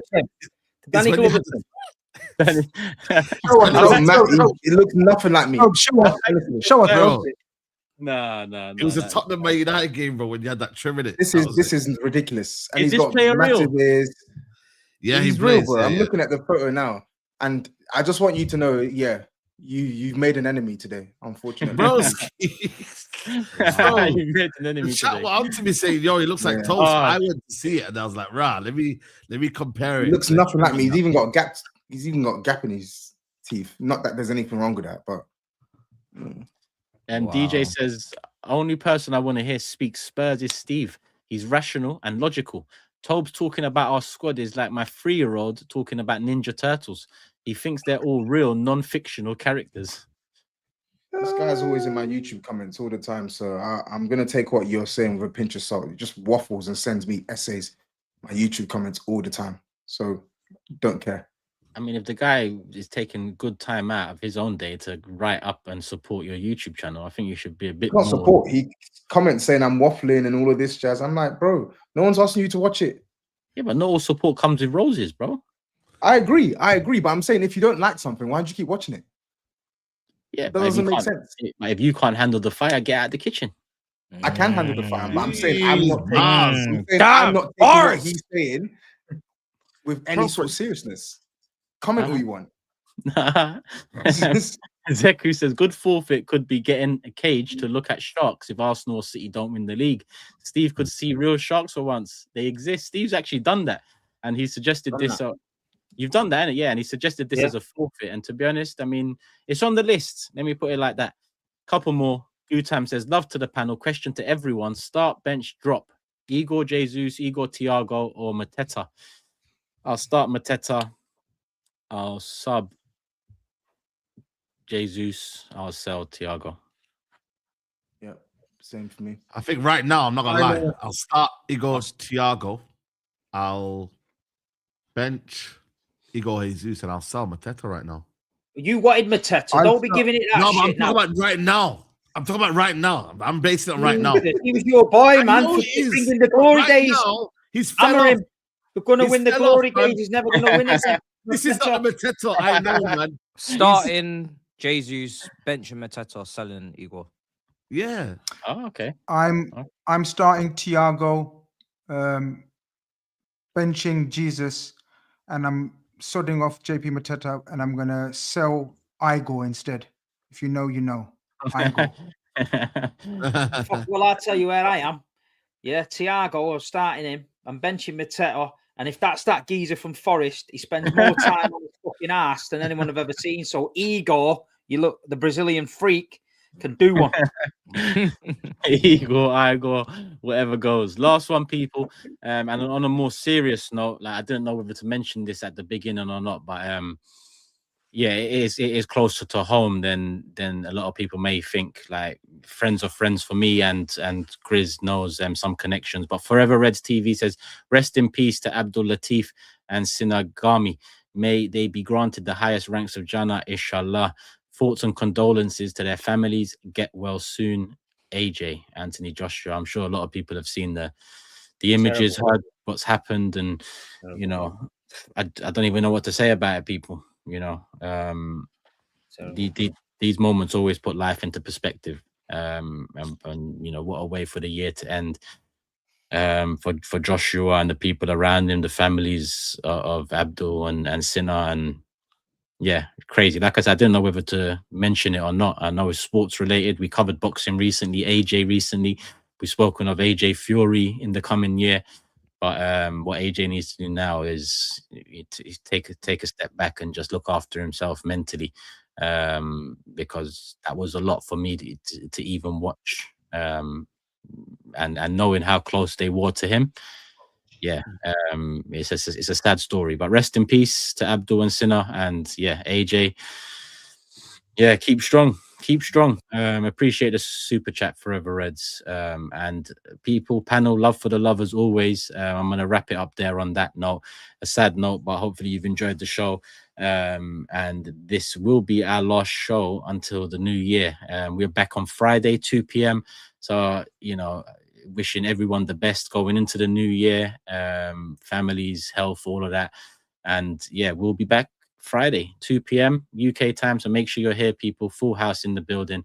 Speaker 5: It looks nothing like me.
Speaker 4: Show us, bro.
Speaker 6: No.
Speaker 7: It was a Tottenham Man United game, bro, when you had that trim in it.
Speaker 5: This is ridiculous. And
Speaker 6: is
Speaker 5: he's
Speaker 6: this
Speaker 5: got
Speaker 6: player
Speaker 5: massive
Speaker 6: real?
Speaker 5: ears.
Speaker 7: Yeah,
Speaker 5: he's
Speaker 7: plays,
Speaker 5: real, bro.
Speaker 7: yeah,
Speaker 5: I'm looking at the photo now, and I just want you to know, you've made an enemy today, unfortunately.
Speaker 7: Bro,
Speaker 6: You made an enemy
Speaker 7: chat
Speaker 6: today.
Speaker 7: what I'm to be saying, yo, he looks like Toast. I went to see it and I was like, let me compare it.
Speaker 5: He looks nothing like me. He's even got gaps. He's even got a gap in his teeth. Not that there's anything wrong with that, but.
Speaker 6: And DJ says, only person I want to hear speak Spurs is Steve. He's rational and logical. Tobes talking about our squad is like my 3-year-old talking about Ninja Turtles. He thinks they're all real, non-fictional characters.
Speaker 5: This guy's always in my YouTube comments all the time, so I'm going to take what you're saying with a pinch of salt. He just waffles and sends me essays, my YouTube comments all the time, so don't care.
Speaker 6: I mean, if the guy is taking good time out of his own day to write up and support your YouTube channel, I think you should be a bit
Speaker 5: Not
Speaker 6: more...
Speaker 5: support. He comments saying I'm waffling and all of this jazz. I'm like, bro, no one's asking you to watch it.
Speaker 6: Yeah, but not all support comes with roses, bro.
Speaker 5: I agree, but I'm saying if you don't like something, why don't you keep watching it?
Speaker 6: Yeah,
Speaker 5: that doesn't make sense.
Speaker 6: If you can't handle the fire, get out of the kitchen.
Speaker 5: I can handle the fire, but I'm saying I'm not taking what he's saying with any sort of seriousness. Comment all you want.
Speaker 6: Zeku says, good forfeit could be getting a cage to look at sharks if Arsenal or City don't win the league. Steve could see real sharks for once. They exist. Steve's actually done that. And he suggested this. You've done that, yeah. And he suggested this as a forfeit. And to be honest, I mean, it's on the list. Let me put it like that. Couple more. Gutam says, love to the panel. Question to everyone. Start, bench, drop. Igor Jesus, Igor Thiago, or Mateta? I'll start Mateta. I'll sub Jesus. I'll sell Thiago.
Speaker 5: Yeah, same for me.
Speaker 7: I think right now, I'm not gonna lie. I'll start Igor Thiago. I'll bench Igor Jesus, and I'll sell Mateta right now.
Speaker 8: You wanted Mateta. Don't be giving it that
Speaker 7: no,
Speaker 8: shit
Speaker 7: but I'm talking about right now. I'm talking about right now. I'm basing it on right now.
Speaker 8: He was your boy, man. For bringing the glory days.
Speaker 7: Now, he's
Speaker 8: hammer him. We're going to win the glory days. He's never going to win it.
Speaker 7: This is not a Mateta. I know, man.
Speaker 2: Starting Jesus, benching Mateta, selling Igor.
Speaker 7: Yeah.
Speaker 6: Oh, okay.
Speaker 4: I'm starting Thiago, benching Jesus, and I'm sodding off JP Mateta, and I'm gonna sell Igor instead. If you know, you know. Igor.
Speaker 8: Well, I'll tell you where I am. Yeah, Thiago, I'm starting him. I'm benching Mateta. And if that's that geezer from Forest, he spends more time on his fucking ass than anyone I've ever seen. So Igor, you look, the Brazilian freak, can do one.
Speaker 6: Igor, whatever goes. Last one, people. And on a more serious note, like I didn't know whether to mention this at the beginning or not, but yeah, it is closer to home than a lot of people may think. Like friends of friends for me, and GRIZZ knows some connections. But Forever Reds TV says, rest in peace to Abdul Latif and Sinagami. May they be granted the highest ranks of Jannah, inshallah. Thoughts and condolences to their families. Get well soon. AJ, Anthony Joshua. I'm sure a lot of people have seen the images, heard what's happened, and you know, I don't even know what to say about it, people. You know, these moments always put life into perspective. And you know, what a way for the year to end. For Joshua and the people around him, the families of Abdul and Sinna, and yeah, crazy. Like I said, I didn't know whether to mention it or not. I know it's sports related. We covered boxing recently, AJ recently. We've spoken of AJ Fury in the coming year. But what AJ needs to do now is take a step back and just look after himself mentally, because that was a lot for me to even watch. And knowing how close they were to him, yeah, it's a sad story. But rest in peace to Abdul and Sinna, and yeah, AJ. Yeah, keep strong. Keep strong. Appreciate the super chat, Forever Reds. And people, panel, love for the love as always. I'm going to wrap it up there on that note. A sad note, but hopefully you've enjoyed the show. And this will be our last show until the new year. We're back on Friday, 2 p.m. So, you know, wishing everyone the best going into the new year. Families, health, all of that. And yeah, we'll be back Friday, 2 p.m. UK time. So make sure you're here, people. Full house in the building.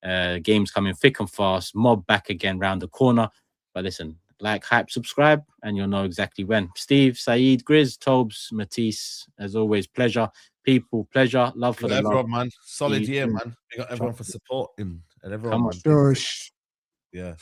Speaker 6: Games coming thick and fast. Mob back again round the corner. But listen, like, hype, subscribe, and you'll know exactly when. Steve, SAEED, GRIZZ, TOBS, Matisse, as always, pleasure. People, pleasure. Love for the
Speaker 7: everyone,
Speaker 6: love.
Speaker 7: man. Solid year, man. We got everyone for supporting and everyone.
Speaker 6: Come on.
Speaker 7: Yeah.